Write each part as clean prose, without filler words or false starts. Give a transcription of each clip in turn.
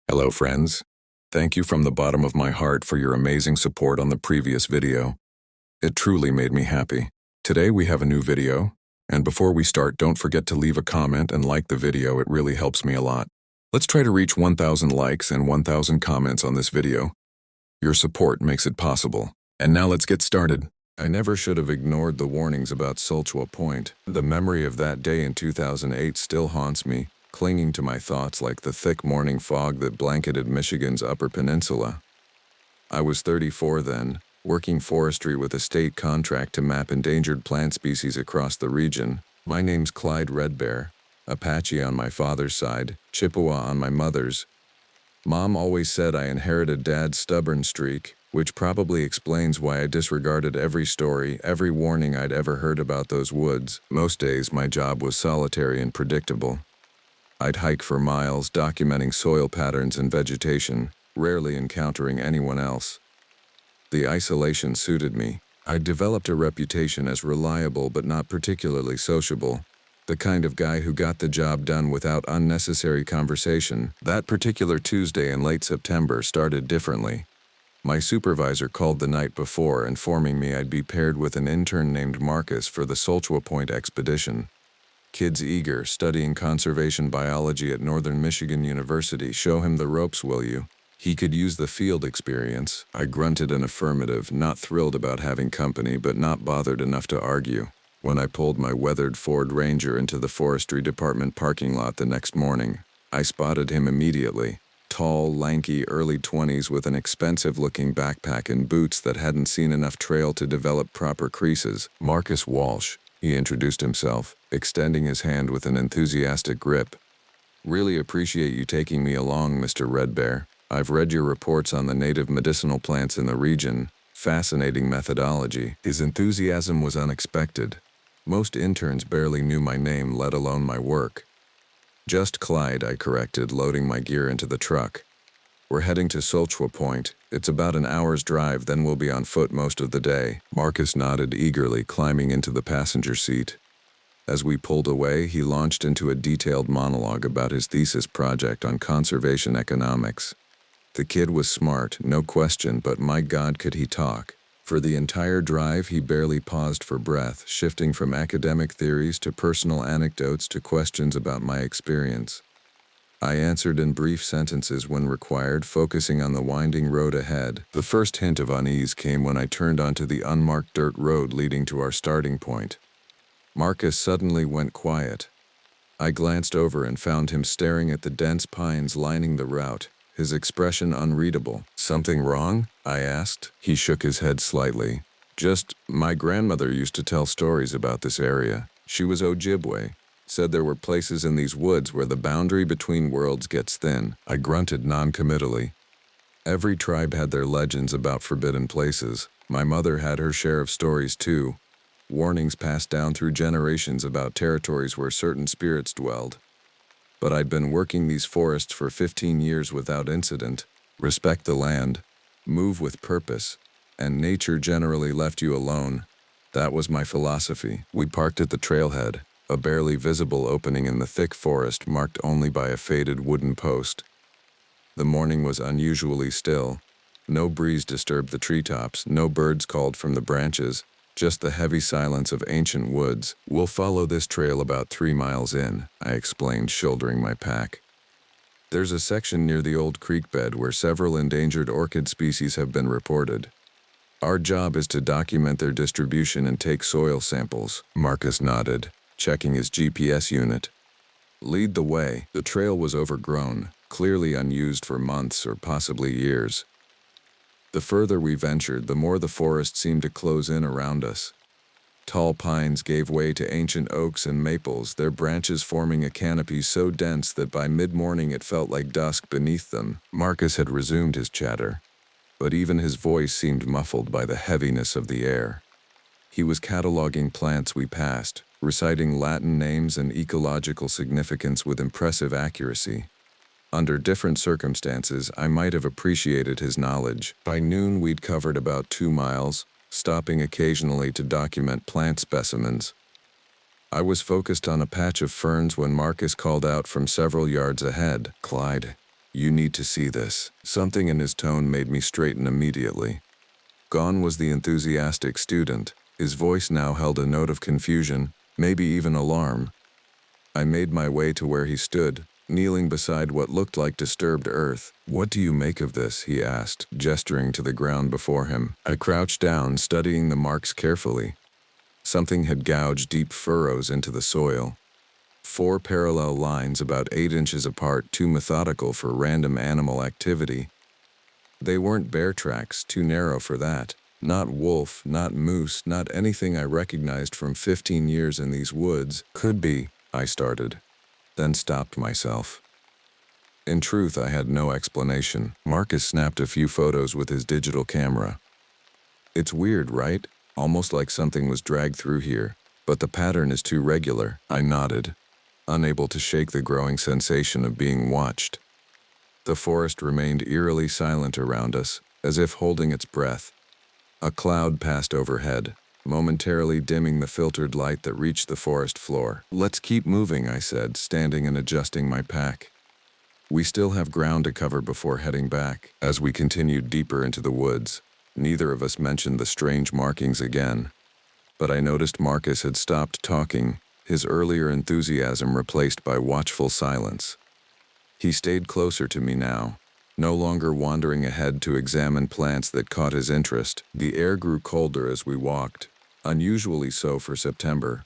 Hello friends. Thank you from the bottom of my heart for your amazing support on the previous video. It truly made me happy. Today we have a new video, and before we start, don't forget to leave a comment and like the video. It really helps me a lot. Let's try to reach 1,000 likes and 1,000 comments on this video. Your support makes it possible. And now let's get started. I never should have ignored the warnings about Solchwa Point. The memory of that day in 2008 still haunts me, clinging to my thoughts like the thick morning fog that blanketed Michigan's Upper Peninsula. I was 34 then, working forestry with a state contract to map endangered plant species across the region. My name's Clyde Redbear, Apache on my father's side, Chippewa on my mother's. Mom always said I inherited Dad's stubborn streak, which probably explains why I disregarded every story, every warning I'd ever heard about those woods. Most days my job was solitary and predictable. I'd hike for miles, documenting soil patterns and vegetation, rarely encountering anyone else. The isolation suited me. I'd developed a reputation as reliable but not particularly sociable, the kind of guy who got the job done without unnecessary conversation. That particular Tuesday in late September started differently. My supervisor called the night before, informing me I'd be paired with an intern named Marcus for the Solchwa Point expedition. Kids eager, studying conservation biology at Northern Michigan University. Show him the ropes, will you? He could use the field experience. I grunted an affirmative, not thrilled about having company, but not bothered enough to argue. When I pulled my weathered Ford Ranger into the forestry department parking lot the next morning, I spotted him immediately. Tall, lanky, early 20s with an expensive-looking backpack and boots that hadn't seen enough trail to develop proper creases. Marcus Walsh, he introduced himself, extending his hand with an enthusiastic grip. Really appreciate you taking me along, Mr. Redbear. I've read your reports on the native medicinal plants in the region. Fascinating methodology. His enthusiasm was unexpected. Most interns barely knew my name, let alone my work. Just Clyde, I corrected, loading my gear into the truck. We're heading to Solchwa Point. It's about an hour's drive, then we'll be on foot most of the day. Marcus nodded eagerly, climbing into the passenger seat. As we pulled away, he launched into a detailed monologue about his thesis project on conservation economics. The kid was smart, no question, but my God, could he talk. For the entire drive, he barely paused for breath, shifting from academic theories to personal anecdotes to questions about my experience. I answered in brief sentences when required, focusing on the winding road ahead. The first hint of unease came when I turned onto the unmarked dirt road leading to our starting point. Marcus suddenly went quiet. I glanced over and found him staring at the dense pines lining the route, his expression unreadable. Something wrong? I asked. He shook his head slightly. Just, my grandmother used to tell stories about this area. She was Ojibwe. Said there were places in these woods where the boundary between worlds gets thin. I grunted non-committally. Every tribe had their legends about forbidden places. My mother had her share of stories too. Warnings passed down through generations about territories where certain spirits dwelled. But I'd been working these forests for 15 years without incident. Respect the land, move with purpose, and nature generally left you alone. That was my philosophy. We parked at the trailhead, a barely visible opening in the thick forest marked only by a faded wooden post. The morning was unusually still. No breeze disturbed the treetops, no birds called from the branches, just the heavy silence of ancient woods. We'll follow this trail about 3 miles in, I explained, shouldering my pack. There's a section near the old creek bed where several endangered orchid species have been reported. Our job is to document their distribution and take soil samples. Marcus nodded, checking his GPS unit. Lead the way. The trail was overgrown, clearly unused for months or possibly years. The further we ventured, the more the forest seemed to close in around us. Tall pines gave way to ancient oaks and maples, their branches forming a canopy so dense that by mid-morning it felt like dusk beneath them. Marcus had resumed his chatter, but even his voice seemed muffled by the heaviness of the air. He was cataloging plants we passed, reciting Latin names and ecological significance with impressive accuracy. Under different circumstances, I might have appreciated his knowledge. By noon, we'd covered about 2 miles, stopping occasionally to document plant specimens. I was focused on a patch of ferns when Marcus called out from several yards ahead. Clyde, "You need to see this." Something in his tone made me straighten immediately. Gone was the enthusiastic student. His voice now held a note of confusion, maybe even alarm. I made my way to where he stood, kneeling beside what looked like disturbed earth. "What do you make of this?" he asked, gesturing to the ground before him. I crouched down, studying the marks carefully. Something had gouged deep furrows into the soil. 4 parallel lines about 8 inches apart, too methodical for random animal activity. They weren't bear tracks, too narrow for that. Not wolf, not moose, not anything I recognized from 15 years in these woods. "Could be," I started, then stopped myself. In truth, I had no explanation. Marcus snapped a few photos with his digital camera. "It's weird, right? Almost like something was dragged through here, but the pattern is too regular." I nodded, unable to shake the growing sensation of being watched. The forest remained eerily silent around us, as if holding its breath. A cloud passed overhead, momentarily dimming the filtered light that reached the forest floor. "Let's keep moving," I said, standing and adjusting my pack. "We still have ground to cover before heading back." As we continued deeper into the woods, neither of us mentioned the strange markings again. But I noticed Marcus had stopped talking, his earlier enthusiasm replaced by watchful silence. He stayed closer to me now, no longer wandering ahead to examine plants that caught his interest. The air grew colder as we walked, unusually so for September.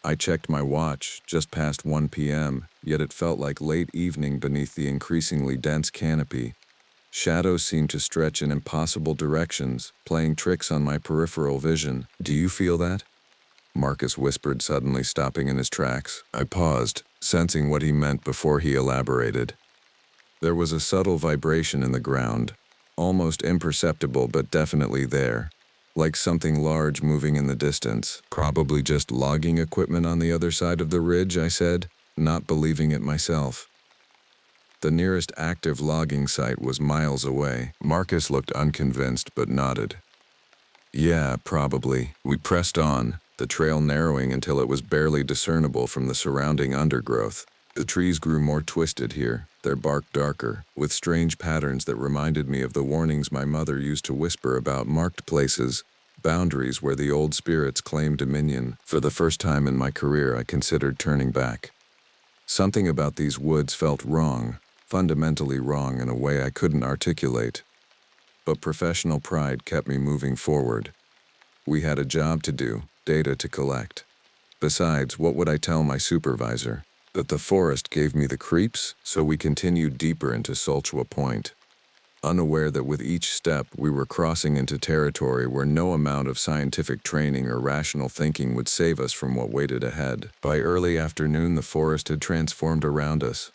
I checked my watch, just past 1 p.m., yet it felt like late evening beneath the increasingly dense canopy. Shadows seemed to stretch in impossible directions, playing tricks on my peripheral vision. "Do you feel that?" Marcus whispered, suddenly stopping in his tracks. I paused, sensing what he meant before he elaborated. There was a subtle vibration in the ground, almost imperceptible but definitely there, like something large moving in the distance. "Probably just logging equipment on the other side of the ridge," I said, not believing it myself. The nearest active logging site was miles away. Marcus looked unconvinced but nodded. "Yeah, probably." We pressed on, the trail narrowing until it was barely discernible from the surrounding undergrowth. The trees grew more twisted here, their bark darker, with strange patterns that reminded me of the warnings my mother used to whisper about marked places, boundaries where the old spirits claimed dominion. For the first time in my career, I considered turning back. Something about these woods felt wrong, fundamentally wrong in a way I couldn't articulate. But professional pride kept me moving forward. We had a job to do, data to collect. Besides, what would I tell my supervisor? That the forest gave me the creeps? So we continued deeper into Solchwa Point, unaware that with each step we were crossing into territory where no amount of scientific training or rational thinking would save us from what waited ahead. By early afternoon, the forest had transformed around us.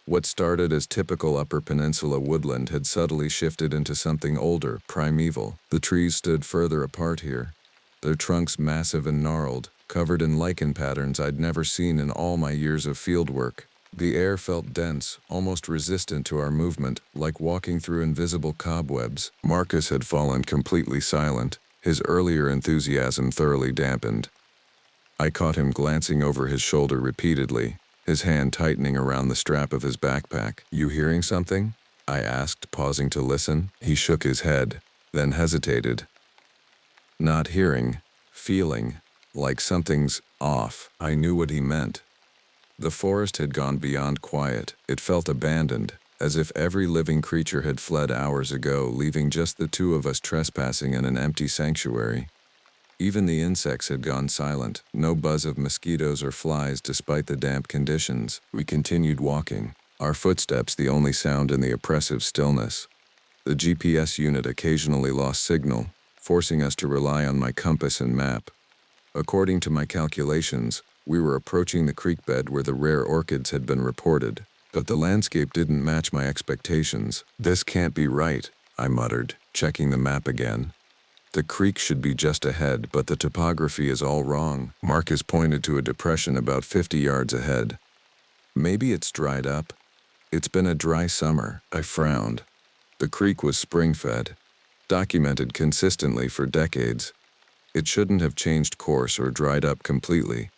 What started as typical Upper Peninsula woodland had subtly shifted into something older, primeval. The trees stood further apart here, their trunks massive and gnarled, covered in lichen patterns I'd never seen in all my years of fieldwork. The air felt dense, almost resistant to our movement, like walking through invisible cobwebs. Marcus had fallen completely silent, his earlier enthusiasm thoroughly dampened. I caught him glancing over his shoulder repeatedly, his hand tightening around the strap of his backpack. "You hearing something?" I asked, pausing to listen. He shook his head, then hesitated. "Not hearing, feeling, like something's off." I knew what he meant. The forest had gone beyond quiet. It felt abandoned, as if every living creature had fled hours ago, leaving just the two of us trespassing in an empty sanctuary. Even the insects had gone silent, no buzz of mosquitoes or flies despite the damp conditions. We continued walking, our footsteps the only sound in the oppressive stillness. The GPS unit occasionally lost signal, forcing us to rely on my compass and map. According to my calculations, we were approaching the creek bed where the rare orchids had been reported, but the landscape didn't match my expectations. "This can't be right," I muttered, checking the map again. "The creek should be just ahead, but the topography is all wrong." Marcus pointed to a depression about 50 yards ahead. "Maybe it's dried up. It's been a dry summer." I frowned. The creek was spring-fed, documented consistently for decades. It shouldn't have changed course or dried up completely.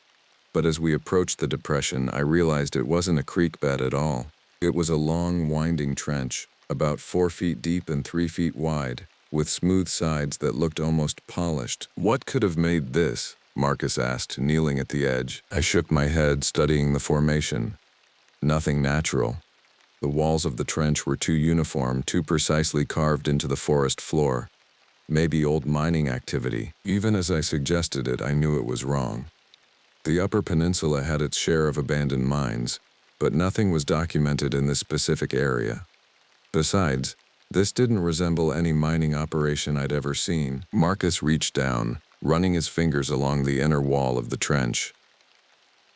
But as we approached the depression, I realized it wasn't a creek bed at all. It was a long, winding trench, about 4 feet deep and 3 feet wide, with smooth sides that looked almost polished. "What could have made this?" Marcus asked, kneeling at the edge. I shook my head, studying the formation. Nothing natural. The walls of the trench were too uniform, too precisely carved into the forest floor. Maybe old mining activity. Even as I suggested it, I knew it was wrong. The Upper Peninsula had its share of abandoned mines, but nothing was documented in this specific area. Besides, this didn't resemble any mining operation I'd ever seen. Marcus reached down, running his fingers along the inner wall of the trench.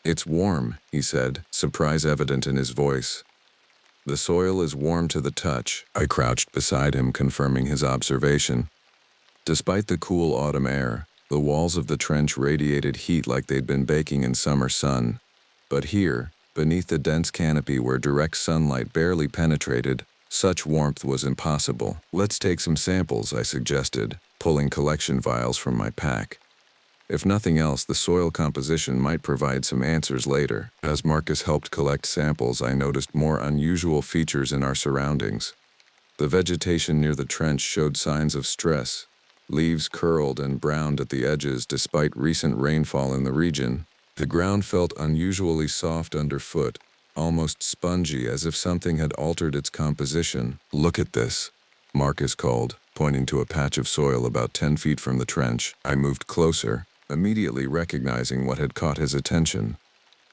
"It's warm," he said, surprise evident in his voice. "The soil is warm to the touch." I crouched beside him, confirming his observation. Despite the cool autumn air, the walls of the trench radiated heat like they'd been baking in summer sun. But here, beneath the dense canopy where direct sunlight barely penetrated, such warmth was impossible. "Let's take some samples," I suggested, pulling collection vials from my pack. If nothing else, the soil composition might provide some answers later. As Marcus helped collect samples, I noticed more unusual features in our surroundings. The vegetation near the trench showed signs of stress. Leaves curled and browned at the edges despite recent rainfall in the region. The ground felt unusually soft underfoot, almost spongy, as if something had altered its composition. "Look at this," Marcus called, pointing to a patch of soil about 10 feet from the trench. I moved closer, immediately recognizing what had caught his attention.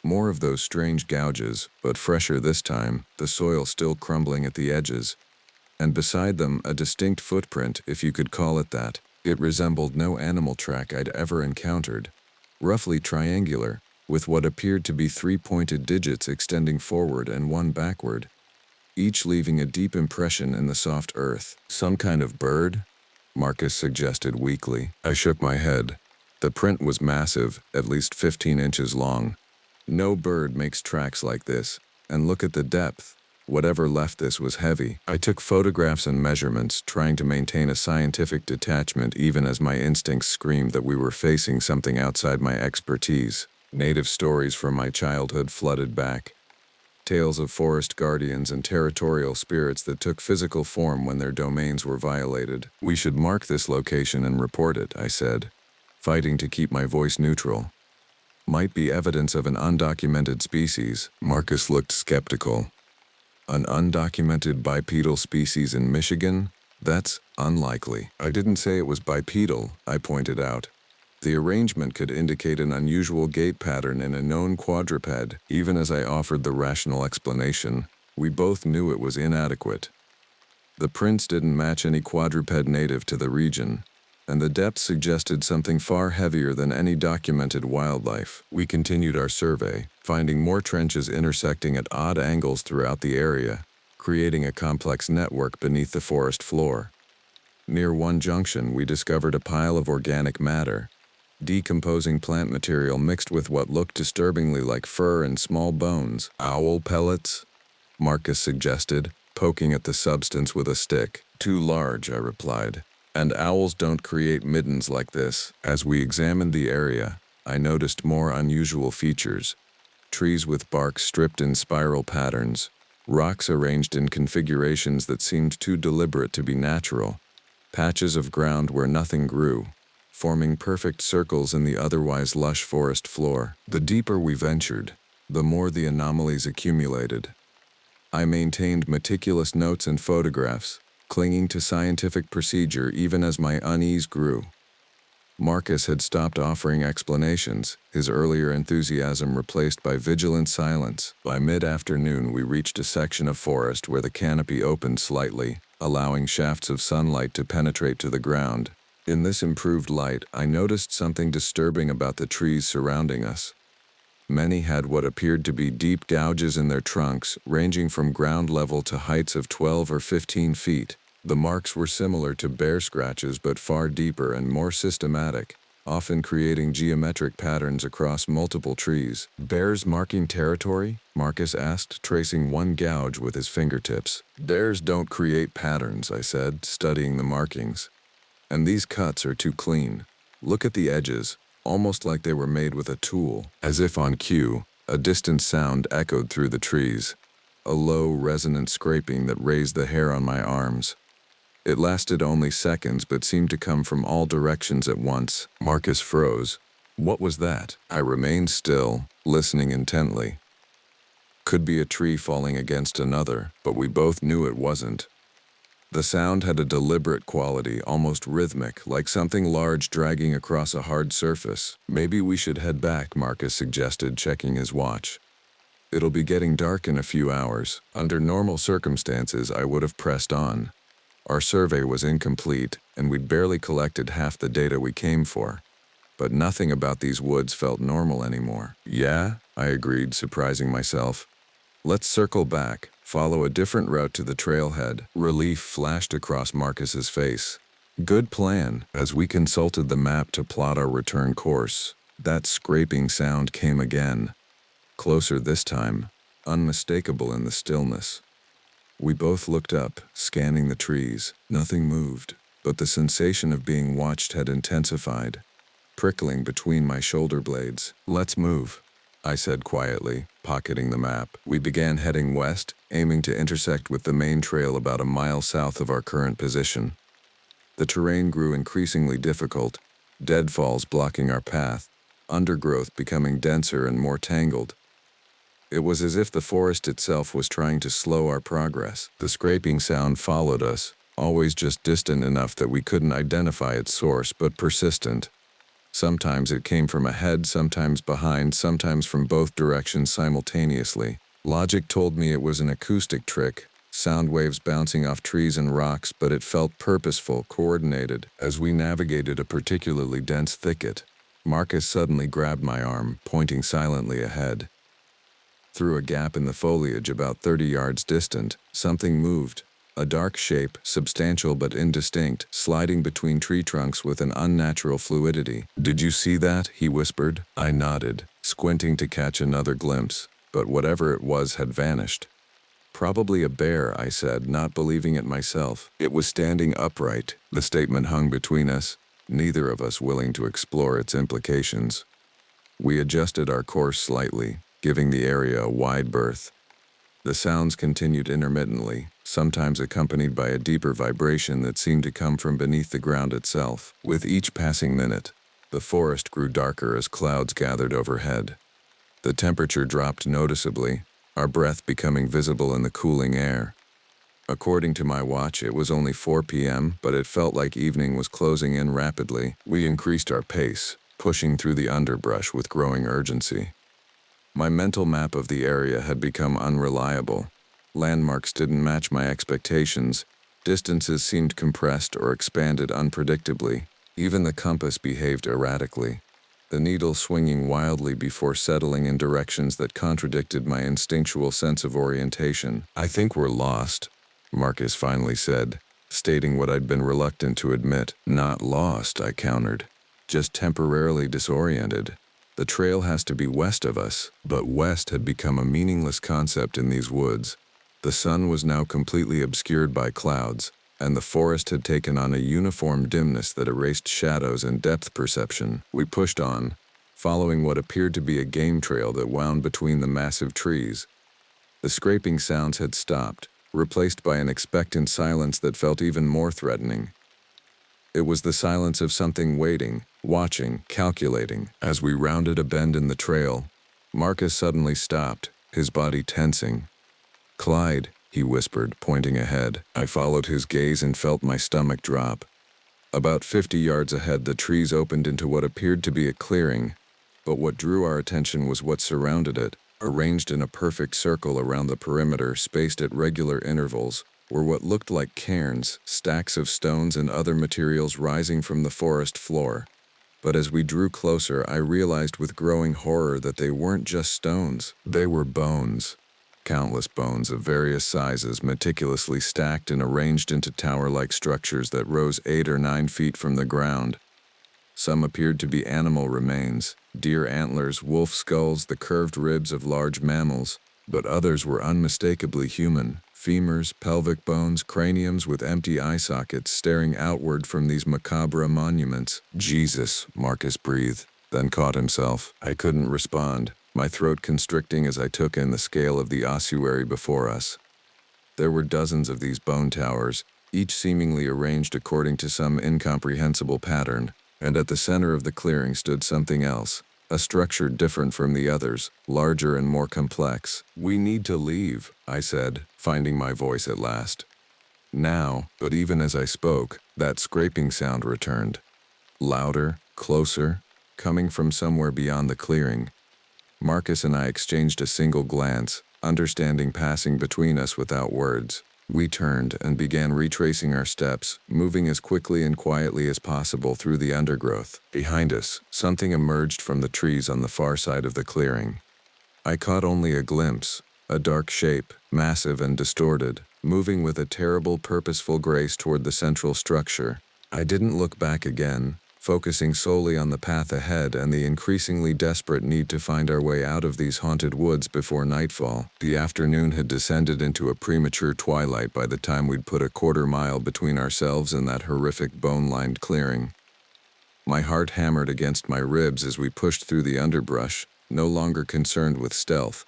More of those strange gouges, but fresher this time, the soil still crumbling at the edges. And beside them, a distinct footprint, if you could call it that. It resembled no animal track I'd ever encountered. Roughly triangular, with what appeared to be 3 pointed digits extending forward and one backward, each leaving a deep impression in the soft earth. "Some kind of bird?" Marcus suggested weakly. I shook my head. The print was massive, at least 15 inches long. No bird makes tracks like this, and look at the depth. Whatever left this was heavy. I took photographs and measurements, trying to maintain a scientific detachment even as my instincts screamed that we were facing something outside my expertise. Native stories from my childhood flooded back. Tales of forest guardians and territorial spirits that took physical form when their domains were violated. "We should mark this location and report it," I said, fighting to keep my voice neutral. "Might be evidence of an undocumented species." Marcus looked skeptical. "An undocumented bipedal species in Michigan? That's unlikely." "I didn't say it was bipedal," I pointed out. The arrangement could indicate an unusual gait pattern in a known quadruped. Even as I offered the rational explanation, we both knew it was inadequate. The prints didn't match any quadruped native to the region, and the depth suggested something far heavier than any documented wildlife. We continued our survey, finding more trenches intersecting at odd angles throughout the area, creating a complex network beneath the forest floor. Near one junction, we discovered a pile of organic matter, decomposing plant material mixed with what looked disturbingly like fur and small bones. "Owl pellets?" Marcus suggested, poking at the substance with a stick. "Too large," I replied. "And owls don't create middens like this." As we examined the area, I noticed more unusual features. Trees with bark stripped in spiral patterns, rocks arranged in configurations that seemed too deliberate to be natural, patches of ground where nothing grew, forming perfect circles in the otherwise lush forest floor. The deeper we ventured, the more the anomalies accumulated. I maintained meticulous notes and photographs, clinging to scientific procedure even as my unease grew. Marcus had stopped offering explanations, his earlier enthusiasm replaced by vigilant silence. By mid-afternoon, we reached a section of forest where the canopy opened slightly, allowing shafts of sunlight to penetrate to the ground. In this improved light, I noticed something disturbing about the trees surrounding us. Many had what appeared to be deep gouges in their trunks, ranging from ground level to heights of 12 or 15 feet. The marks were similar to bear scratches but far deeper and more systematic, often creating geometric patterns across multiple trees. "Bears marking territory?" Marcus asked, tracing one gouge with his fingertips. "Bears don't create patterns," I said, studying the markings. "And these cuts are too clean. Look at the edges. Almost like they were made with a tool." As if on cue, a distant sound echoed through the trees. a low, resonant scraping that raised the hair on my arms. It lasted only seconds but seemed to come from all directions at once. Marcus froze. What was that? I remained still, listening intently. Could be a tree falling against another, but we both knew it wasn't. The sound had a deliberate quality, almost rhythmic, like something large dragging across a hard surface. Maybe we should head back, Marcus suggested, checking his watch. It'll be getting dark in a few hours. Under normal circumstances, I would have pressed on. Our survey was incomplete, and we'd barely collected half the data we came for. But nothing about these woods felt normal anymore. Yeah, I agreed, surprising myself. Let's circle back, follow a different route to the trailhead. Relief flashed across Marcus's face. Good plan. As we consulted the map to plot our return course, that scraping sound came again. Closer this time, unmistakable in the stillness. We both looked up, scanning the trees. Nothing moved, but the sensation of being watched had intensified, prickling between my shoulder blades. Let's move, I said quietly, pocketing the map. We began heading west, aiming to intersect with the main trail about a mile south of our current position. The terrain grew increasingly difficult, deadfalls blocking our path, undergrowth becoming denser and more tangled. It was as if the forest itself was trying to slow our progress. The scraping sound followed us, always just distant enough that we couldn't identify its source, but persistent. Sometimes it came from ahead, sometimes behind, sometimes from both directions simultaneously. Logic told me it was an acoustic trick, sound waves bouncing off trees and rocks, but it felt purposeful, coordinated. As we navigated a particularly dense thicket, Marcus suddenly grabbed my arm, pointing silently ahead. Through a gap in the foliage about 30 yards distant, something moved. A dark shape, substantial but indistinct, sliding between tree trunks with an unnatural fluidity. Did you see that? He whispered. I nodded, squinting to catch another glimpse, but whatever it was had vanished. Probably a bear, I said, not believing it myself. It was standing upright. The statement hung between us, neither of us willing to explore its implications. We adjusted our course slightly, giving the area a wide berth. The sounds continued intermittently, sometimes accompanied by a deeper vibration that seemed to come from beneath the ground itself. With each passing minute, the forest grew darker as clouds gathered overhead. The temperature dropped noticeably, our breath becoming visible in the cooling air. According to my watch, it was only 4 p.m., but it felt like evening was closing in rapidly. We increased our pace, pushing through the underbrush with growing urgency. My mental map of the area had become unreliable. Landmarks didn't match my expectations. Distances seemed compressed or expanded unpredictably. Even the compass behaved erratically, the needle swinging wildly before settling in directions that contradicted my instinctual sense of orientation. I think we're lost, Marcus finally said, stating what I'd been reluctant to admit. Not lost, I countered, just temporarily disoriented. The trail has to be west of us, but west had become a meaningless concept in these woods. The sun was now completely obscured by clouds, and the forest had taken on a uniform dimness that erased shadows and depth perception. We pushed on, following what appeared to be a game trail that wound between the massive trees. The scraping sounds had stopped, replaced by an expectant silence that felt even more threatening. It was the silence of something waiting, watching, calculating. As we rounded a bend in the trail, Marcus suddenly stopped, his body tensing. Clyde, he whispered, pointing ahead. I followed his gaze and felt my stomach drop. About 50 yards ahead, the trees opened into what appeared to be a clearing, but what drew our attention was what surrounded it. Arranged in a perfect circle around the perimeter, spaced at regular intervals, were what looked like cairns, stacks of stones and other materials rising from the forest floor. But as we drew closer, I realized with growing horror that they weren't just stones. They were bones. Countless bones of various sizes, meticulously stacked and arranged into tower-like structures that rose 8 or 9 feet from the ground. Some appeared to be animal remains, deer antlers, wolf skulls, the curved ribs of large mammals, but others were unmistakably human. Femurs, pelvic bones, craniums with empty eye sockets staring outward from these macabre monuments. Jesus, Marcus breathed, then caught himself. I couldn't respond. my throat constricting as I took in the scale of the ossuary before us. There were dozens of these bone towers, each seemingly arranged according to some incomprehensible pattern, and at the center of the clearing stood something else, a structure different from the others, larger and more complex. "We need to leave," I said, finding my voice at last. Now, but even as I spoke, that scraping sound returned. Louder, closer, coming from somewhere beyond the clearing. Marcus and I exchanged a single glance, understanding passing between us without words. We turned and began retracing our steps, moving as quickly and quietly as possible through the undergrowth. Behind us, something emerged from the trees on the far side of the clearing. I caught only a glimpse, a dark shape, massive and distorted, moving with a terrible, purposeful grace toward the central structure. I didn't look back again, focusing solely on the path ahead and the increasingly desperate need to find our way out of these haunted woods before nightfall. The afternoon had descended into a premature twilight by the time we'd put a quarter-mile between ourselves and that horrific bone-lined clearing. My heart hammered against my ribs as we pushed through the underbrush, no longer concerned with stealth,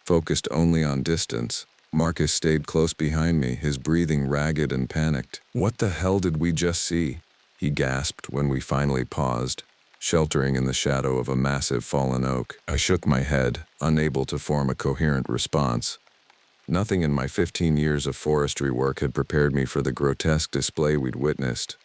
focused only on distance. Marcus stayed close behind me, his breathing ragged and panicked. "What the hell did we just see?" he gasped when we finally paused, sheltering in the shadow of a massive fallen oak. I shook my head, unable to form a coherent response. Nothing in my 15 years of forestry work had prepared me for the grotesque display we'd witnessed.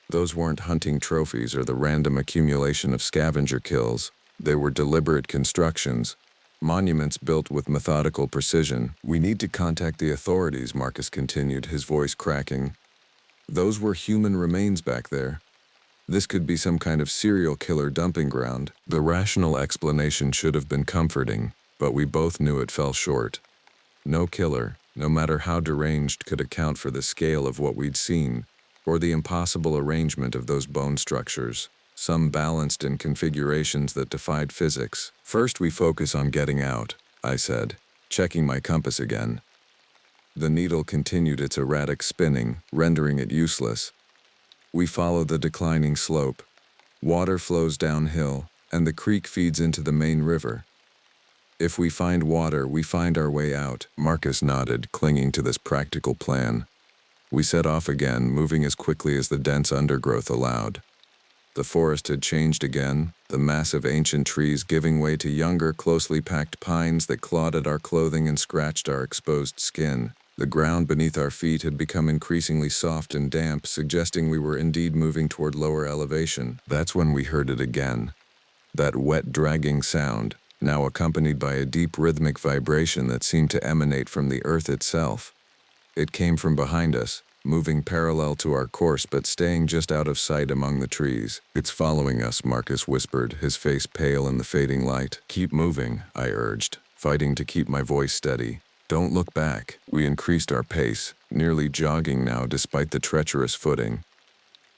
Those weren't hunting trophies or the random accumulation of scavenger kills. They were deliberate constructions, monuments built with methodical precision. "We need to contact the authorities," Marcus continued, his voice cracking. "Those were human remains back there. This could be some kind of serial killer dumping ground." The rational explanation should have been comforting, but we both knew it fell short. No killer, no matter how deranged, could account for the scale of what we'd seen, or the impossible arrangement of those bone structures, some balanced in configurations that defied physics. "First we focus on getting out," I said, checking my compass again. The needle continued its erratic spinning, rendering it useless. We follow the declining slope. Water flows downhill, and the creek feeds into the main river. "If we find water, we find our way out," Marcus nodded, clinging to this practical plan. We set off again, moving as quickly as the dense undergrowth allowed. The forest had changed again, the massive ancient trees giving way to younger, closely packed pines that clawed at our clothing and scratched our exposed skin. The ground beneath our feet had become increasingly soft and damp, suggesting we were indeed moving toward lower elevation. That's when we heard it again. That wet, dragging sound, now accompanied by a deep rhythmic vibration that seemed to emanate from the earth itself. It came from behind us, moving parallel to our course but staying just out of sight among the trees. "It's following us," Marcus whispered, his face pale in the fading light. "Keep moving," I urged, fighting to keep my voice steady. "Don't look back." We increased our pace, nearly jogging now despite the treacherous footing.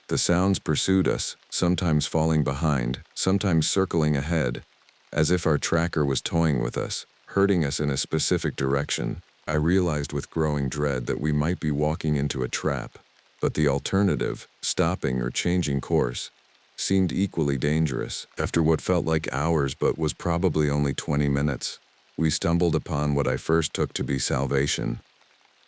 The sounds pursued us, sometimes falling behind, sometimes circling ahead, as if our tracker was toying with us, herding us in a specific direction. I realized with growing dread that we might be walking into a trap, but the alternative, stopping or changing course, seemed equally dangerous. After what felt like hours but was probably only 20 minutes, we stumbled upon what I first took to be salvation.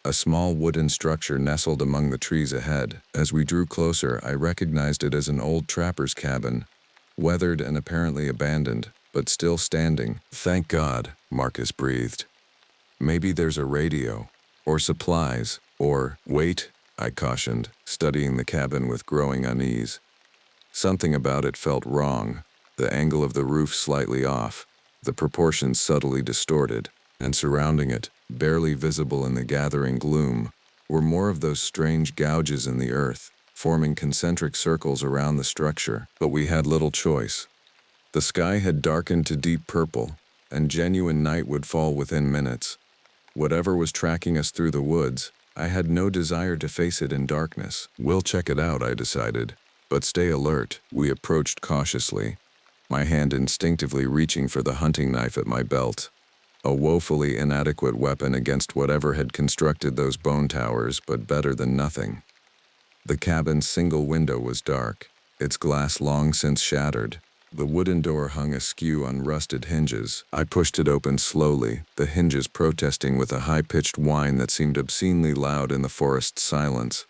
A small wooden structure nestled among the trees ahead. As we drew closer, I recognized it as an old trapper's cabin, weathered and apparently abandoned, but still standing. "Thank God," Marcus breathed. "Maybe there's a radio, or supplies, or—" "Wait," I cautioned, studying the cabin with growing unease. Something about it felt wrong, the angle of the roof slightly off, the proportions subtly distorted, and surrounding it, barely visible in the gathering gloom, were more of those strange gouges in the earth, forming concentric circles around the structure. But we had little choice. The sky had darkened to deep purple, and genuine night would fall within minutes. Whatever was tracking us through the woods, I had no desire to face it in darkness. "We'll check it out," I decided, "but stay alert." We approached cautiously, my hand instinctively reaching for the hunting knife at my belt. A woefully inadequate weapon against whatever had constructed those bone towers, but better than nothing. The cabin's single window was dark, its glass long since shattered, The wooden door hung askew on rusted hinges. I pushed it open slowly, the hinges protesting with a high-pitched whine that seemed obscenely loud in the forest's silence.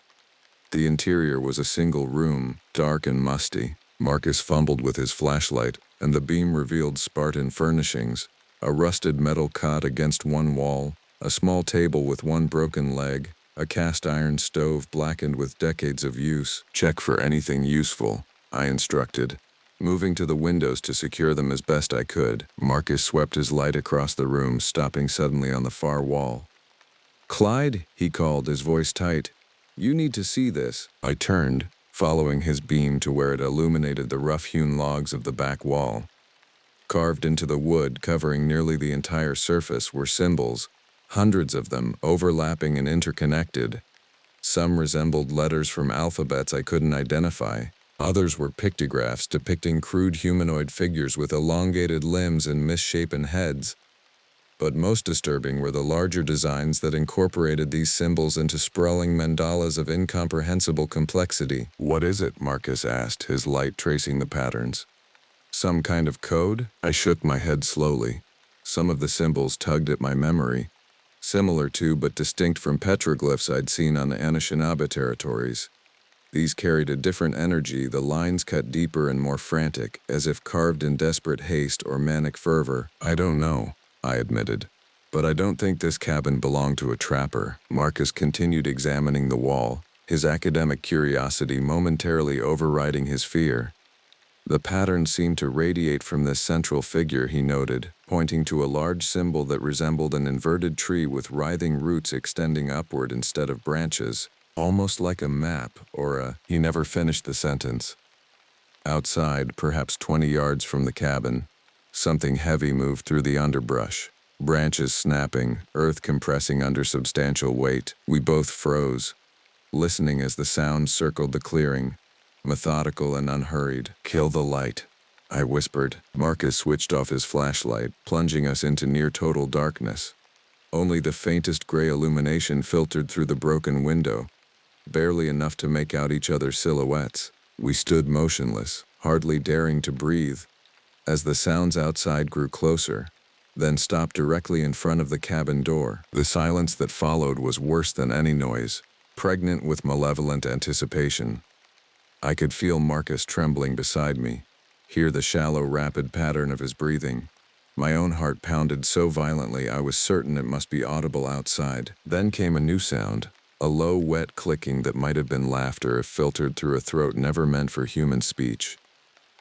The interior was a single room, dark and musty. Marcus fumbled with his flashlight, and the beam revealed Spartan furnishings: a rusted metal cot against one wall, a small table with one broken leg, a cast-iron stove blackened with decades of use. "Check for anything useful," I instructed, moving to the windows to secure them as best I could. Marcus swept his light across the room, stopping suddenly on the far wall. "Clyde," he called, his voice tight. "You need to see this." I turned, following his beam to where it illuminated the rough-hewn logs of the back wall. Carved into the wood, covering nearly the entire surface, were symbols, hundreds of them, overlapping and interconnected. Some resembled letters from alphabets I couldn't identify. Others were pictographs depicting crude humanoid figures with elongated limbs and misshapen heads. But most disturbing were the larger designs that incorporated these symbols into sprawling mandalas of incomprehensible complexity. "What is it?" Marcus asked, his light tracing the patterns. "Some kind of code?" I shook my head slowly. Some of the symbols tugged at my memory, similar to but distinct from petroglyphs I'd seen on the Anishinaabe territories. These carried a different energy, the lines cut deeper and more frantic, as if carved in desperate haste or manic fervor. "I don't know," I admitted, "but I don't think this cabin belonged to a trapper." Marcus continued examining the wall, his academic curiosity momentarily overriding his fear. "The pattern seemed to radiate from this central figure," he noted, pointing to a large symbol that resembled an inverted tree with writhing roots extending upward instead of branches. "Almost like a map or a—" He never finished the sentence. Outside, perhaps 20 yards from the cabin, something heavy moved through the underbrush, branches snapping, earth compressing under substantial weight. We both froze, listening as the sound circled the clearing, methodical and unhurried. "Kill the light," I whispered. Marcus switched off his flashlight, plunging us into near-total darkness. Only the faintest gray illumination filtered through the broken window, barely enough to make out each other's silhouettes. We stood motionless, hardly daring to breathe, as the sounds outside grew closer, then stopped directly in front of the cabin door. The silence that followed was worse than any noise, pregnant with malevolent anticipation. I could feel Marcus trembling beside me, hear the shallow, rapid pattern of his breathing. My own heart pounded so violently I was certain it must be audible outside. Then came a new sound, a low, wet clicking that might have been laughter if filtered through a throat never meant for human speech.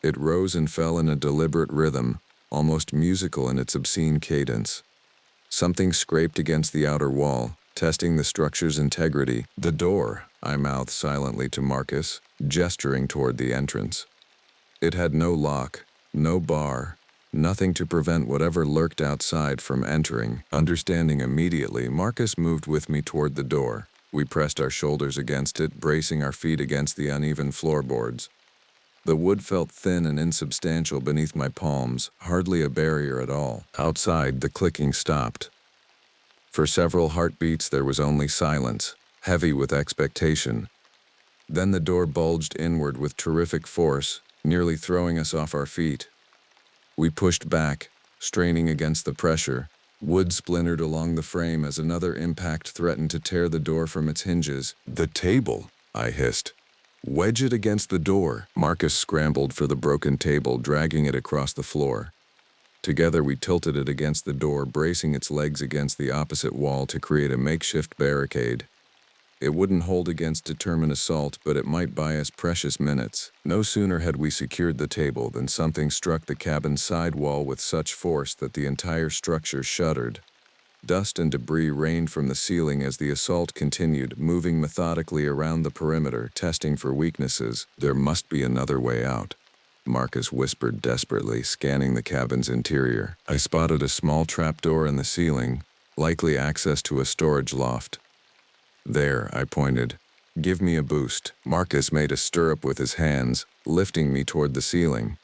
It rose and fell in a deliberate rhythm, almost musical in its obscene cadence. Something scraped against the outer wall, testing the structure's integrity. "The door," I mouthed silently to Marcus, gesturing toward the entrance. It had no lock, no bar, nothing to prevent whatever lurked outside from entering. Understanding immediately, Marcus moved with me toward the door. We pressed our shoulders against it, bracing our feet against the uneven floorboards. The wood felt thin and insubstantial beneath my palms, hardly a barrier at all. Outside, the clicking stopped. For several heartbeats, there was only silence, heavy with expectation. Then the door bulged inward with terrific force, nearly throwing us off our feet. We pushed back, straining against the pressure. Wood splintered along the frame as another impact threatened to tear the door from its hinges. "The table," I hissed. "Wedge it against the door." Marcus scrambled for the broken table, dragging it across the floor. Together we tilted it against the door, bracing its legs against the opposite wall to create a makeshift barricade. It wouldn't hold against determined assault, but it might buy us precious minutes. No sooner had we secured the table than something struck the cabin's side wall with such force that the entire structure shuddered. Dust and debris rained from the ceiling as the assault continued, moving methodically around the perimeter, testing for weaknesses. "There must be another way out," Marcus whispered desperately, scanning the cabin's interior. I spotted a small trapdoor in the ceiling, likely access to a storage loft. "There," I pointed. "Give me a boost." Marcus made a stirrup with his hands, lifting me toward the ceiling.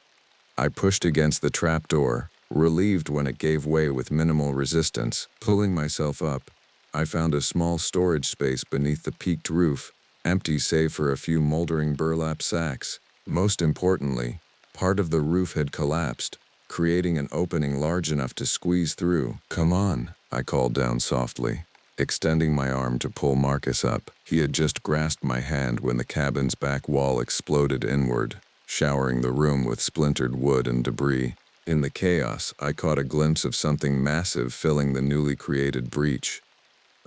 I pushed against the trapdoor, relieved when it gave way with minimal resistance. Pulling myself up, I found a small storage space beneath the peaked roof, empty save for a few moldering burlap sacks. Most importantly, Part of the roof had collapsed, creating an opening large enough to squeeze through. "Come on," I called down softly, extending my arm to pull Marcus up. He had just grasped my hand when the cabin's back wall exploded inward, showering the room with splintered wood and debris. In the chaos, I caught a glimpse of something massive filling the newly created breach.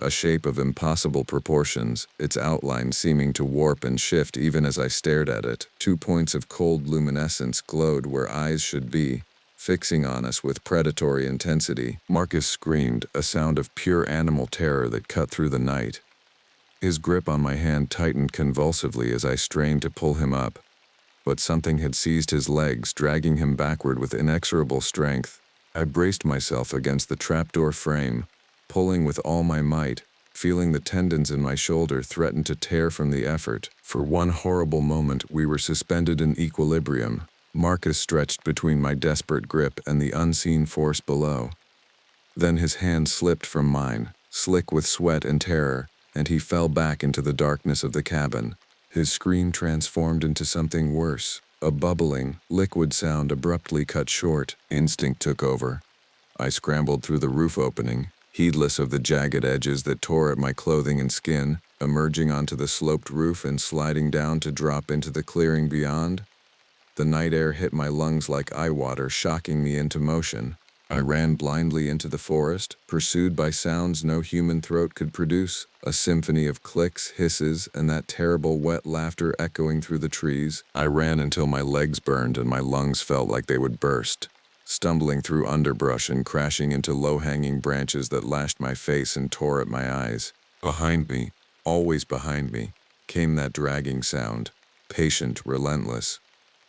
A shape of impossible proportions, its outline seeming to warp and shift even as I stared at it. 2 points of cold luminescence glowed where eyes should be, fixing on us with predatory intensity. Marcus screamed, a sound of pure animal terror that cut through the night. His grip on my hand tightened convulsively as I strained to pull him up, but something had seized his legs, dragging him backward with inexorable strength. I braced myself against the trapdoor frame, pulling with all my might, feeling the tendons in my shoulder threaten to tear from the effort. For one horrible moment, we were suspended in equilibrium. Marcus stretched between my desperate grip and the unseen force below. Then his hand slipped from mine, slick with sweat and terror, and he fell back into the darkness of the cabin. His scream transformed into something worse. A bubbling, liquid sound abruptly cut short. Instinct took over. I scrambled through the roof opening, heedless of the jagged edges that tore at my clothing and skin, emerging onto the sloped roof and sliding down to drop into the clearing beyond. The night air hit my lungs like eye water, shocking me into motion. I ran blindly into the forest, pursued by sounds no human throat could produce, a symphony of clicks, hisses, and that terrible wet laughter echoing through the trees. I ran until my legs burned and my lungs felt like they would burst, stumbling through underbrush and crashing into low-hanging branches that lashed my face and tore at my eyes. Behind me, always behind me, came that dragging sound, patient, relentless,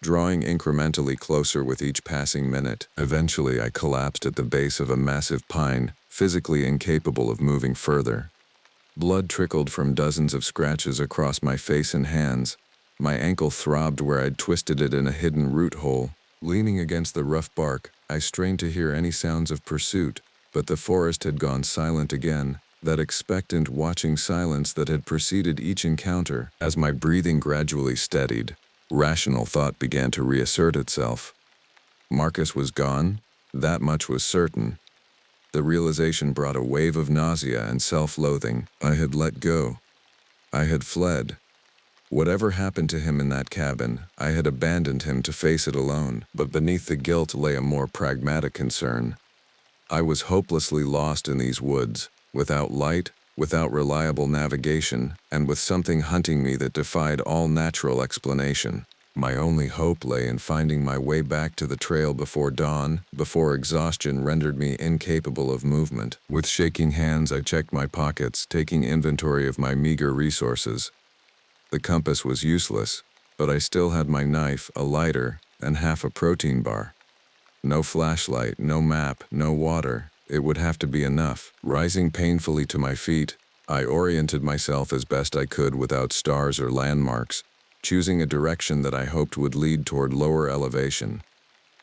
drawing incrementally closer with each passing minute. Eventually, I collapsed at the base of a massive pine, physically incapable of moving further. Blood trickled from dozens of scratches across my face and hands. My ankle throbbed where I'd twisted it in a hidden root hole. Leaning against the rough bark, I strained to hear any sounds of pursuit, but the forest had gone silent again, that expectant, watching silence that had preceded each encounter. As my breathing gradually steadied, rational thought began to reassert itself. Marcus was gone, that much was certain. The realization brought a wave of nausea and self-loathing. I had let go. I had fled. Whatever happened to him in that cabin, I had abandoned him to face it alone. But beneath the guilt lay a more pragmatic concern. I was hopelessly lost in these woods, without light, without reliable navigation, and with something hunting me that defied all natural explanation. My only hope lay in finding my way back to the trail before dawn, before exhaustion rendered me incapable of movement. With shaking hands, I checked my pockets, taking inventory of my meager resources. The compass was useless, but I still had my knife, a lighter, and half a protein bar. No flashlight, no map, no water. It would have to be enough. Rising painfully to my feet, I oriented myself as best I could without stars or landmarks, choosing a direction that I hoped would lead toward lower elevation.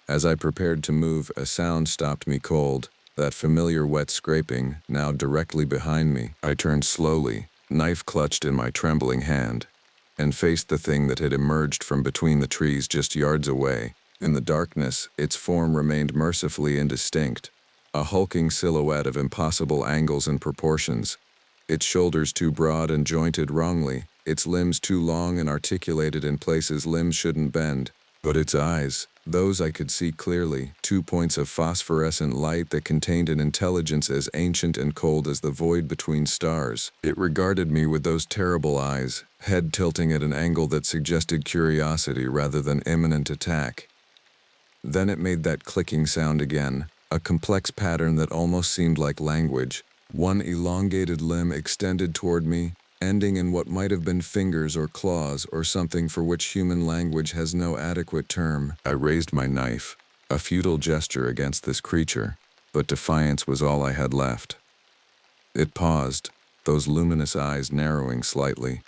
As I prepared to move, a sound stopped me cold, that familiar wet scraping, now directly behind me. I turned slowly, knife clutched in my trembling hand, and faced the thing that had emerged from between the trees just yards away. In the darkness, its form remained mercifully indistinct, a hulking silhouette of impossible angles and proportions, its shoulders too broad and jointed wrongly, its limbs too long and articulated in places limbs shouldn't bend. But its eyes, those I could see clearly, 2 points of phosphorescent light that contained an intelligence as ancient and cold as the void between stars. It regarded me with those terrible eyes, head tilting at an angle that suggested curiosity rather than imminent attack. Then it made that clicking sound again, a complex pattern that almost seemed like language. One elongated limb extended toward me, ending in what might have been fingers or claws or something for which human language has no adequate term. I raised my knife, a futile gesture against this creature, but defiance was all I had left. It paused, those luminous eyes narrowing slightly.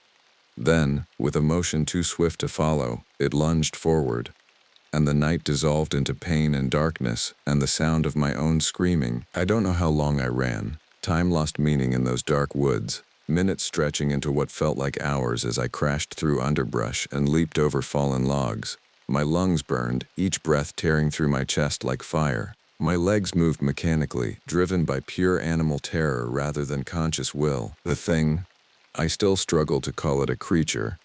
Then, with a motion too swift to follow, it lunged forward, and the night dissolved into pain and darkness and the sound of my own screaming. I don't know how long I ran. Time lost meaning in those dark woods, minutes stretching into what felt like hours as I crashed through underbrush and leaped over fallen logs. My lungs burned, each breath tearing through my chest like fire. My legs moved mechanically, driven by pure animal terror rather than conscious will. The thing, I still struggle to call it a creature,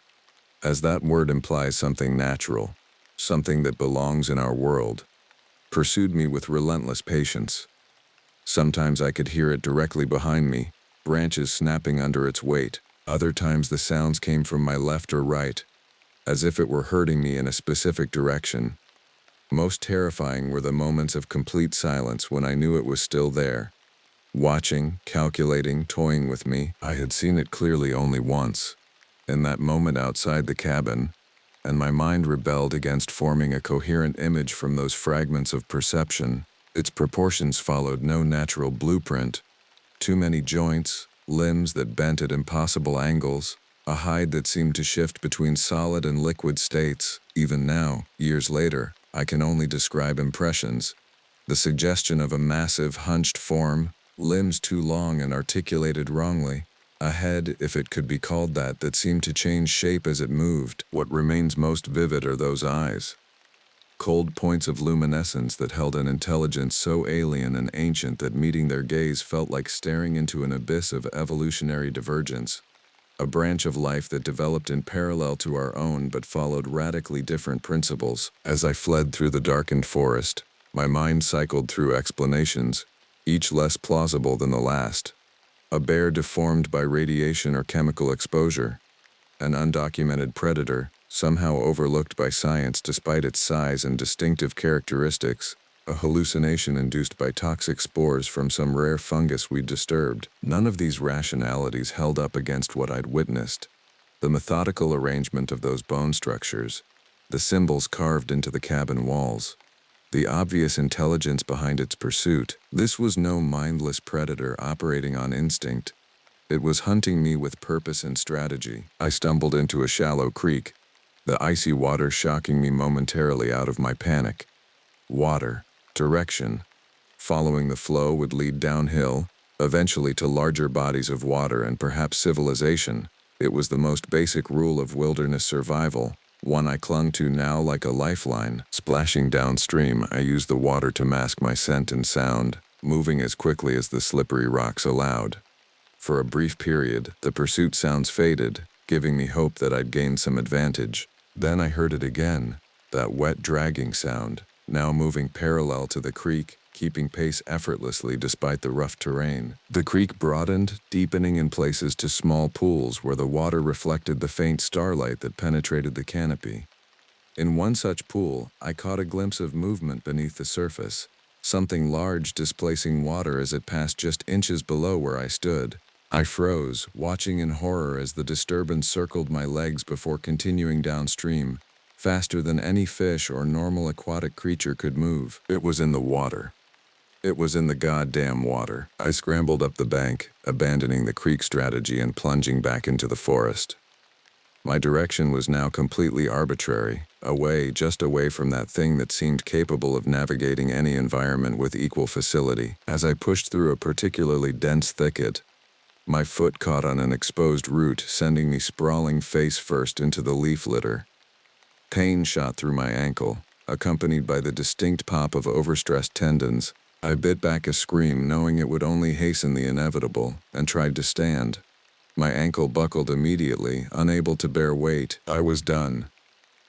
as that word implies something natural, something that belongs in our world, pursued me with relentless patience. Sometimes I could hear it directly behind me, branches snapping under its weight. Other times the sounds came from my left or right, as if it were hurting me in a specific direction. Most terrifying were the moments of complete silence when I knew it was still there, watching, calculating, toying with me. I had seen it clearly only once, in that moment outside the cabin, and my mind rebelled against forming a coherent image from those fragments of perception. Its proportions followed no natural blueprint. Too many joints, limbs that bent at impossible angles, a hide that seemed to shift between solid and liquid states. Even now, years later, I can only describe impressions. The suggestion of a massive, hunched form, limbs too long and articulated wrongly, a head, if it could be called that seemed to change shape as it moved. What remains most vivid are those eyes. Cold points of luminescence that held an intelligence so alien and ancient that meeting their gaze felt like staring into an abyss of evolutionary divergence. A branch of life that developed in parallel to our own but followed radically different principles. As I fled through the darkened forest, my mind cycled through explanations, each less plausible than the last. A bear deformed by radiation or chemical exposure. An undocumented predator, somehow overlooked by science despite its size and distinctive characteristics. A hallucination induced by toxic spores from some rare fungus we'd disturbed. None of these rationalities held up against what I'd witnessed. The methodical arrangement of those bone structures, the symbols carved into the cabin walls, the obvious intelligence behind its pursuit. This was no mindless predator operating on instinct. It was hunting me with purpose and strategy. I stumbled into a shallow creek, the icy water shocking me momentarily out of my panic. Water. Direction. Following the flow would lead downhill, eventually to larger bodies of water and perhaps civilization. It was the most basic rule of wilderness survival, one I clung to now like a lifeline. Splashing downstream, I used the water to mask my scent and sound, moving as quickly as the slippery rocks allowed. For a brief period, the pursuit sounds faded, giving me hope that I'd gained some advantage. Then I heard it again, that wet dragging sound, now moving parallel to the creek, keeping pace effortlessly despite the rough terrain. The creek broadened, deepening in places to small pools where the water reflected the faint starlight that penetrated the canopy. In one such pool, I caught a glimpse of movement beneath the surface, something large displacing water as it passed just inches below where I stood. I froze, watching in horror as the disturbance circled my legs before continuing downstream, faster than any fish or normal aquatic creature could move. It was in the water. It was in the goddamn water. I scrambled up the bank, abandoning the creek strategy and plunging back into the forest. My direction was now completely arbitrary, just away from that thing that seemed capable of navigating any environment with equal facility. As I pushed through a particularly dense thicket, my foot caught on an exposed root, sending me sprawling face first into the leaf litter. Pain shot through my ankle, accompanied by the distinct pop of overstressed tendons. I bit back a scream, knowing it would only hasten the inevitable, and tried to stand. My ankle buckled immediately, unable to bear weight. I was done.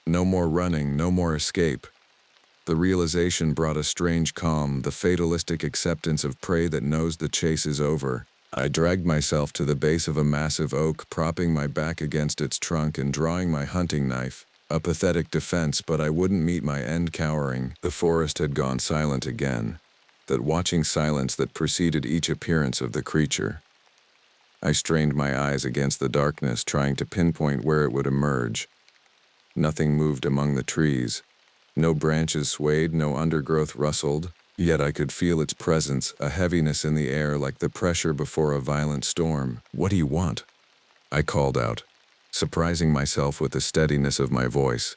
No more running, no more escape. The realization brought a strange calm, the fatalistic acceptance of prey that knows the chase is over. I dragged myself to the base of a massive oak, propping my back against its trunk and drawing my hunting knife. A pathetic defense, but I wouldn't meet my end cowering. The forest had gone silent again, that watching silence that preceded each appearance of the creature. I strained my eyes against the darkness, trying to pinpoint where it would emerge. Nothing moved among the trees. No branches swayed, no undergrowth rustled, yet I could feel its presence, a heaviness in the air like the pressure before a violent storm. "What do you want?" I called out, surprising myself with the steadiness of my voice.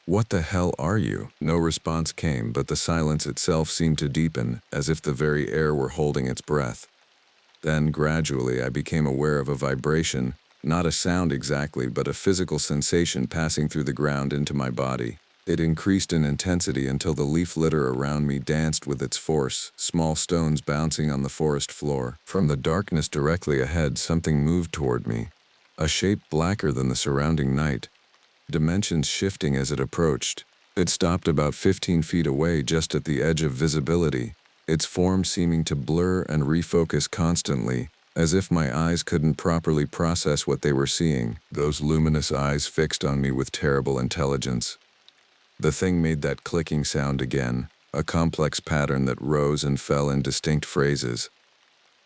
"What the hell are you?" No response came, but the silence itself seemed to deepen, as if the very air were holding its breath. Then, gradually, I became aware of a vibration, not a sound exactly, but a physical sensation passing through the ground into my body. It increased in intensity until the leaf litter around me danced with its force, small stones bouncing on the forest floor. From the darkness directly ahead, something moved toward me, a shape blacker than the surrounding night, dimensions shifting as it approached. It stopped about 15 feet away, just at the edge of visibility, its form seeming to blur and refocus constantly, as if my eyes couldn't properly process what they were seeing. Those luminous eyes fixed on me with terrible intelligence. The thing made that clicking sound again, a complex pattern that rose and fell in distinct phrases.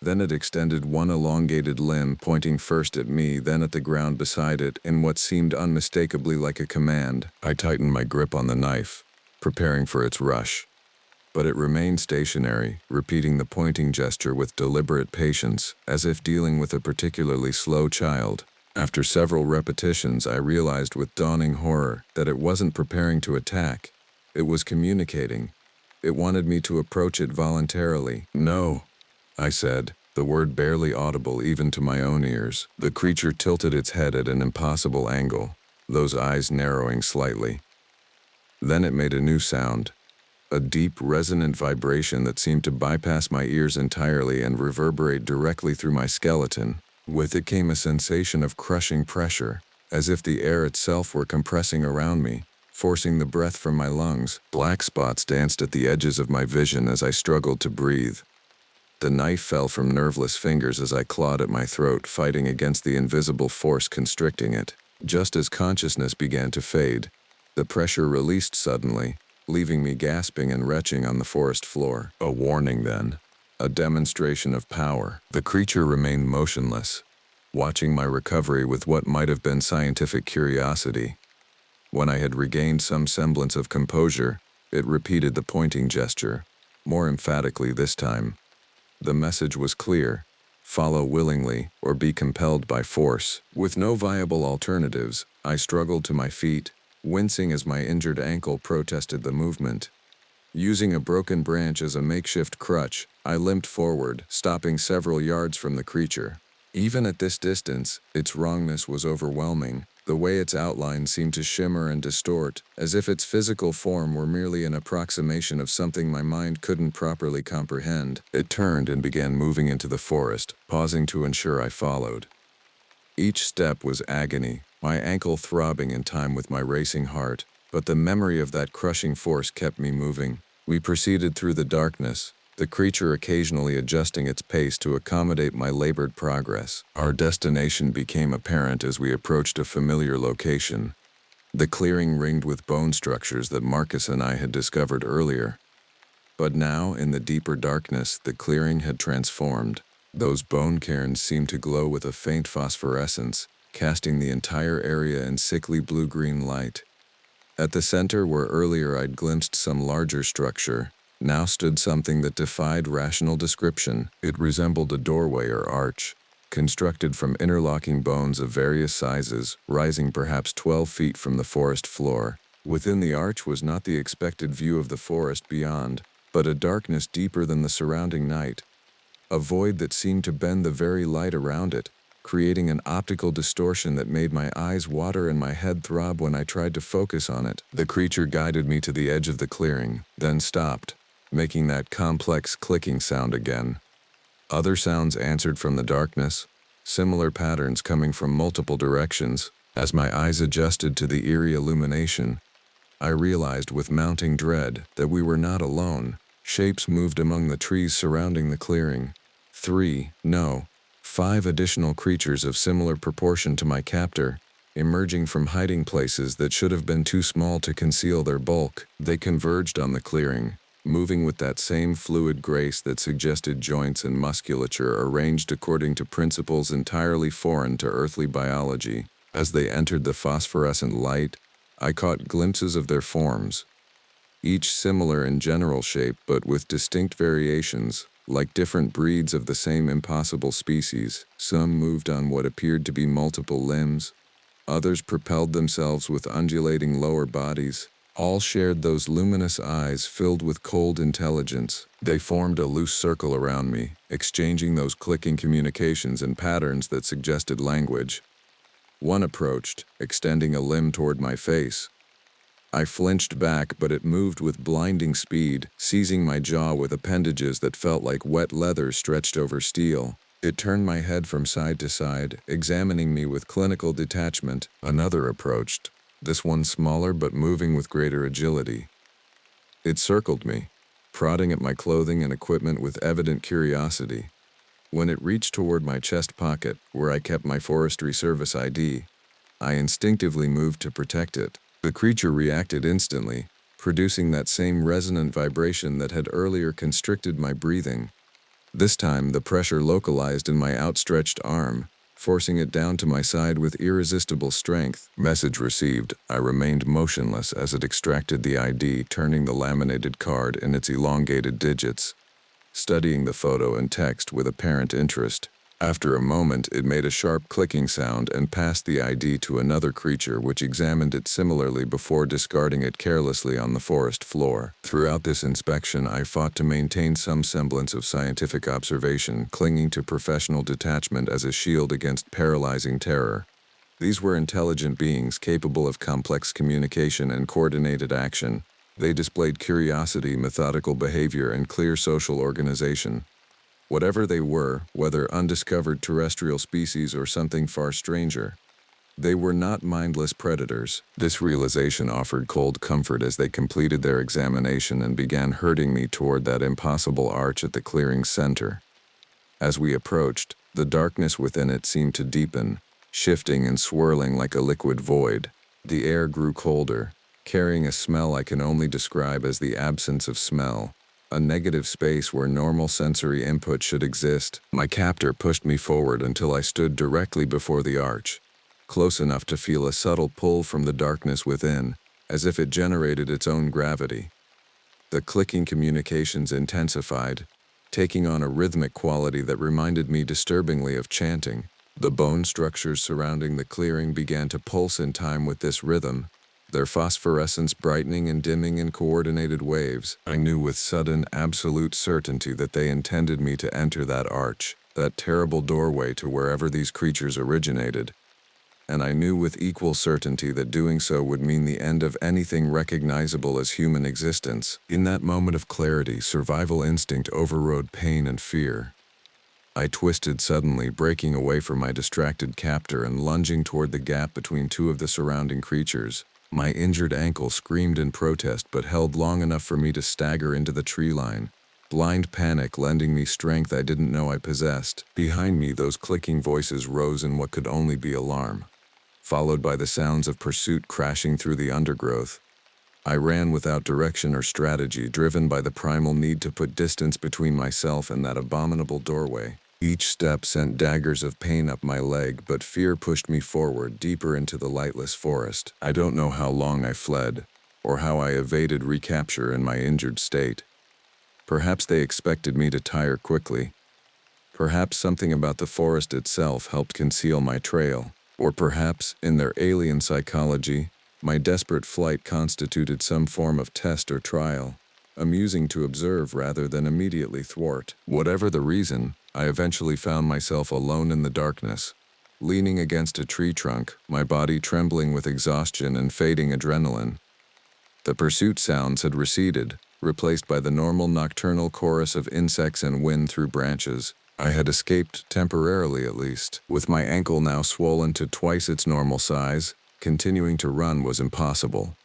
Then it extended one elongated limb, pointing first at me, then at the ground beside it, in what seemed unmistakably like a command. I tightened my grip on the knife, preparing for its rush. But it remained stationary, repeating the pointing gesture with deliberate patience, as if dealing with a particularly slow child. After several repetitions, I realized with dawning horror that it wasn't preparing to attack. It was communicating. It wanted me to approach it voluntarily. "No," I said, the word barely audible even to my own ears. The creature tilted its head at an impossible angle, those eyes narrowing slightly. Then it made a new sound, a deep, resonant vibration that seemed to bypass my ears entirely and reverberate directly through my skeleton. With it came a sensation of crushing pressure, as if the air itself were compressing around me, forcing the breath from my lungs. Black spots danced at the edges of my vision as I struggled to breathe. The knife fell from nerveless fingers as I clawed at my throat, fighting against the invisible force constricting it. Just as consciousness began to fade, the pressure released suddenly, leaving me gasping and retching on the forest floor. A warning then. A demonstration of power. The creature remained motionless, watching my recovery with what might have been scientific curiosity. When I had regained some semblance of composure, it repeated the pointing gesture, more emphatically this time. The message was clear: follow willingly or be compelled by force. With no viable alternatives, I struggled to my feet, wincing as my injured ankle protested the movement. Using a broken branch as a makeshift crutch, I limped forward, stopping several yards from the creature. Even at this distance, its wrongness was overwhelming. The way its outline seemed to shimmer and distort, as if its physical form were merely an approximation of something my mind couldn't properly comprehend. It turned and began moving into the forest, pausing to ensure I followed. Each step was agony, my ankle throbbing in time with my racing heart. But the memory of that crushing force kept me moving. We proceeded through the darkness, the creature occasionally adjusting its pace to accommodate my labored progress. Our destination became apparent as we approached a familiar location, the clearing ringed with bone structures that Marcus and I had discovered earlier. But now, in the deeper darkness, the clearing had transformed. Those bone cairns seemed to glow with a faint phosphorescence, casting the entire area in sickly blue-green light. At the center, where earlier I'd glimpsed some larger structure, now stood something that defied rational description. It resembled a doorway or arch, constructed from interlocking bones of various sizes, rising perhaps 12 feet from the forest floor. Within the arch was not the expected view of the forest beyond, but a darkness deeper than the surrounding night, a void that seemed to bend the very light around it, creating an optical distortion that made my eyes water and my head throb when I tried to focus on it. The creature guided me to the edge of the clearing, then stopped, making that complex clicking sound again. Other sounds answered from the darkness, similar patterns coming from multiple directions. As my eyes adjusted to the eerie illumination, I realized with mounting dread that we were not alone. Shapes moved among the trees surrounding the clearing. 5 additional creatures of similar proportion to my captor, emerging from hiding places that should have been too small to conceal their bulk. They converged on the clearing, moving with that same fluid grace that suggested joints and musculature arranged according to principles entirely foreign to earthly biology. As they entered the phosphorescent light, I caught glimpses of their forms, each similar in general shape but with distinct variations, like different breeds of the same impossible species. Some moved on what appeared to be multiple limbs, others propelled themselves with undulating lower bodies. All shared those luminous eyes filled with cold intelligence. They formed a loose circle around me, exchanging those clicking communications and patterns that suggested language. One approached, extending a limb toward my face. I flinched back, but it moved with blinding speed, seizing my jaw with appendages that felt like wet leather stretched over steel. It turned my head from side to side, examining me with clinical detachment. Another approached, this one smaller but moving with greater agility. It circled me, prodding at my clothing and equipment with evident curiosity. When it reached toward my chest pocket, where I kept my Forestry Service ID, I instinctively moved to protect it. The creature reacted instantly, producing that same resonant vibration that had earlier constricted my breathing. This time, the pressure localized in my outstretched arm, forcing it down to my side with irresistible strength. Message received. I remained motionless as it extracted the ID, turning the laminated card in its elongated digits, studying the photo and text with apparent interest. After a moment, it made a sharp clicking sound and passed the ID to another creature, which examined it similarly before discarding it carelessly on the forest floor. Throughout this inspection, I fought to maintain some semblance of scientific observation, clinging to professional detachment as a shield against paralyzing terror. These were intelligent beings capable of complex communication and coordinated action. They displayed curiosity, methodical behavior, and clear social organization. Whatever they were, whether undiscovered terrestrial species or something far stranger, they were not mindless predators. This realization offered cold comfort as they completed their examination and began herding me toward that impossible arch at the clearing's center. As we approached, the darkness within it seemed to deepen, shifting and swirling like a liquid void. The air grew colder, carrying a smell I can only describe as the absence of smell. A negative space where normal sensory input should exist. My captor pushed me forward until I stood directly before the arch, close enough to feel a subtle pull from the darkness within, as if it generated its own gravity. The clicking communications intensified, taking on a rhythmic quality that reminded me disturbingly of chanting. The bone structures surrounding the clearing began to pulse in time with this rhythm, their phosphorescence brightening and dimming in coordinated waves. I knew with sudden, absolute certainty that they intended me to enter that arch, that terrible doorway to wherever these creatures originated. And I knew with equal certainty that doing so would mean the end of anything recognizable as human existence. In that moment of clarity, survival instinct overrode pain and fear. I twisted suddenly, breaking away from my distracted captor and lunging toward the gap between two of the surrounding creatures. My injured ankle screamed in protest but held long enough for me to stagger into the tree line, blind panic lending me strength I didn't know I possessed. Behind me, those clicking voices rose in what could only be alarm, followed by the sounds of pursuit crashing through the undergrowth. I ran without direction or strategy, driven by the primal need to put distance between myself and that abominable doorway. Each step sent daggers of pain up my leg, but fear pushed me forward, deeper into the lightless forest. I don't know how long I fled, or how I evaded recapture in my injured state. Perhaps they expected me to tire quickly. Perhaps something about the forest itself helped conceal my trail. Or perhaps, in their alien psychology, my desperate flight constituted some form of test or trial, amusing to observe rather than immediately thwart. Whatever the reason, I eventually found myself alone in the darkness, leaning against a tree trunk, my body trembling with exhaustion and fading adrenaline. The pursuit sounds had receded, replaced by the normal nocturnal chorus of insects and wind through branches. I had escaped, temporarily at least. With my ankle now swollen to twice its normal size, continuing to run was impossible.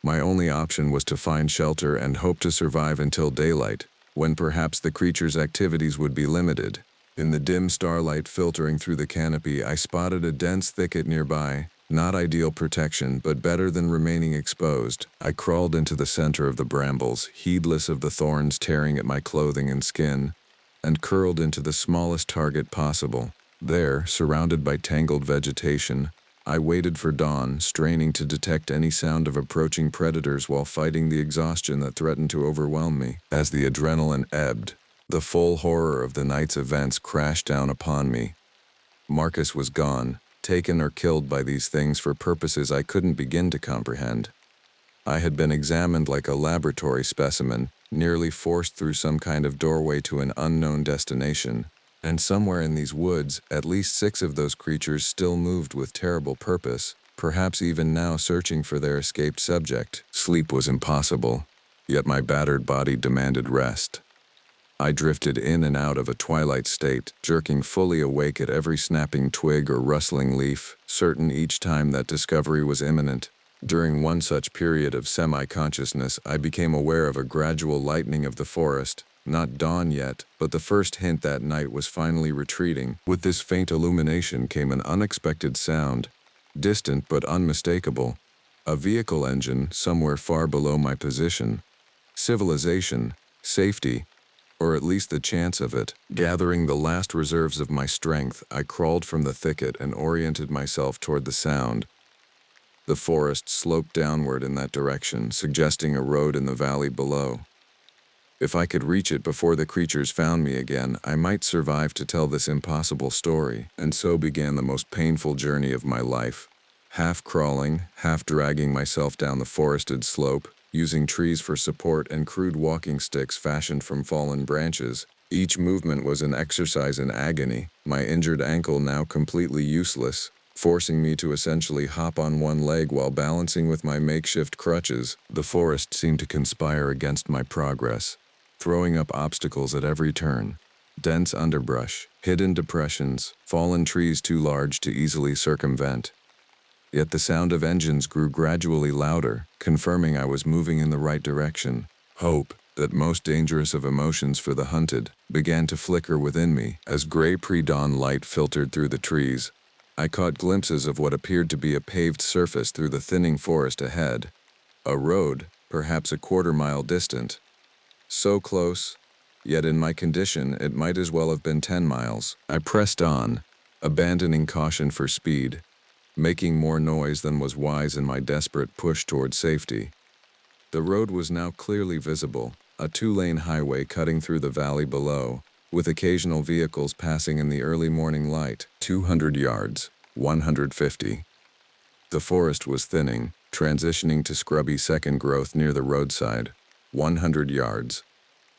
My only option was to find shelter and hope to survive until daylight, when perhaps the creature's activities would be limited. In the dim starlight filtering through the canopy, I spotted a dense thicket nearby. Not ideal protection, but better than remaining exposed. I crawled into the center of the brambles, heedless of the thorns tearing at my clothing and skin, and curled into the smallest target possible. There, surrounded by tangled vegetation, I waited for dawn, straining to detect any sound of approaching predators while fighting the exhaustion that threatened to overwhelm me. As the adrenaline ebbed, the full horror of the night's events crashed down upon me. Marcus was gone, taken or killed by these things for purposes I couldn't begin to comprehend. I had been examined like a laboratory specimen, nearly forced through some kind of doorway to an unknown destination. And somewhere in these woods, at least 6 of those creatures still moved with terrible purpose, perhaps even now searching for their escaped subject. Sleep was impossible, yet my battered body demanded rest. I drifted in and out of a twilight state, jerking fully awake at every snapping twig or rustling leaf, certain each time that discovery was imminent. During one such period of semi-consciousness, I became aware of a gradual lightening of the forest. Not dawn yet, but the first hint that night was finally retreating. With this faint illumination came an unexpected sound, distant but unmistakable. A vehicle engine somewhere far below my position. Civilization, safety, or at least the chance of it. Gathering the last reserves of my strength, I crawled from the thicket and oriented myself toward the sound. The forest sloped downward in that direction, suggesting a road in the valley below. If I could reach it before the creatures found me again, I might survive to tell this impossible story. And so began the most painful journey of my life. Half crawling, half dragging myself down the forested slope, using trees for support and crude walking sticks fashioned from fallen branches. Each movement was an exercise in agony, my injured ankle now completely useless, forcing me to essentially hop on one leg while balancing with my makeshift crutches. The forest seemed to conspire against my progress, throwing up obstacles at every turn. Dense underbrush, hidden depressions, fallen trees too large to easily circumvent. Yet the sound of engines grew gradually louder, confirming I was moving in the right direction. Hope, that most dangerous of emotions for the hunted, began to flicker within me. As gray pre-dawn light filtered through the trees, I caught glimpses of what appeared to be a paved surface through the thinning forest ahead. A road, perhaps a quarter-mile distant. So close, yet in my condition it might as well have been 10 miles. I pressed on, abandoning caution for speed, making more noise than was wise in my desperate push toward safety. The road was now clearly visible, a 2-lane highway cutting through the valley below, with occasional vehicles passing in the early morning light. 200 yards, 150. The forest was thinning, transitioning to scrubby second growth near the roadside. 100 yards.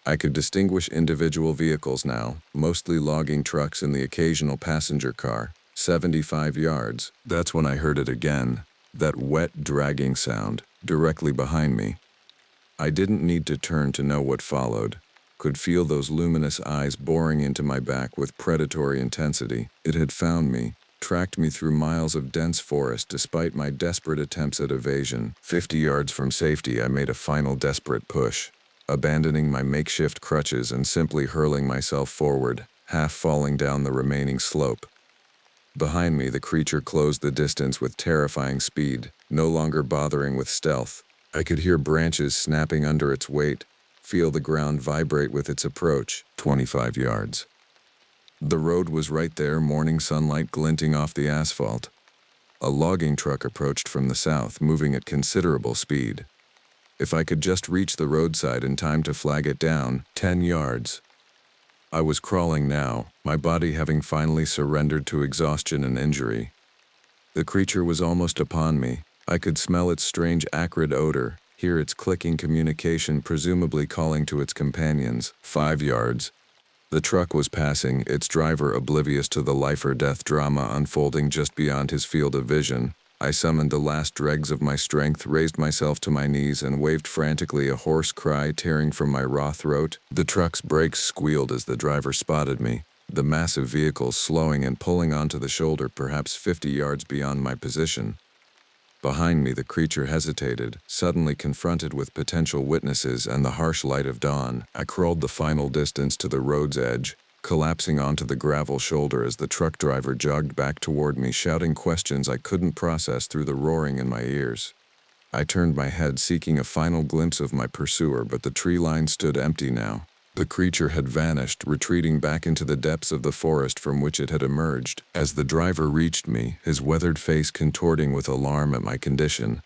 I could distinguish individual vehicles now, mostly logging trucks and the occasional passenger car. 75 yards. That's when I heard it again, that wet, dragging sound, directly behind me. I didn't need to turn to know what followed. Could feel those luminous eyes boring into my back with predatory intensity. It had found me, tracked me through miles of dense forest despite my desperate attempts at evasion. 50 yards from safety, I made a final desperate push, abandoning my makeshift crutches and simply hurling myself forward, half falling down the remaining slope. Behind me, the creature closed the distance with terrifying speed, no longer bothering with stealth. I could hear branches snapping under its weight, feel the ground vibrate with its approach. 25 yards. The road was right there, morning sunlight glinting off the asphalt. A logging truck approached from the south, moving at considerable speed. If I could just reach the roadside in time to flag it down. 10 yards. I was crawling now, my body having finally surrendered to exhaustion and injury. The creature was almost upon me. I could smell its strange acrid odor, hear its clicking communication presumably calling to its companions. 5 yards. The truck was passing, its driver oblivious to the life-or-death drama unfolding just beyond his field of vision. I summoned the last dregs of my strength, raised myself to my knees, and waved frantically, a hoarse cry tearing from my raw throat. The truck's brakes squealed as the driver spotted me, the massive vehicle slowing and pulling onto the shoulder perhaps 50 yards beyond my position. Behind me, the creature hesitated, suddenly confronted with potential witnesses and the harsh light of dawn. I crawled the final distance to the road's edge, collapsing onto the gravel shoulder as the truck driver jogged back toward me, shouting questions I couldn't process through the roaring in my ears. I turned my head, seeking a final glimpse of my pursuer, but the tree line stood empty now. The creature had vanished, retreating back into the depths of the forest from which it had emerged. As the driver reached me, his weathered face contorting with alarm at my condition,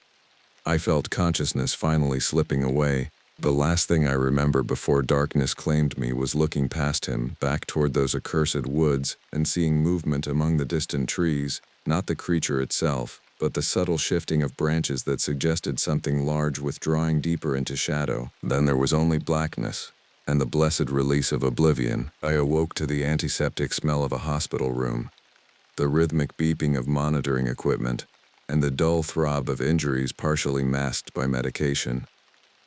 I felt consciousness finally slipping away. The last thing I remember before darkness claimed me was looking past him, back toward those accursed woods, and seeing movement among the distant trees, not the creature itself, but the subtle shifting of branches that suggested something large withdrawing deeper into shadow. Then there was only blackness, and the blessed release of oblivion. I awoke to the antiseptic smell of a hospital room, the rhythmic beeping of monitoring equipment, and the dull throb of injuries partially masked by medication.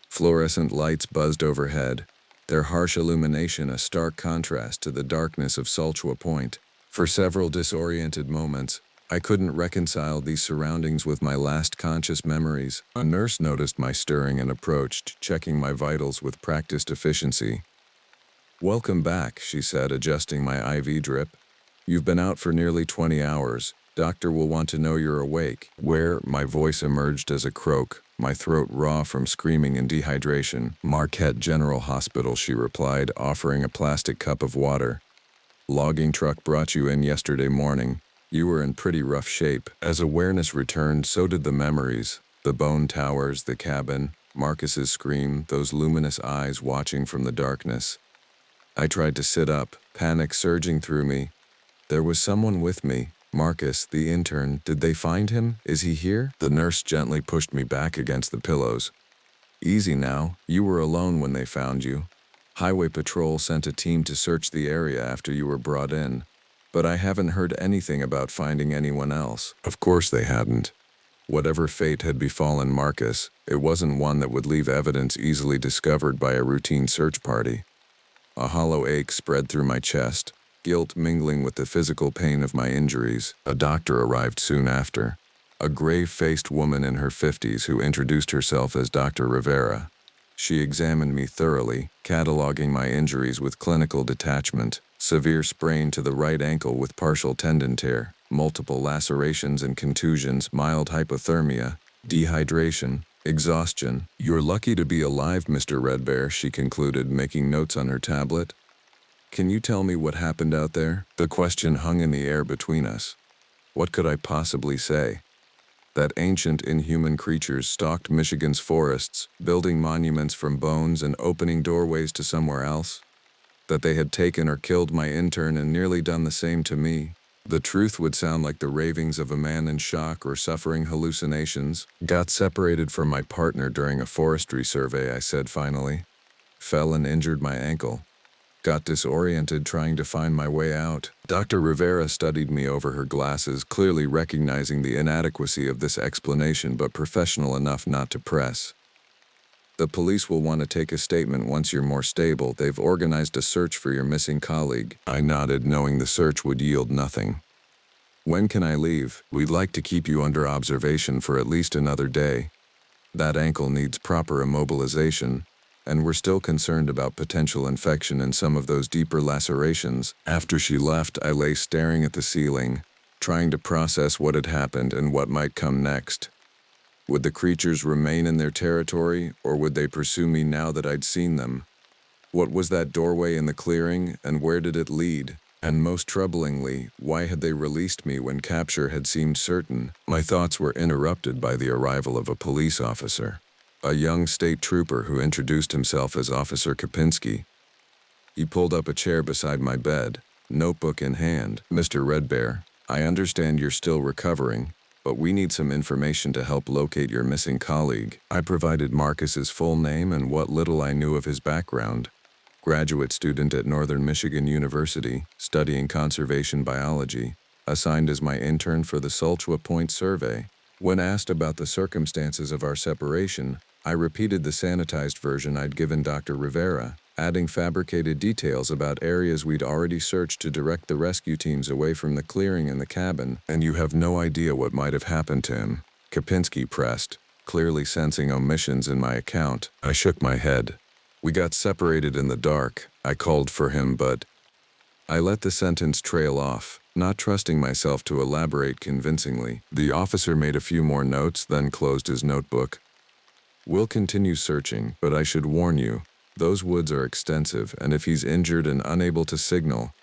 Fluorescent lights buzzed overhead, their harsh illumination a stark contrast to the darkness of Salchua Point. For several disoriented moments, I couldn't reconcile these surroundings with my last conscious memories. A nurse noticed my stirring and approached, checking my vitals with practiced efficiency. "Welcome back," she said, adjusting my IV drip. "You've been out for nearly 20 hours. Doctor will want to know you're awake." Where? My voice emerged as a croak, my throat raw from screaming and dehydration. "Marquette General Hospital," she replied, offering a plastic cup of water. "Logging truck brought you in yesterday morning. You were in pretty rough shape." As awareness returned, so did the memories. The bone towers, the cabin, Marcus's scream, those luminous eyes watching from the darkness. I tried to sit up, panic surging through me. There was someone with me. Marcus, the intern. Did they find him? Is he here? The nurse gently pushed me back against the pillows. "Easy now. You were alone when they found you. Highway Patrol sent a team to search the area after you were brought in. But I haven't heard anything about finding anyone else." Of course they hadn't. Whatever fate had befallen Marcus, it wasn't one that would leave evidence easily discovered by a routine search party. A hollow ache spread through my chest, guilt mingling with the physical pain of my injuries. A doctor arrived soon after. A grave-faced woman in her 50s who introduced herself as Dr. Rivera. She examined me thoroughly, cataloging my injuries with clinical detachment. Severe sprain to the right ankle with partial tendon tear, multiple lacerations and contusions, mild hypothermia, dehydration, exhaustion. "You're lucky to be alive, Mr. Redbear," she concluded, making notes on her tablet. "Can you tell me what happened out there?" The question hung in the air between us. What could I possibly say? That ancient inhuman creatures stalked Michigan's forests, building monuments from bones and opening doorways to somewhere else? That they had taken or killed my intern and nearly done the same to me? The truth would sound like the ravings of a man in shock or suffering hallucinations. "Got separated from my partner during a forestry survey," I said finally. "Fell and injured my ankle. Got disoriented trying to find my way out." Dr. Rivera studied me over her glasses, clearly recognizing the inadequacy of this explanation but professional enough not to press. "The police will want to take a statement once you're more stable. They've organized a search for your missing colleague." I nodded, knowing the search would yield nothing. "When can I leave?" "We'd like to keep you under observation for at least another day. That ankle needs proper immobilization, and we're still concerned about potential infection in some of those deeper lacerations." After she left, I lay staring at the ceiling, trying to process what had happened and what might come next. Would the creatures remain in their territory, or would they pursue me now that I'd seen them? What was that doorway in the clearing, and where did it lead? And most troublingly, why had they released me when capture had seemed certain? My thoughts were interrupted by the arrival of a police officer. A young state trooper who introduced himself as Officer Kopinski. He pulled up a chair beside my bed, notebook in hand. "Mr. Redbear, I understand you're still recovering, but we need some information to help locate your missing colleague." I provided Marcus's full name and what little I knew of his background. Graduate student at Northern Michigan University, studying conservation biology, assigned as my intern for the Salchua Point survey. When asked about the circumstances of our separation, I repeated the sanitized version I'd given Dr. Rivera, adding fabricated details about areas we'd already searched to direct the rescue teams away from the clearing and the cabin. "And you have no idea what might have happened to him?" Kopinski pressed, clearly sensing omissions in my account. I shook my head. "We got separated in the dark. I called for him, but..." I let the sentence trail off, not trusting myself to elaborate convincingly. The officer made a few more notes, then closed his notebook. "We'll continue searching, but I should warn you, those woods are extensive, and if he's injured and unable to signal..."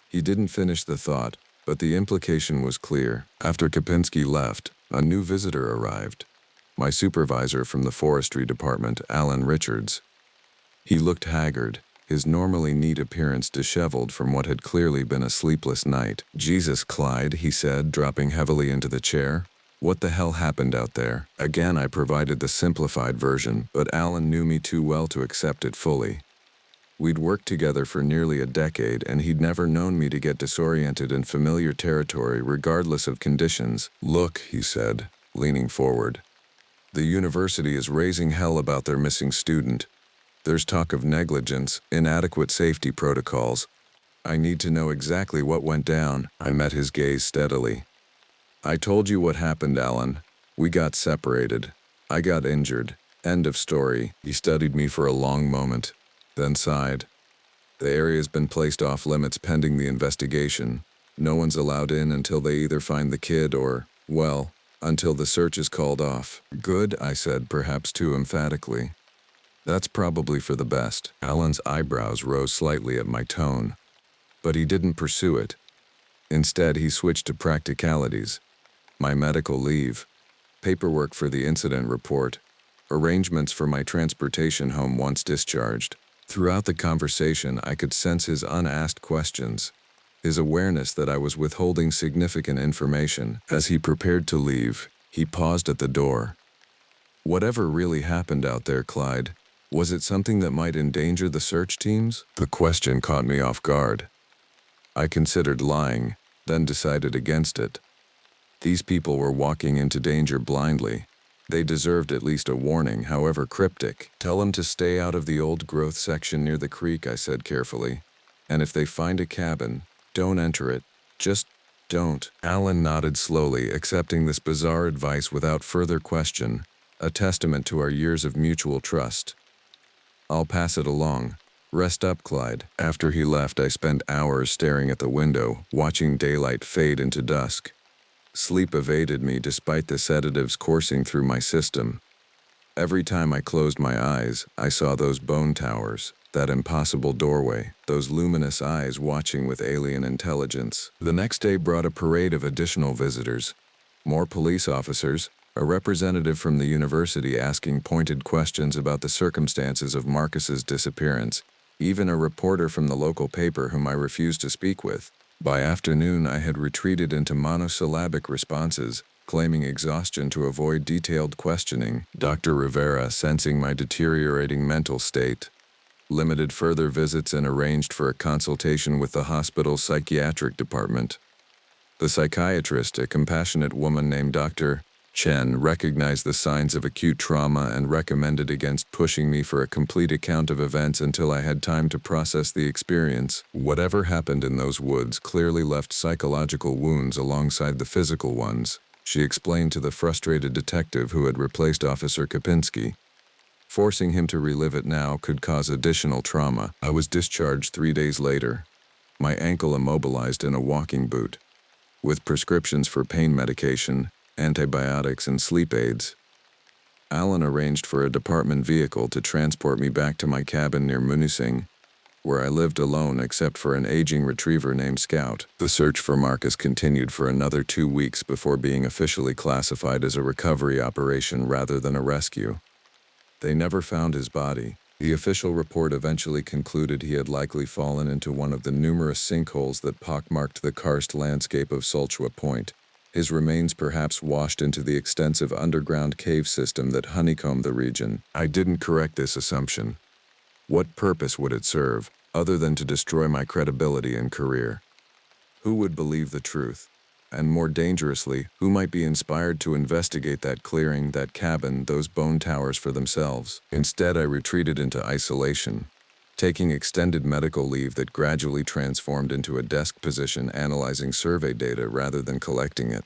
He didn't finish the thought, but the implication was clear. After Kopinski left, a new visitor arrived. My supervisor from the forestry department, Alan Richards. He looked haggard, his normally neat appearance disheveled from what had clearly been a sleepless night. "Jesus, Clyde," he said, dropping heavily into the chair. "What the hell happened out there?" Again, I provided the simplified version, but Alan knew me too well to accept it fully. We'd worked together for nearly a decade, and he'd never known me to get disoriented in familiar territory regardless of conditions. "Look," he said, leaning forward. The university is raising hell about their missing student. There's talk of negligence, inadequate safety protocols. I need to know exactly what went down. I met his gaze steadily. I told you what happened, Alan. We got separated. I got injured. End of story. He studied me for a long moment, then sighed. The area's been placed off limits pending the investigation. No one's allowed in until they either find the kid or, well, until the search is called off. Good, I said, perhaps too emphatically. That's probably for the best. Alan's eyebrows rose slightly at my tone, but he didn't pursue it. Instead, he switched to practicalities. My medical leave, paperwork for the incident report, arrangements for my transportation home once discharged. Throughout the conversation, I could sense his unasked questions, his awareness that I was withholding significant information. As he prepared to leave, he paused at the door. Whatever really happened out there, Clyde, was it something that might endanger the search teams? The question caught me off guard. I considered lying, then decided against it. These people were walking into danger blindly. They deserved at least a warning, however cryptic. Tell them to stay out of the old-growth section near the creek, I said carefully. And if they find a cabin, don't enter it. Just don't. Alan nodded slowly, accepting this bizarre advice without further question, a testament to our years of mutual trust. I'll pass it along. Rest up, Clyde. After he left, I spent hours staring at the window, watching daylight fade into dusk. Sleep evaded me despite the sedatives coursing through my system. Every time I closed my eyes, I saw those bone towers, that impossible doorway, those luminous eyes watching with alien intelligence. The next day brought a parade of additional visitors. More police officers, a representative from the university asking pointed questions about the circumstances of Marcus's disappearance, even a reporter from the local paper whom I refused to speak with. By afternoon, I had retreated into monosyllabic responses, claiming exhaustion to avoid detailed questioning. Dr. Rivera, sensing my deteriorating mental state, limited further visits and arranged for a consultation with the hospital's psychiatric department. The psychiatrist, a compassionate woman named Dr. Chen, recognized the signs of acute trauma and recommended against pushing me for a complete account of events until I had time to process the experience. Whatever happened in those woods clearly left psychological wounds alongside the physical ones, she explained to the frustrated detective who had replaced Officer Kopinski. Forcing him to relive it now could cause additional trauma. I was discharged 3 days later, my ankle immobilized in a walking boot, with prescriptions for pain medication, antibiotics, and sleep aids. Alan arranged for a department vehicle to transport me back to my cabin near Munising, where I lived alone except for an aging retriever named Scout. The search for Marcus continued for another 2 weeks before being officially classified as a recovery operation rather than a rescue. They never found his body. The official report eventually concluded he had likely fallen into one of the numerous sinkholes that pockmarked the karst landscape of Solchwa Point, his remains perhaps washed into the extensive underground cave system that honeycombed the region. I didn't correct this assumption. What purpose would it serve, other than to destroy my credibility and career? Who would believe the truth? And more dangerously, who might be inspired to investigate that clearing, that cabin, those bone towers for themselves? Instead, I retreated into isolation, taking extended medical leave that gradually transformed into a desk position analyzing survey data rather than collecting it.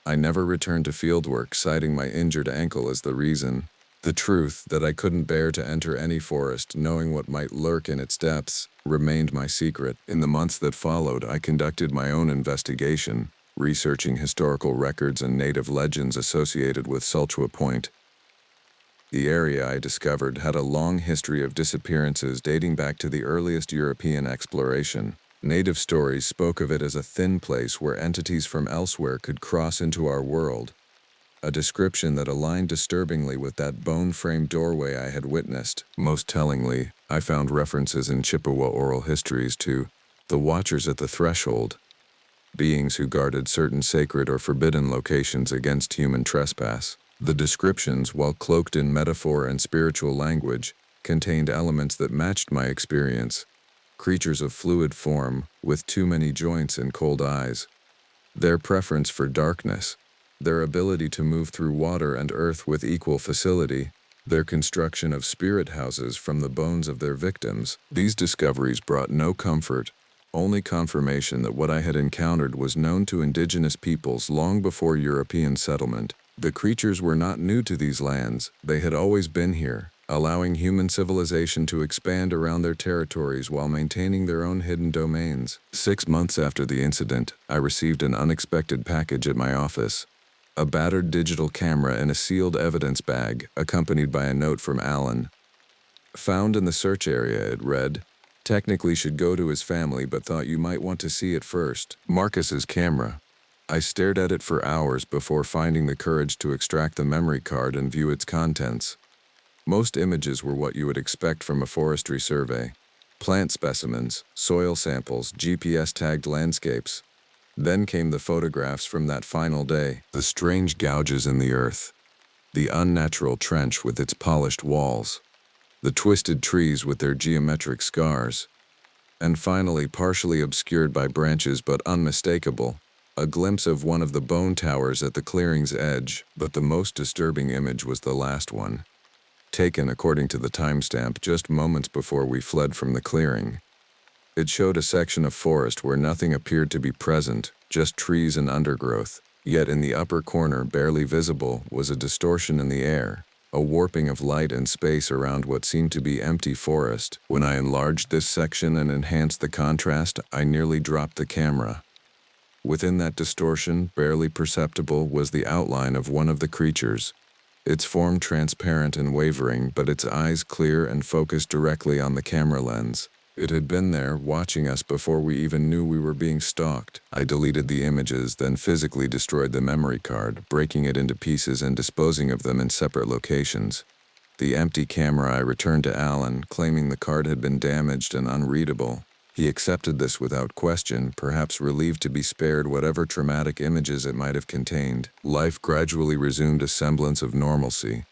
I never returned to fieldwork, citing my injured ankle as the reason. The truth, that I couldn't bear to enter any forest, knowing what might lurk in its depths, remained my secret. In the months that followed, I conducted my own investigation, researching historical records and native legends associated with Solchwa Point. The area, I discovered, had a long history of disappearances dating back to the earliest European exploration. Native stories spoke of it as a thin place where entities from elsewhere could cross into our world, a description that aligned disturbingly with that bone-framed doorway I had witnessed. Most tellingly, I found references in Chippewa oral histories to the Watchers at the Threshold, beings who guarded certain sacred or forbidden locations against human trespass. The descriptions, while cloaked in metaphor and spiritual language, contained elements that matched my experience. Creatures of fluid form, with too many joints and cold eyes. Their preference for darkness, their ability to move through water and earth with equal facility, their construction of spirit houses from the bones of their victims. These discoveries brought no comfort, only confirmation that what I had encountered was known to indigenous peoples long before European settlement. The creatures were not new to these lands, they had always been here, allowing human civilization to expand around their territories while maintaining their own hidden domains. 6 months after the incident, I received an unexpected package at my office. A battered digital camera in a sealed evidence bag, accompanied by a note from Alan. Found in the search area, it read, "Technically should go to his family, but thought you might want to see it first." Marcus's camera. I stared at it for hours before finding the courage to extract the memory card and view its contents. Most images were what you would expect from a forestry survey. Plant specimens, soil samples, GPS-tagged landscapes. Then came the photographs from that final day. The strange gouges in the earth. The unnatural trench with its polished walls. The twisted trees with their geometric scars. And finally, partially obscured by branches but unmistakable, a glimpse of one of the bone towers at the clearing's edge. But the most disturbing image was the last one. Taken according to the timestamp just moments before we fled from the clearing. It showed a section of forest where nothing appeared to be present, just trees and undergrowth. Yet in the upper corner, barely visible, was a distortion in the air, a warping of light and space around what seemed to be empty forest. When I enlarged this section and enhanced the contrast, I nearly dropped the camera. Within that distortion, barely perceptible, was the outline of one of the creatures. Its form transparent and wavering, but its eyes clear and focused directly on the camera lens. It had been there, watching us before we even knew we were being stalked. I deleted the images, then physically destroyed the memory card, breaking it into pieces and disposing of them in separate locations. The empty camera I returned to Alan, claiming the card had been damaged and unreadable. He accepted this without question, perhaps relieved to be spared whatever traumatic images it might have contained. Life gradually resumed a semblance of normalcy.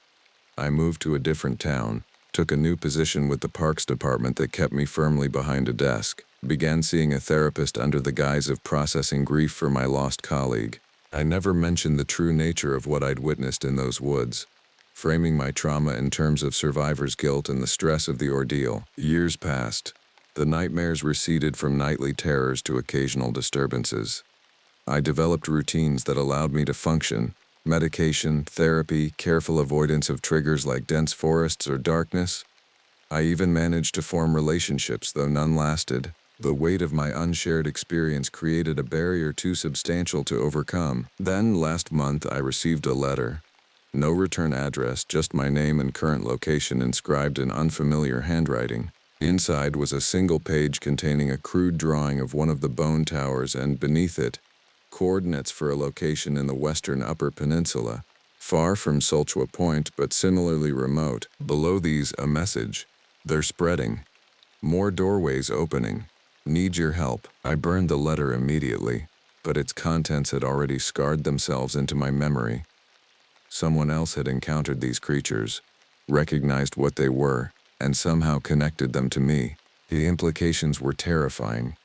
I moved to a different town, took a new position with the parks department that kept me firmly behind a desk, began seeing a therapist under the guise of processing grief for my lost colleague. I never mentioned the true nature of what I'd witnessed in those woods, framing my trauma in terms of survivor's guilt and the stress of the ordeal. Years passed. The nightmares receded from nightly terrors to occasional disturbances. I developed routines that allowed me to function. Medication, therapy, careful avoidance of triggers like dense forests or darkness. I even managed to form relationships, though none lasted. The weight of my unshared experience created a barrier too substantial to overcome. Then, last month, I received a letter. No return address, just my name and current location inscribed in unfamiliar handwriting. Inside was a single page containing a crude drawing of one of the bone towers and, beneath it, coordinates for a location in the western Upper Peninsula, far from Solchwa Point but similarly remote. Below these, a message. They're spreading. More doorways opening. Need your help. I burned the letter immediately, but its contents had already scarred themselves into my memory. Someone else had encountered these creatures, recognized what they were, and somehow connected them to me. The implications were terrifying.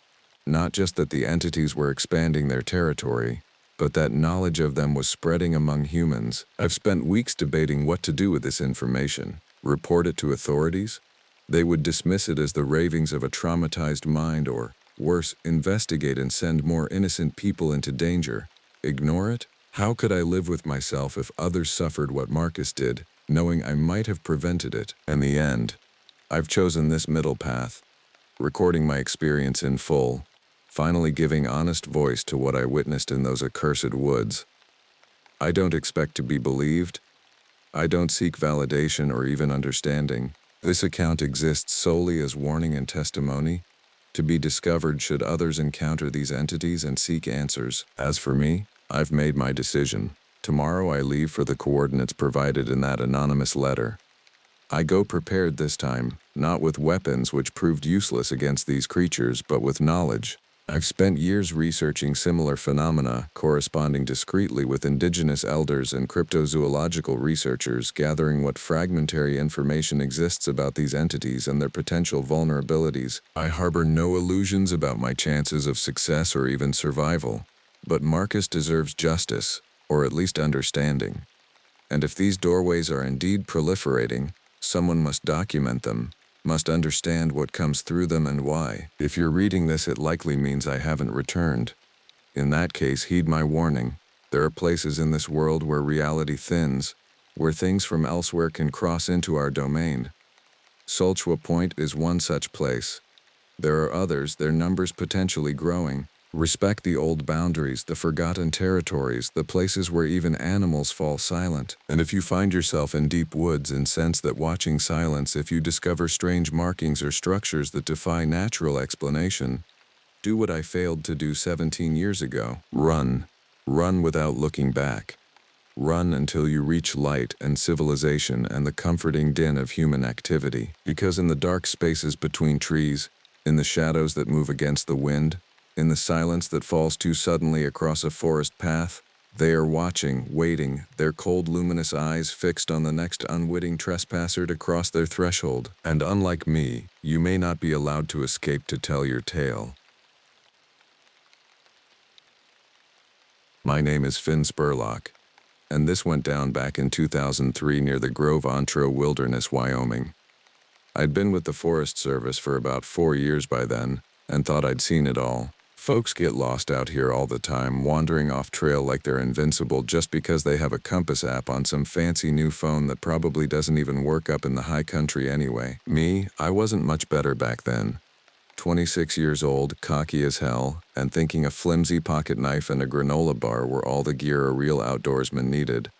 Not just that the entities were expanding their territory, but that knowledge of them was spreading among humans. I've spent weeks debating what to do with this information. Report it to authorities? They would dismiss it as the ravings of a traumatized mind, or, worse, investigate and send more innocent people into danger. Ignore it? How could I live with myself if others suffered what Marcus did, knowing I might have prevented it? In the end, I've chosen this middle path, recording my experience in full, finally giving honest voice to what I witnessed in those accursed woods. I don't expect to be believed. I don't seek validation or even understanding. This account exists solely as warning and testimony, to be discovered should others encounter these entities and seek answers. As for me, I've made my decision. Tomorrow I leave for the coordinates provided in that anonymous letter. I go prepared this time, not with weapons which proved useless against these creatures, but with knowledge. I've spent years researching similar phenomena, corresponding discreetly with indigenous elders and cryptozoological researchers, gathering what fragmentary information exists about these entities and their potential vulnerabilities. I harbor no illusions about my chances of success or even survival. But Marcus deserves justice. or at least understanding. And if these doorways are indeed proliferating, someone must document them, must understand what comes through them and why. If you're reading this, it likely means I haven't returned. In that case, heed my warning. There are places in this world where reality thins, where things from elsewhere can cross into our domain. Solchwa Point is one such place. There are others, their numbers potentially growing. Respect the old boundaries, the forgotten territories, the places where even animals fall silent. And if you find yourself in deep woods and sense that watching silence, if you discover strange markings or structures that defy natural explanation, do what I failed to do 17 years ago. Run. Run without looking back. Run until you reach light and civilization and the comforting din of human activity. Because in the dark spaces between trees, in the shadows that move against the wind, in the silence that falls too suddenly across a forest path, they are watching, waiting, their cold luminous eyes fixed on the next unwitting trespasser to cross their threshold. And unlike me, you may not be allowed to escape to tell your tale. My name is Finn Spurlock, and this went down back in 2003 near the Grove Entro Wilderness, Wyoming. I'd been with the Forest Service for about 4 years by then, and thought I'd seen it all. Folks get lost out here all the time, wandering off trail like they're invincible just because they have a compass app on some fancy new phone that probably doesn't even work up in the high country anyway. Me, I wasn't much better back then. 26 years old, cocky as hell, and thinking a flimsy pocket knife and a granola bar were all the gear a real outdoorsman needed.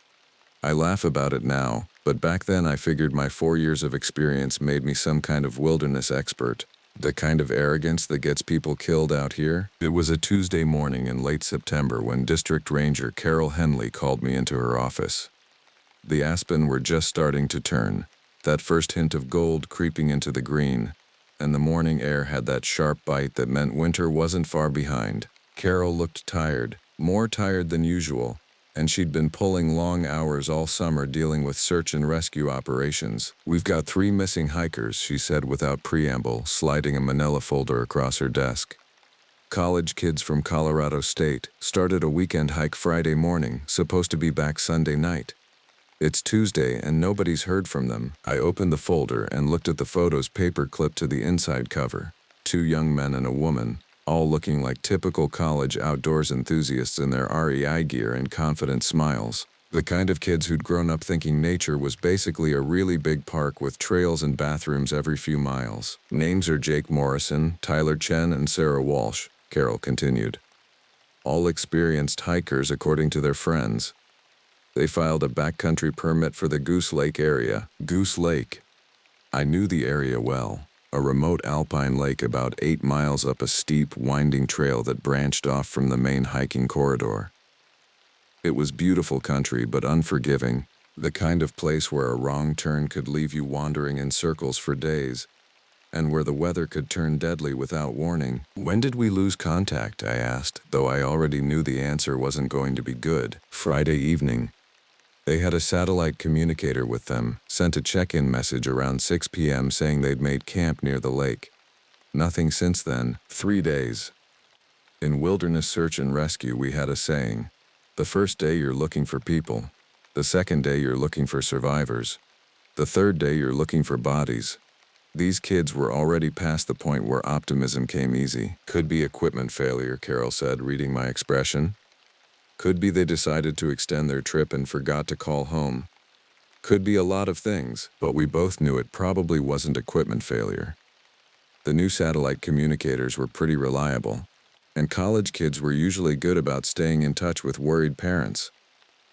I laugh about it now, but back then I figured my 4 years of experience made me some kind of wilderness expert. The kind of arrogance that gets people killed out here. It was a Tuesday morning in late September when District Ranger Carol Henley called me into her office. The aspen were just starting to turn, that first hint of gold creeping into the green, and the morning air had that sharp bite that meant winter wasn't far behind. Carol looked tired, more tired than usual, and she'd been pulling long hours all summer dealing with search and rescue operations. "We've got 3 missing hikers," she said without preamble, sliding a manila folder across her desk. "College kids from Colorado State, started a weekend hike Friday morning, supposed to be back Sunday night. It's Tuesday and nobody's heard from them." I opened the folder and looked at the photos paper clipped to the inside cover. 2 young men and a woman, all looking like typical college outdoors enthusiasts in their REI gear and confident smiles. The kind of kids who'd grown up thinking nature was basically a really big park with trails and bathrooms every few miles. "Names are Jake Morrison, Tyler Chen, and Sarah Walsh," Carol continued. "All experienced hikers according to their friends. They filed a backcountry permit for the Goose Lake area." Goose Lake. I knew the area well. A remote alpine lake about 8 miles up a steep, winding trail that branched off from the main hiking corridor. It was beautiful country, but unforgiving, the kind of place where a wrong turn could leave you wandering in circles for days, and where the weather could turn deadly without warning. "When did we lose contact?" I asked, though I already knew the answer wasn't going to be good. "Friday evening. They had a satellite communicator with them, sent a check-in message around 6 p.m. saying they'd made camp near the lake. Nothing since then. 3 days. In wilderness search and rescue, we had a saying. The first day you're looking for people. The second day you're looking for survivors. The third day you're looking for bodies." These kids were already past the point where optimism came easy. "Could be equipment failure," Carol said, reading my expression. "Could be they decided to extend their trip and forgot to call home. Could be a lot of things, but we both knew it probably wasn't equipment failure. The new satellite communicators were pretty reliable, and college kids were usually good about staying in touch with worried parents.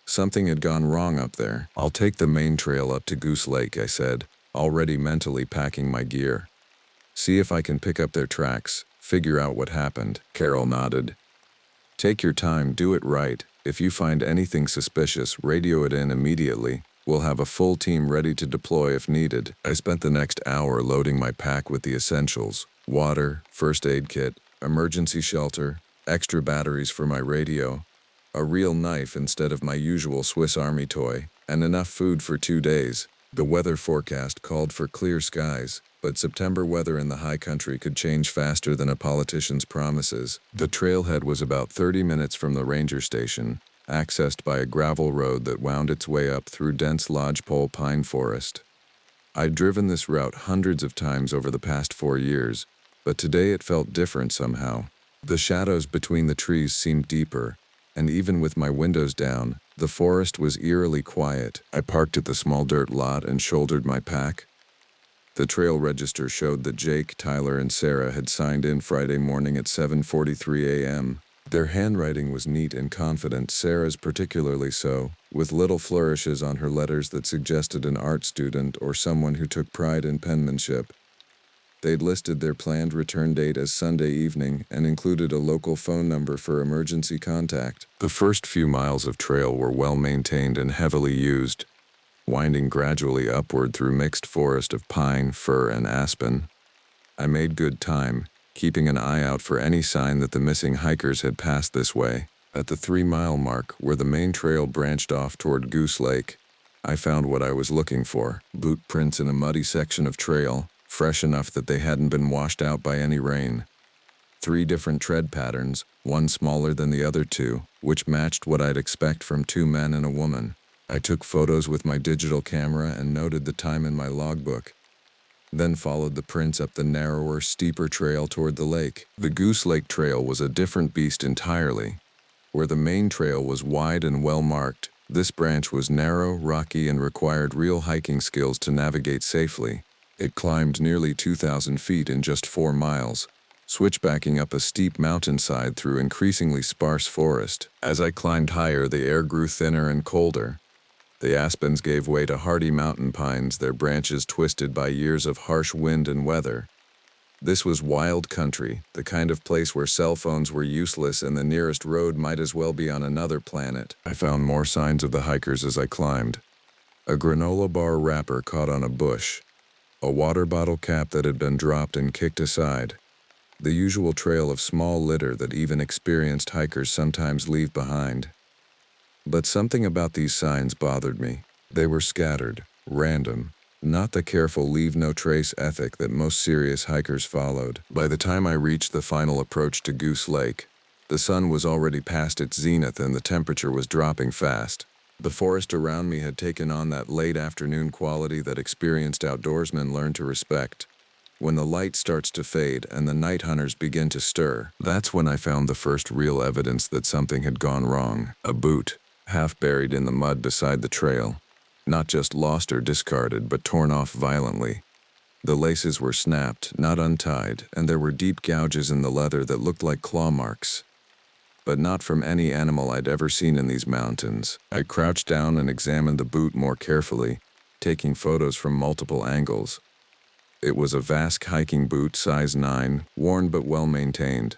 Something had gone wrong up there. "I'll take the main trail up to Goose Lake," I said, already mentally packing my gear. "See if I can pick up their tracks, figure out what happened." Carol nodded. "Take your time, do it right. If you find anything suspicious, radio it in immediately. We'll have a full team ready to deploy if needed." I spent the next hour loading my pack with the essentials: water, first aid kit, emergency shelter, extra batteries for my radio, a real knife instead of my usual Swiss Army toy, and enough food for 2 days. The weather forecast called for clear skies, but September weather in the high country could change faster than a politician's promises. The trailhead was about 30 minutes from the ranger station, accessed by a gravel road that wound its way up through dense lodgepole pine forest. I'd driven this route hundreds of times over the past 4 years, but today it felt different somehow. The shadows between the trees seemed deeper, and even with my windows down, the forest was eerily quiet. I parked at the small dirt lot and shouldered my pack. The trail register showed that Jake, Tyler, and Sarah had signed in Friday morning at 7:43 a.m. Their handwriting was neat and confident, Sarah's particularly so, with little flourishes on her letters that suggested an art student or someone who took pride in penmanship. They'd listed their planned return date as Sunday evening and included a local phone number for emergency contact. The first few miles of trail were well maintained and heavily used, winding gradually upward through mixed forest of pine, fir, and aspen. I made good time, keeping an eye out for any sign that the missing hikers had passed this way. At the 3-mile mark, where the main trail branched off toward Goose Lake, I found what I was looking for: boot prints in a muddy section of trail, fresh enough that they hadn't been washed out by any rain. 3 different tread patterns, one smaller than the other 2, which matched what I'd expect from 2 men and a woman. I took photos with my digital camera and noted the time in my logbook, then followed the prints up the narrower, steeper trail toward the lake. The Goose Lake Trail was a different beast entirely. Where the main trail was wide and well marked, this branch was narrow, rocky, and required real hiking skills to navigate safely. It climbed nearly 2,000 feet in just 4 miles, switchbacking up a steep mountainside through increasingly sparse forest. As I climbed higher, the air grew thinner and colder. The aspens gave way to hardy mountain pines, their branches twisted by years of harsh wind and weather. This was wild country, the kind of place where cell phones were useless and the nearest road might as well be on another planet. I found more signs of the hikers as I climbed. A granola bar wrapper caught on a bush, a water bottle cap that had been dropped and kicked aside, the usual trail of small litter that even experienced hikers sometimes leave behind. But something about these signs bothered me. They were scattered, random, not the careful leave-no-trace ethic that most serious hikers followed. By the time I reached the final approach to Goose Lake, the sun was already past its zenith and the temperature was dropping fast. The forest around me had taken on that late afternoon quality that experienced outdoorsmen learn to respect. When the light starts to fade and the night hunters begin to stir, that's when I found the first real evidence that something had gone wrong. A boot, half buried in the mud beside the trail. Not just lost or discarded, but torn off violently. The laces were snapped, not untied, and there were deep gouges in the leather that looked like claw marks. But not from any animal I'd ever seen in these mountains. I crouched down and examined the boot more carefully, taking photos from multiple angles. It was a Vask hiking boot, size 9, worn but well maintained.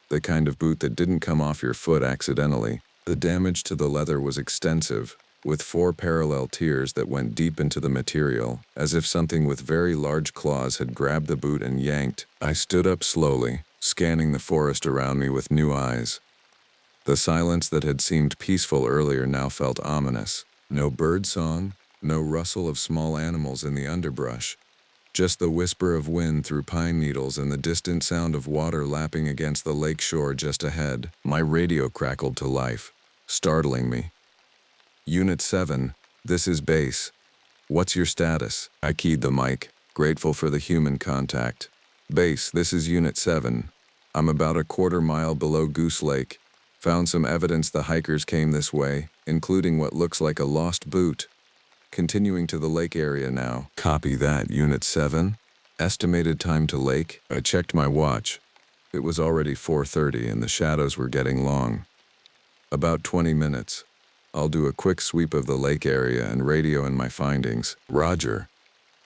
The kind of boot that didn't come off your foot accidentally. The damage to the leather was extensive, with 4 parallel tears that went deep into the material, as if something with very large claws had grabbed the boot and yanked. I stood up slowly, scanning the forest around me with new eyes. The silence that had seemed peaceful earlier now felt ominous. No bird song, no rustle of small animals in the underbrush. Just the whisper of wind through pine needles and the distant sound of water lapping against the lake shore just ahead. My radio crackled to life, startling me. Unit 7, this is base. What's your status? I keyed the mic, grateful for the human contact. Base, this is Unit 7. I'm about a quarter mile below Goose Lake. Found some evidence the hikers came this way, including what looks like a lost boot. Continuing to the lake area now. Copy that, Unit 7. Estimated time to lake? I checked my watch. It was already 4:30 and the shadows were getting long. About 20 minutes. I'll do a quick sweep of the lake area and radio in my findings. Roger.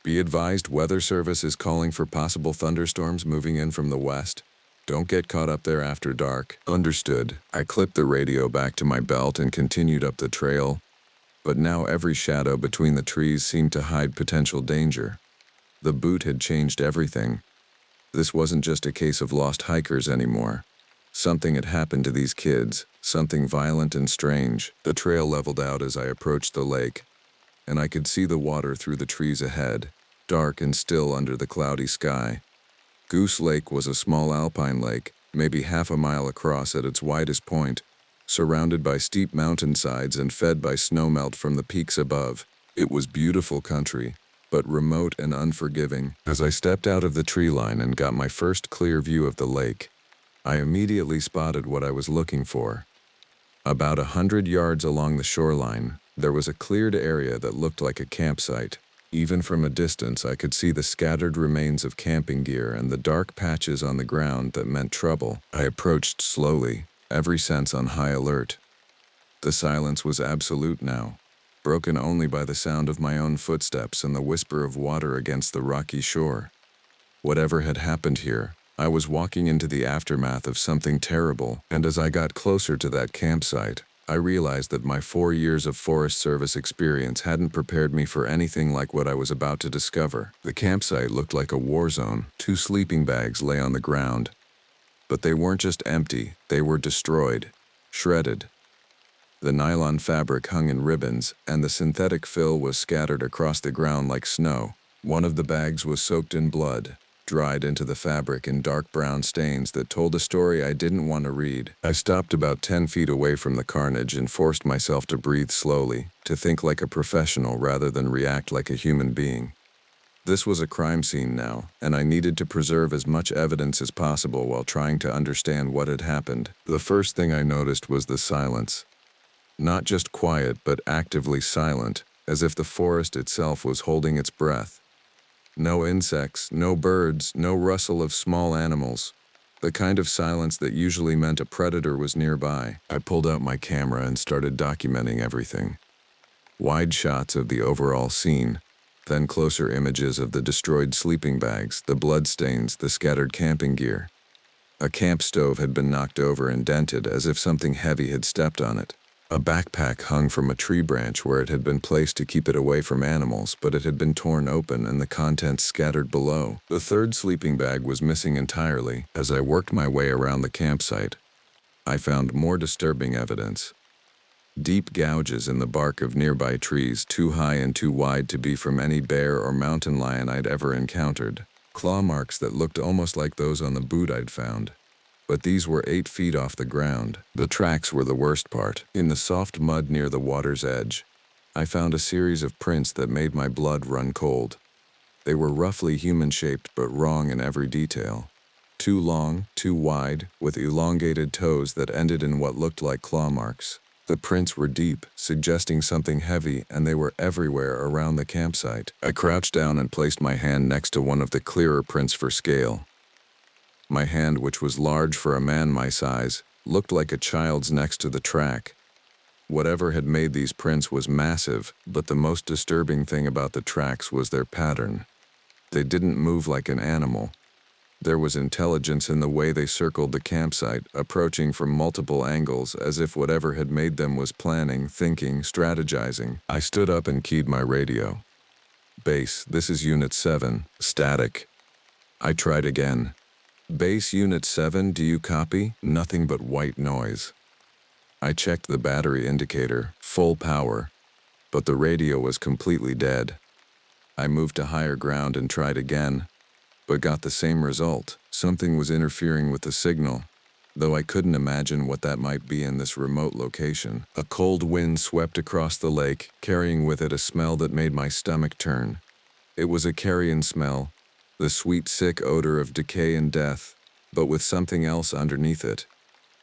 Be advised, Weather Service is calling for possible thunderstorms moving in from the west. Don't get caught up there after dark. Understood. I clipped the radio back to my belt and continued up the trail. But now every shadow between the trees seemed to hide potential danger. The boot had changed everything. This wasn't just a case of lost hikers anymore. Something had happened to these kids, something violent and strange. The trail leveled out as I approached the lake, and I could see the water through the trees ahead, dark and still under the cloudy sky. Goose Lake was a small alpine lake, maybe half a mile across at its widest point, surrounded by steep mountainsides and fed by snowmelt from the peaks above. It was beautiful country, but remote and unforgiving. As I stepped out of the tree line and got my first clear view of the lake, I immediately spotted what I was looking for. About 100 yards along the shoreline, there was a cleared area that looked like a campsite. Even from a distance, I could see the scattered remains of camping gear and the dark patches on the ground that meant trouble. I approached slowly, every sense on high alert. The silence was absolute now, broken only by the sound of my own footsteps and the whisper of water against the rocky shore. Whatever had happened here, I was walking into the aftermath of something terrible, and as I got closer to that campsite, I realized that my 4 years of Forest Service experience hadn't prepared me for anything like what I was about to discover. The campsite looked like a war zone. 2 sleeping bags lay on the ground, but they weren't just empty, they were destroyed, shredded. The nylon fabric hung in ribbons, and the synthetic fill was scattered across the ground like snow. One of the bags was soaked in blood, dried into the fabric in dark brown stains that told a story I didn't want to read. I stopped about 10 feet away from the carnage and forced myself to breathe slowly, to think like a professional rather than react like a human being. This was a crime scene now, and I needed to preserve as much evidence as possible while trying to understand what had happened. The first thing I noticed was the silence. Not just quiet, but actively silent, as if the forest itself was holding its breath. No insects, no birds, no rustle of small animals. The kind of silence that usually meant a predator was nearby. I pulled out my camera and started documenting everything. Wide shots of the overall scene, then closer images of the destroyed sleeping bags, the bloodstains, the scattered camping gear. A camp stove had been knocked over and dented as if something heavy had stepped on it. A backpack hung from a tree branch where it had been placed to keep it away from animals, but it had been torn open and the contents scattered below. The third sleeping bag was missing entirely. As I worked my way around the campsite, I found more disturbing evidence. Deep gouges in the bark of nearby trees, too high and too wide to be from any bear or mountain lion I'd ever encountered. Claw marks that looked almost like those on the boot I'd found. But these were 8 feet off the ground. The tracks were the worst part. In the soft mud near the water's edge, I found a series of prints that made my blood run cold. They were roughly human-shaped but wrong in every detail. Too long, too wide, with elongated toes that ended in what looked like claw marks. The prints were deep, suggesting something heavy, and they were everywhere around the campsite. I crouched down and placed my hand next to one of the clearer prints for scale. My hand, which was large for a man my size, looked like a child's next to the track. Whatever had made these prints was massive, but the most disturbing thing about the tracks was their pattern. They didn't move like an animal. There was intelligence in the way they circled the campsite, approaching from multiple angles as if whatever had made them was planning, thinking, strategizing. I stood up and keyed my radio. "Base, this is Unit 7, static." I tried again. "Base Unit 7, do you copy?" Nothing but white noise. I checked the battery indicator, full power, but the radio was completely dead. I moved to higher ground and tried again, but got the same result. Something was interfering with the signal, though I couldn't imagine what that might be in this remote location. A cold wind swept across the lake, carrying with it a smell that made my stomach turn. It was a carrion smell, the sweet, sick odor of decay and death, but with something else underneath it.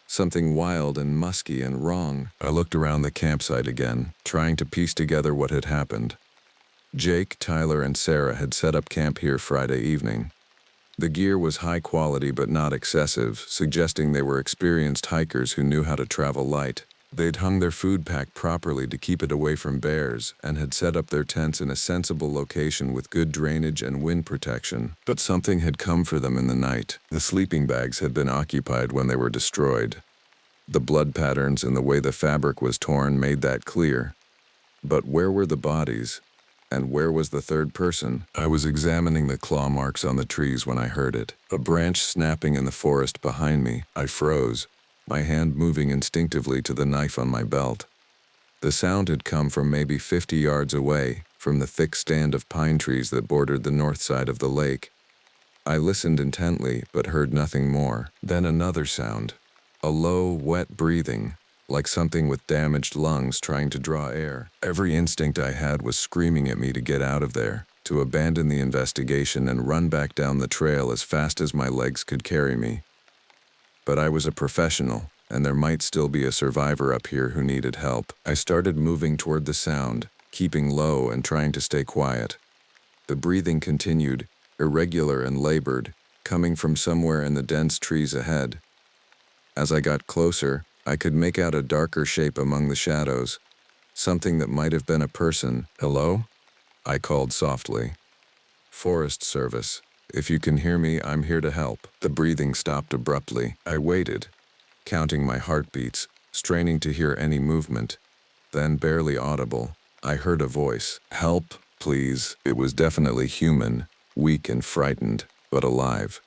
Something wild and musky and wrong. I looked around the campsite again, trying to piece together what had happened. Jake, Tyler, and Sarah had set up camp here Friday evening. The gear was high quality but not excessive, suggesting they were experienced hikers who knew how to travel light. They'd hung their food pack properly to keep it away from bears and had set up their tents in a sensible location with good drainage and wind protection. But something had come for them in the night. The sleeping bags had been occupied when they were destroyed. The blood patterns and the way the fabric was torn made that clear. But where were the bodies? And where was the third person? I was examining the claw marks on the trees when I heard it. A branch snapping in the forest behind me. I froze, my hand moving instinctively to the knife on my belt. The sound had come from maybe 50 yards away, from the thick stand of pine trees that bordered the north side of the lake. I listened intently, but heard nothing more. Then another sound. A low, wet breathing, like something with damaged lungs trying to draw air. Every instinct I had was screaming at me to get out of there, to abandon the investigation and run back down the trail as fast as my legs could carry me. But I was a professional, and there might still be a survivor up here who needed help. I started moving toward the sound, keeping low and trying to stay quiet. The breathing continued, irregular and labored, coming from somewhere in the dense trees ahead. As I got closer, I could make out a darker shape among the shadows, something that might have been a person. "Hello?" I called softly. "Forest Service. If you can hear me, I'm here to help." The breathing stopped abruptly. I waited, counting my heartbeats, straining to hear any movement. Then, barely audible, I heard a voice. "Help, please." It was definitely human, weak and frightened, but alive.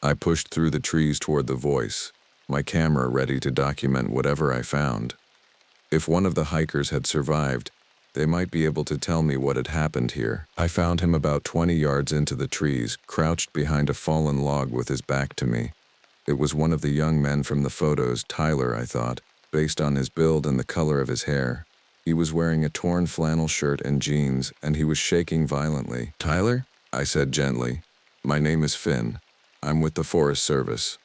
I pushed through the trees toward the voice, my camera ready to document whatever I found. If one of the hikers had survived, they might be able to tell me what had happened here. I found him about 20 yards into the trees, crouched behind a fallen log with his back to me. It was one of the young men from the photos, Tyler, I thought, based on his build and the color of his hair. He was wearing a torn flannel shirt and jeans, and he was shaking violently. "Tyler?" I said gently. "My name is Finn. I'm with the Forest Service.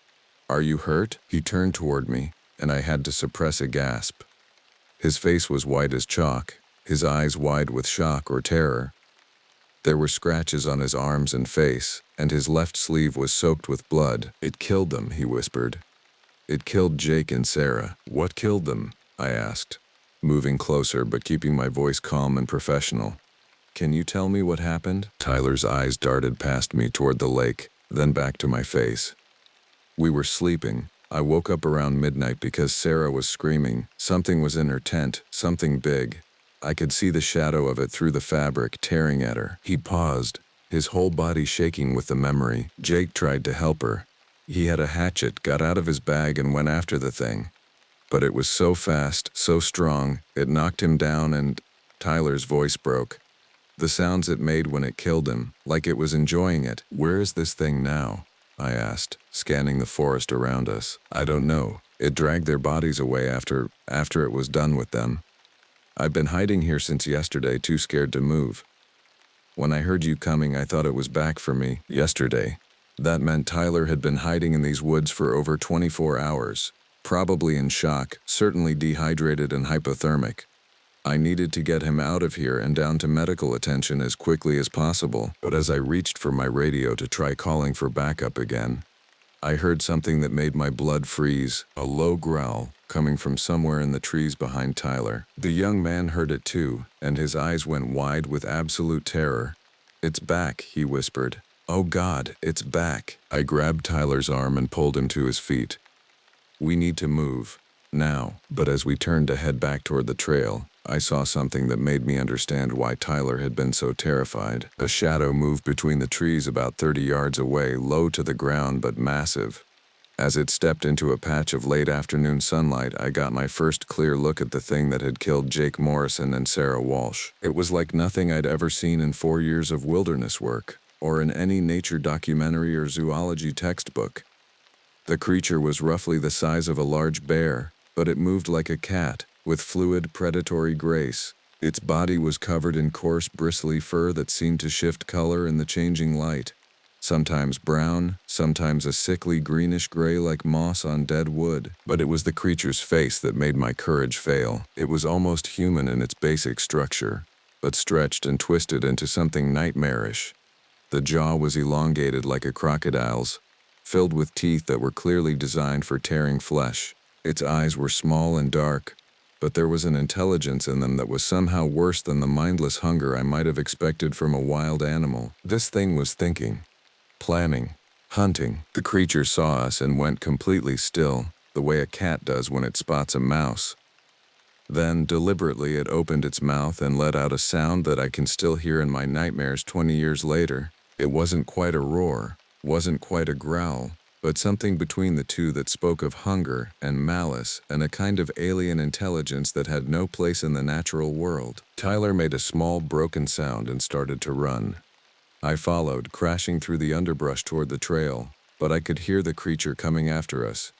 Are you hurt?" He turned toward me, and I had to suppress a gasp. His face was white as chalk, his eyes wide with shock or terror. There were scratches on his arms and face, and his left sleeve was soaked with blood. "It killed them," he whispered. "It killed Jake and Sarah." "What killed them?" I asked, moving closer but keeping my voice calm and professional. "Can you tell me what happened?" Tyler's eyes darted past me toward the lake, then back to my face. "We were sleeping. I woke up around midnight because Sarah was screaming. Something was in her tent, something big. I could see the shadow of it through the fabric, tearing at her." He paused, his whole body shaking with the memory. "Jake tried to help her. He had a hatchet, got out of his bag and went after the thing. But it was so fast, so strong, it knocked him down and—" Tyler's voice broke. The sounds it made when it killed him, like it was enjoying it. "Where is this thing now?" I asked, scanning the forest around us. "I don't know. It dragged their bodies away after it was done with them. I've been hiding here since yesterday, too scared to move. When I heard you coming, I thought it was back for me." Yesterday. That meant Tyler had been hiding in these woods for over 24 hours, probably in shock, certainly dehydrated and hypothermic. I needed to get him out of here and down to medical attention as quickly as possible. But as I reached for my radio to try calling for backup again, I heard something that made my blood freeze, a low growl coming from somewhere in the trees behind Tyler. The young man heard it too, and his eyes went wide with absolute terror. "It's back," he whispered. "Oh God, it's back." I grabbed Tyler's arm and pulled him to his feet. "We need to move. Now." But as we turned to head back toward the trail, I saw something that made me understand why Tyler had been so terrified. A shadow moved between the trees about 30 yards away, low to the ground but massive. As it stepped into a patch of late afternoon sunlight, I got my first clear look at the thing that had killed Jake Morrison and Sarah Walsh. It was like nothing I'd ever seen in 4 years of wilderness work, or in any nature documentary or zoology textbook. The creature was roughly the size of a large bear, but it moved like a cat, with fluid, predatory grace. Its body was covered in coarse, bristly fur that seemed to shift color in the changing light. Sometimes brown, sometimes a sickly greenish-gray like moss on dead wood. But it was the creature's face that made my courage fail. It was almost human in its basic structure, but stretched and twisted into something nightmarish. The jaw was elongated like a crocodile's, filled with teeth that were clearly designed for tearing flesh. Its eyes were small and dark, but there was an intelligence in them that was somehow worse than the mindless hunger I might have expected from a wild animal. This thing was thinking, planning, hunting. The creature saw us and went completely still, the way a cat does when it spots a mouse. Then, deliberately, it opened its mouth and let out a sound that I can still hear in my nightmares 20 years later. It wasn't quite a roar, wasn't quite a growl, but something between the two that spoke of hunger and malice and a kind of alien intelligence that had no place in the natural world. Tyler made a small, broken sound and started to run. I followed, crashing through the underbrush toward the trail, but I could hear the creature coming after us.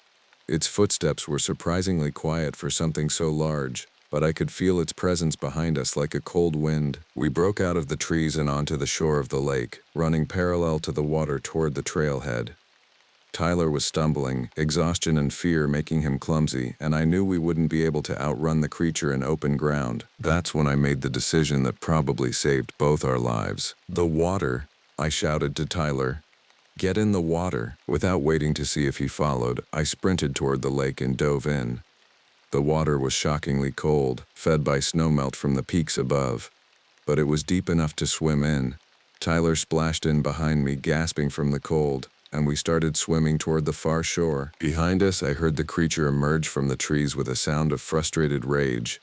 Its footsteps were surprisingly quiet for something so large, but I could feel its presence behind us like a cold wind. We broke out of the trees and onto the shore of the lake, running parallel to the water toward the trailhead. Tyler was stumbling, exhaustion and fear making him clumsy, and I knew we wouldn't be able to outrun the creature in open ground. That's when I made the decision that probably saved both our lives. "The water!" I shouted to Tyler. "Get in the water!" Without waiting to see if he followed, I sprinted toward the lake and dove in. The water was shockingly cold, fed by snowmelt from the peaks above, but it was deep enough to swim in. Tyler splashed in behind me, gasping from the cold, and we started swimming toward the far shore. Behind us, I heard the creature emerge from the trees with a sound of frustrated rage.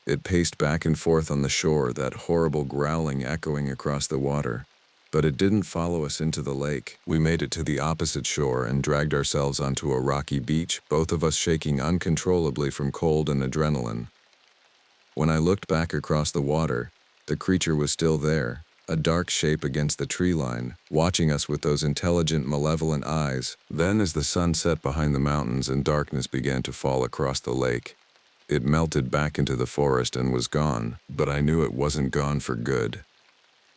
It paced back and forth on the shore, that horrible growling echoing across the water. But it didn't follow us into the lake. We made it to the opposite shore and dragged ourselves onto a rocky beach, both of us shaking uncontrollably from cold and adrenaline. When I looked back across the water, the creature was still there, a dark shape against the tree line, watching us with those intelligent, malevolent eyes. Then, as the sun set behind the mountains and darkness began to fall across the lake, it melted back into the forest and was gone, but I knew it wasn't gone for good.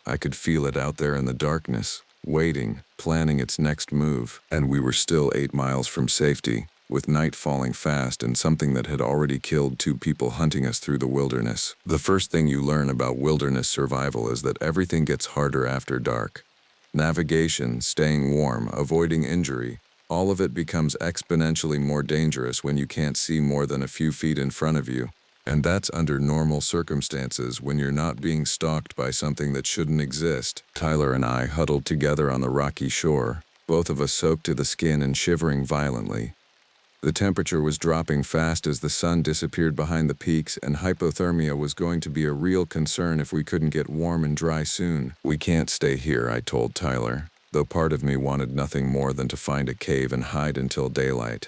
I could feel it out there in the darkness, waiting, planning its next move, and we were still 8 miles from safety, with night falling fast and something that had already killed 2 people hunting us through the wilderness. The first thing you learn about wilderness survival is that everything gets harder after dark. Navigation, staying warm, avoiding injury, all of it becomes exponentially more dangerous when you can't see more than a few feet in front of you. And that's under normal circumstances, when you're not being stalked by something that shouldn't exist. Tyler and I huddled together on the rocky shore, both of us soaked to the skin and shivering violently. The temperature was dropping fast as the sun disappeared behind the peaks, and hypothermia was going to be a real concern if we couldn't get warm and dry soon. "We can't stay here," I told Tyler, though part of me wanted nothing more than to find a cave and hide until daylight.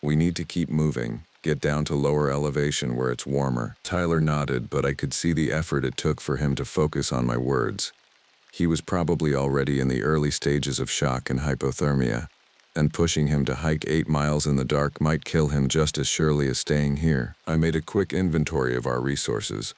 "We need to keep moving, get down to lower elevation where it's warmer." Tyler nodded, but I could see the effort it took for him to focus on my words. He was probably already in the early stages of shock and hypothermia, and pushing him to hike 8 miles in the dark might kill him just as surely as staying here. I made a quick inventory of our resources.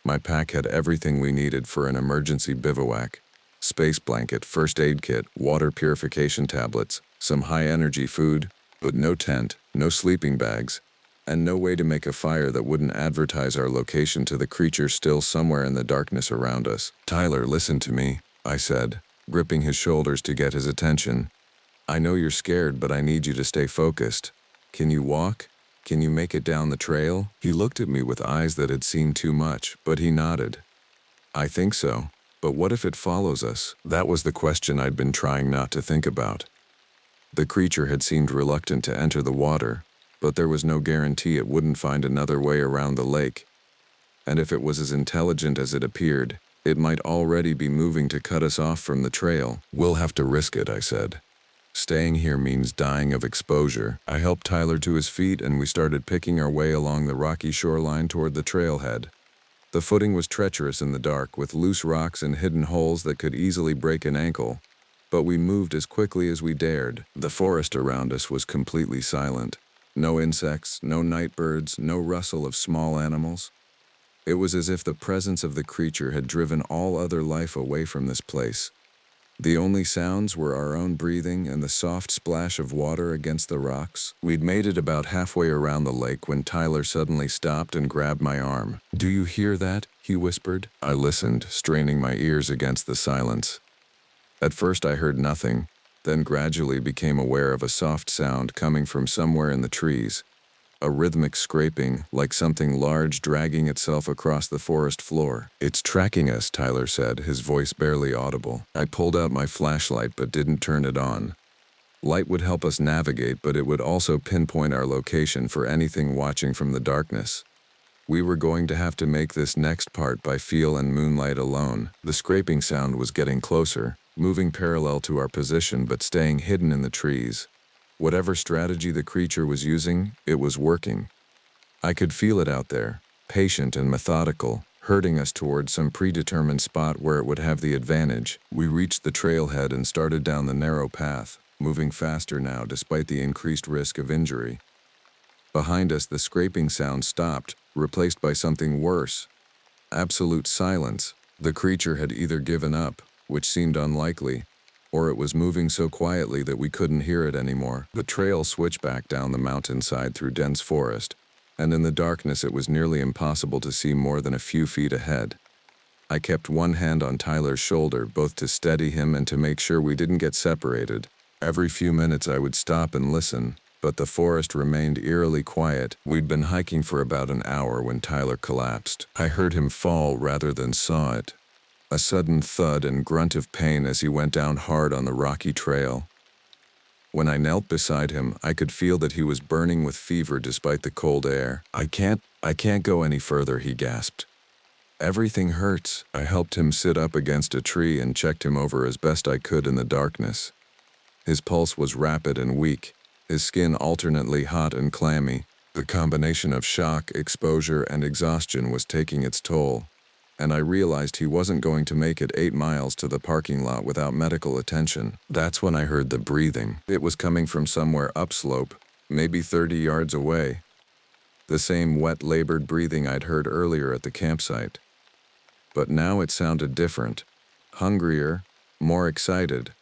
My pack had everything we needed for an emergency bivouac: space blanket, first aid kit, water purification tablets, some high-energy food, but no tent, no sleeping bags, and no way to make a fire that wouldn't advertise our location to the creature still somewhere in the darkness around us. "Tyler, listen to me," I said, gripping his shoulders to get his attention. "I know you're scared, but I need you to stay focused. Can you walk? Can you make it down the trail?" He looked at me with eyes that had seen too much, but he nodded. "I think so, but what if it follows us?" That was the question I'd been trying not to think about. The creature had seemed reluctant to enter the water, but there was no guarantee it wouldn't find another way around the lake. And if it was as intelligent as it appeared, it might already be moving to cut us off from the trail. "We'll have to risk it," I said. "Staying here means dying of exposure." I helped Tyler to his feet, and we started picking our way along the rocky shoreline toward the trailhead. The footing was treacherous in the dark, with loose rocks and hidden holes that could easily break an ankle, but we moved as quickly as we dared. The forest around us was completely silent. No insects, no night birds, no rustle of small animals. It was as if the presence of the creature had driven all other life away from this place. The only sounds were our own breathing and the soft splash of water against the rocks. We'd made it about halfway around the lake when Tyler suddenly stopped and grabbed my arm. "Do you hear that?" he whispered. I listened, straining my ears against the silence. At first I heard nothing, then gradually became aware of a soft sound coming from somewhere in the trees. A rhythmic scraping, like something large dragging itself across the forest floor. "It's tracking us," Tyler said, his voice barely audible. I pulled out my flashlight but didn't turn it on. Light would help us navigate, but it would also pinpoint our location for anything watching from the darkness. We were going to have to make this next part by feel and moonlight alone. The scraping sound was getting closer, moving parallel to our position but staying hidden in the trees. Whatever strategy the creature was using, it was working. I could feel it out there, patient and methodical, herding us towards some predetermined spot where it would have the advantage. We reached the trailhead and started down the narrow path. moving faster now despite the increased risk of injury. Behind us, the scraping sound stopped, replaced by something worse. Absolute silence. The creature had either given up, which seemed unlikely, or it was moving so quietly that we couldn't hear it anymore. The trail switched back down the mountainside through dense forest, and in the darkness it was nearly impossible to see more than a few feet ahead. I kept one hand on Tyler's shoulder, both to steady him and to make sure we didn't get separated. Every few minutes I would stop and listen, but the forest remained eerily quiet. We'd been hiking for about an hour when Tyler collapsed. I heard him fall rather than saw it. A sudden thud and grunt of pain as he went down hard on the rocky trail. When I knelt beside him, I could feel that he was burning with fever despite the cold air. I can't go any further," he gasped. "Everything hurts." I helped him sit up against a tree and checked him over as best I could in the darkness. His pulse was rapid and weak, his skin alternately hot and clammy. The combination of shock, exposure, and exhaustion was taking its toll, and I realized he wasn't going to make it 8 miles to the parking lot without medical attention. That's when I heard the breathing. It was coming from somewhere upslope, maybe 30 yards away. The same wet, labored breathing I'd heard earlier at the campsite. But now it sounded different, hungrier, more excited.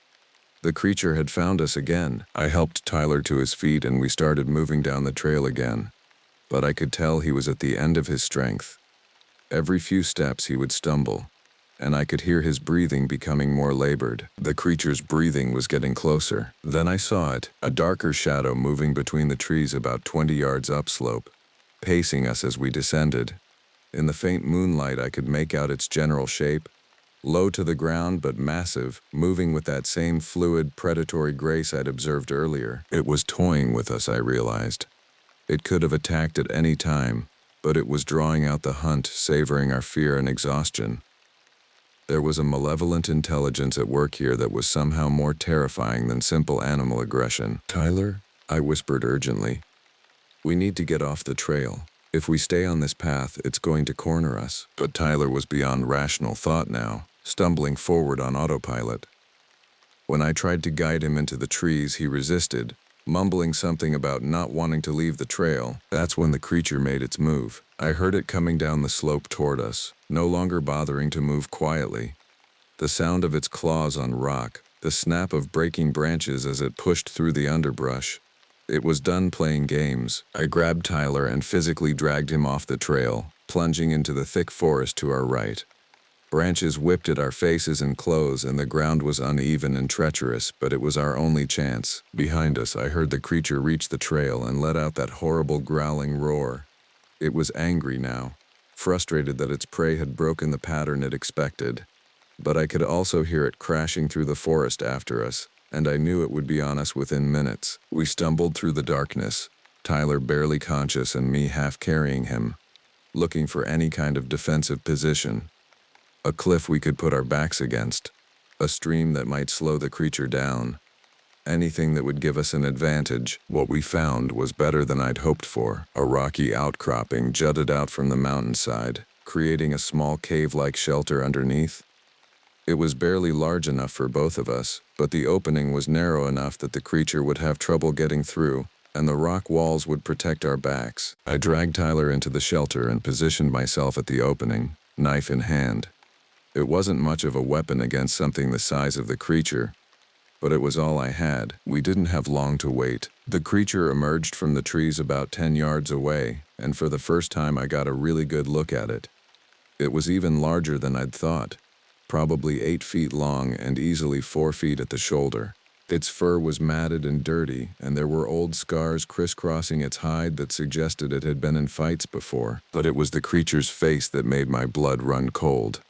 The creature had found us again. I helped Tyler to his feet and we started moving down the trail again. But I could tell he was at the end of his strength. Every few steps he would stumble, and I could hear his breathing becoming more labored. The creature's breathing was getting closer. Then I saw it, a darker shadow moving between the trees about 20 yards upslope, pacing us as we descended. In the faint moonlight I could make out its general shape, low to the ground but massive, moving with that same fluid, predatory grace I'd observed earlier. It was toying with us, I realized. It could have attacked at any time, but it was drawing out the hunt, savoring our fear and exhaustion. There was a malevolent intelligence at work here that was somehow more terrifying than simple animal aggression. "Tyler," I whispered urgently, "we need to get off the trail. If we stay on this path, it's going to corner us." But Tyler was beyond rational thought now, stumbling forward on autopilot. When I tried to guide him into the trees, he resisted, mumbling something about not wanting to leave the trail. That's when the creature made its move. I heard it coming down the slope toward us, no longer bothering to move quietly. The sound of its claws on rock, the snap of breaking branches as it pushed through the underbrush. It was done playing games. I grabbed Tyler and physically dragged him off the trail, plunging into the thick forest to our right. Branches whipped at our faces and clothes, and the ground was uneven and treacherous, but it was our only chance. Behind us, I heard the creature reach the trail and let out that horrible growling roar. It was angry now, frustrated that its prey had broken the pattern it expected. But I could also hear it crashing through the forest after us, and I knew it would be on us within minutes. We stumbled through the darkness, Tyler barely conscious and me half carrying him, looking for any kind of defensive position. A cliff we could put our backs against, a stream that might slow the creature down, anything that would give us an advantage. What we found was better than I'd hoped for. A rocky outcropping jutted out from the mountainside, creating a small cave-like shelter underneath. It was barely large enough for both of us, but the opening was narrow enough that the creature would have trouble getting through, and the rock walls would protect our backs. I dragged Tyler into the shelter and positioned myself at the opening, knife in hand. It wasn't much of a weapon against something the size of the creature, but it was all I had. We didn't have long to wait. The creature emerged from the trees about 10 yards away, and for the first time I got a really good look at it. It was even larger than I'd thought, probably 8 feet long and easily 4 feet at the shoulder. Its fur was matted and dirty, and there were old scars crisscrossing its hide that suggested it had been in fights before. But it was the creature's face that made my blood run cold.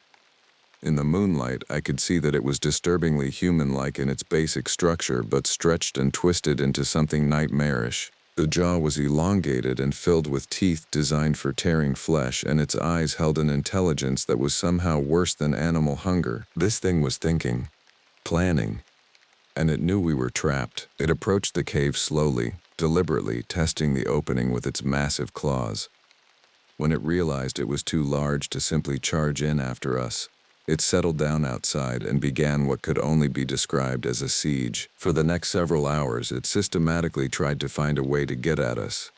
In the moonlight, I could see that it was disturbingly human-like in its basic structure, but stretched and twisted into something nightmarish. The jaw was elongated and filled with teeth designed for tearing flesh, and its eyes held an intelligence that was somehow worse than animal hunger. This thing was thinking, planning, and it knew we were trapped. It approached the cave slowly, deliberately testing the opening with its massive claws. When it realized it was too large to simply charge in after us, It settled down outside and began what could only be described as a siege. For the next several hours, it systematically tried to find a way to get at us.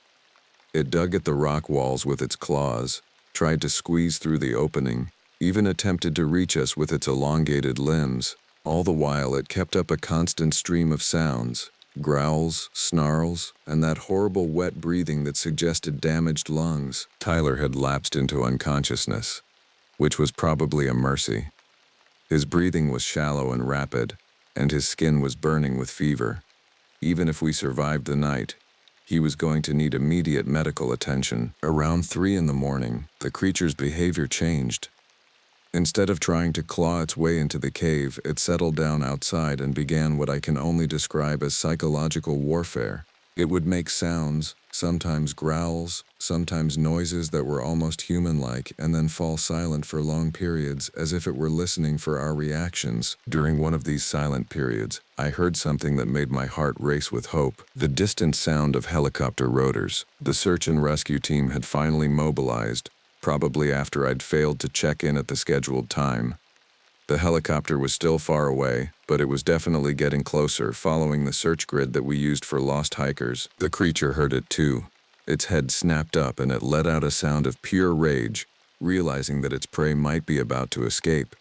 It dug at the rock walls with its claws, tried to squeeze through the opening, even attempted to reach us with its elongated limbs. All the while, it kept up a constant stream of sounds, growls, snarls, and that horrible wet breathing that suggested damaged lungs. Tyler had lapsed into unconsciousness, which was probably a mercy. His breathing was shallow and rapid, and his skin was burning with fever. Even if we survived the night, he was going to need immediate medical attention. Around 3 in the morning, the creature's behavior changed. Instead of trying to claw its way into the cave, it settled down outside and began what I can only describe as psychological warfare. It would make sounds, sometimes growls, sometimes noises that were almost human-like, and then fall silent for long periods as if it were listening for our reactions. During one of these silent periods, I heard something that made my heart race with hope. The distant sound of helicopter rotors. The search and rescue team had finally mobilized, probably after I'd failed to check in at the scheduled time. The helicopter was still far away, but it was definitely getting closer, following the search grid that we used for lost hikers. The creature heard it too. Its head snapped up and it let out a sound of pure rage, realizing that its prey might be about to escape.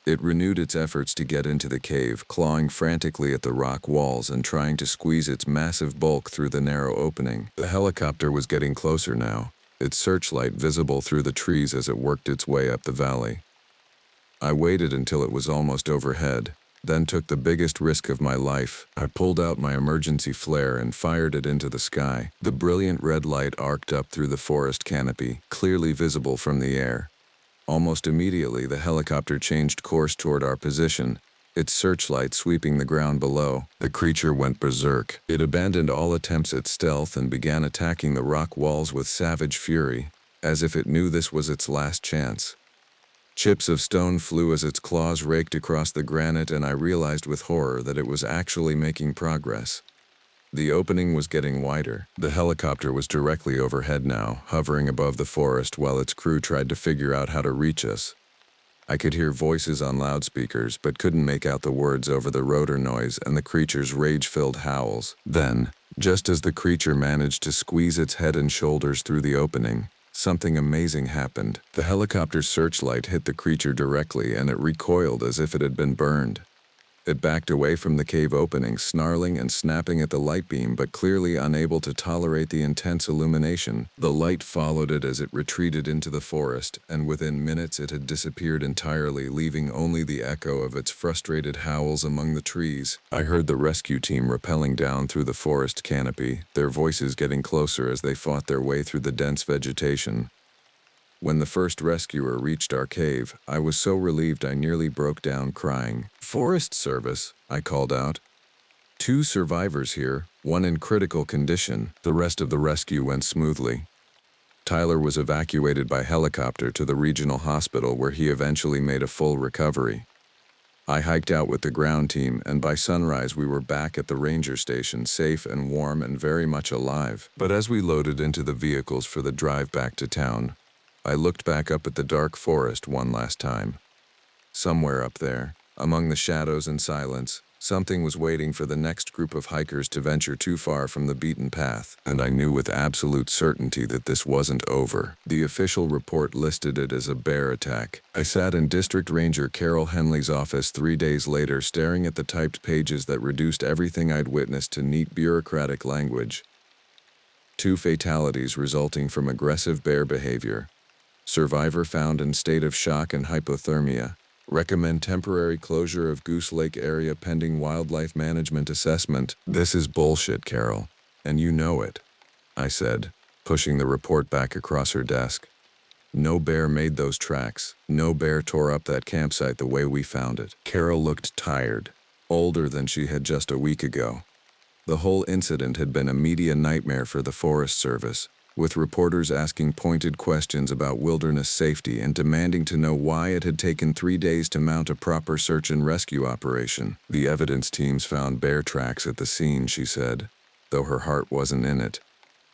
It renewed its efforts to get into the cave, clawing frantically at the rock walls and trying to squeeze its massive bulk through the narrow opening. The helicopter was getting closer now, its searchlight visible through the trees as it worked its way up the valley. I waited until it was almost overhead, then took the biggest risk of my life. I pulled out my emergency flare and fired it into the sky. The brilliant red light arced up through the forest canopy, clearly visible from the air. Almost immediately, the helicopter changed course toward our position, its searchlight sweeping the ground below. The creature went berserk. It abandoned all attempts at stealth and began attacking the rock walls with savage fury, as if it knew this was its last chance. Chips of stone flew as its claws raked across the granite, and I realized with horror that it was actually making progress. The opening was getting wider. The helicopter was directly overhead now, hovering above the forest while its crew tried to figure out how to reach us. I could hear voices on loudspeakers, but couldn't make out the words over the rotor noise and the creature's rage-filled howls. Then, just as the creature managed to squeeze its head and shoulders through the opening, something amazing happened. The helicopter's searchlight hit the creature directly, and it recoiled as if it had been burned. It backed away from the cave opening, snarling and snapping at the light beam, but clearly unable to tolerate the intense illumination. The light followed it as it retreated into the forest, and within minutes it had disappeared entirely, leaving only the echo of its frustrated howls among the trees. I heard the rescue team rappelling down through the forest canopy, their voices getting closer as they fought their way through the dense vegetation. When the first rescuer reached our cave, I was so relieved I nearly broke down crying. "Forest Service," I called out. "2 survivors here, 1 in critical condition." The rest of the rescue went smoothly. Tyler was evacuated by helicopter to the regional hospital, where he eventually made a full recovery. I hiked out with the ground team, and by sunrise we were back at the ranger station, safe and warm and very much alive. But as we loaded into the vehicles for the drive back to town, I looked back up at the dark forest one last time. Somewhere up there, among the shadows and silence, something was waiting for the next group of hikers to venture too far from the beaten path, and I knew with absolute certainty that this wasn't over. The official report listed it as a bear attack. I sat in District Ranger Carol Henley's office 3 days later, staring at the typed pages that reduced everything I'd witnessed to neat bureaucratic language. 2 fatalities resulting from aggressive bear behavior. Survivor found in state of shock and hypothermia. Recommend temporary closure of Goose Lake area pending wildlife management assessment. This is bullshit, Carol, and you know it, I said, pushing the report back across her desk. No bear made those tracks. No bear tore up that campsite the way we found it. Carol looked tired, older than she had just a week ago. The whole incident had been a media nightmare for the Forest Service, with reporters asking pointed questions about wilderness safety and demanding to know why it had taken 3 days to mount a proper search and rescue operation. The evidence teams found bear tracks at the scene, she said, though her heart wasn't in it.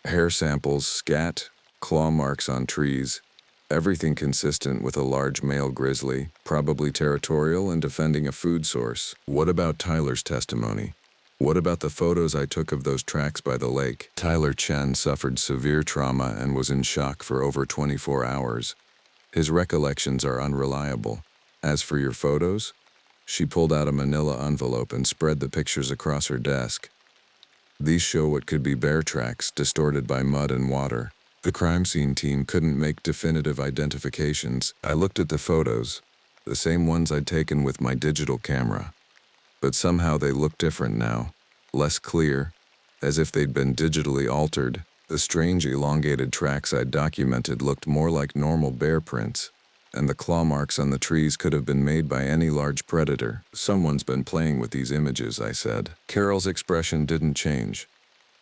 Hair samples, scat, claw marks on trees. Everything consistent with a large male grizzly, probably territorial and defending a food source. What about Tyler's testimony? What about the photos I took of those tracks by the lake? Tyler Chen suffered severe trauma and was in shock for over 24 hours. His recollections are unreliable. As for your photos? She pulled out a manila envelope and spread the pictures across her desk. These show what could be bear tracks, distorted by mud and water. The crime scene team couldn't make definitive identifications. I looked at the photos, the same ones I'd taken with my digital camera. But somehow they look different now, less clear, as if they'd been digitally altered. The strange elongated tracks I'd documented looked more like normal bear prints, and the claw marks on the trees could have been made by any large predator. Someone's been playing with these images, I said. Carol's expression didn't change.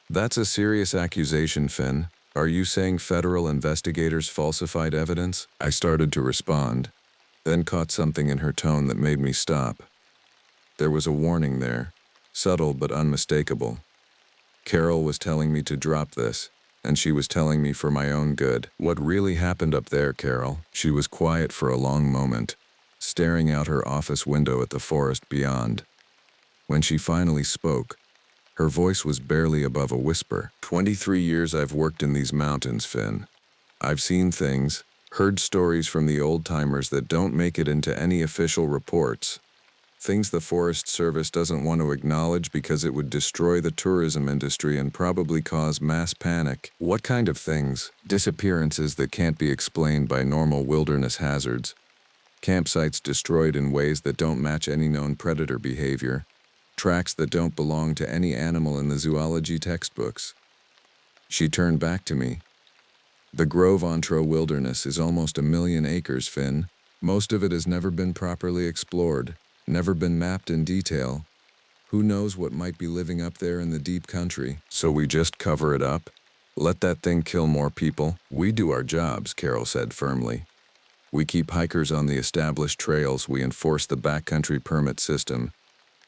That's a serious accusation, Finn. Are you saying federal investigators falsified evidence? I started to respond, then caught something in her tone that made me stop. There was a warning there, subtle but unmistakable. Carol was telling me to drop this, and she was telling me for my own good. What really happened up there, Carol? She was quiet for a long moment, staring out her office window at the forest beyond. When she finally spoke, her voice was barely above a whisper. 23 years I've worked in these mountains, Finn. I've seen things, heard stories from the old-timers that don't make it into any official reports. Things the Forest Service doesn't want to acknowledge because it would destroy the tourism industry and probably cause mass panic. What kind of things? Disappearances that can't be explained by normal wilderness hazards. Campsites destroyed in ways that don't match any known predator behavior. Tracks that don't belong to any animal in the zoology textbooks. She turned back to me. The Grove-Ontro Wilderness is almost 1 million acres, Finn. Most of it has never been properly explored, never been mapped in detail. Who knows what might be living up there in the deep country? So we just cover it up? Let that thing kill more people? We do our jobs, Carol said firmly. We keep hikers on the established trails, we enforce the backcountry permit system,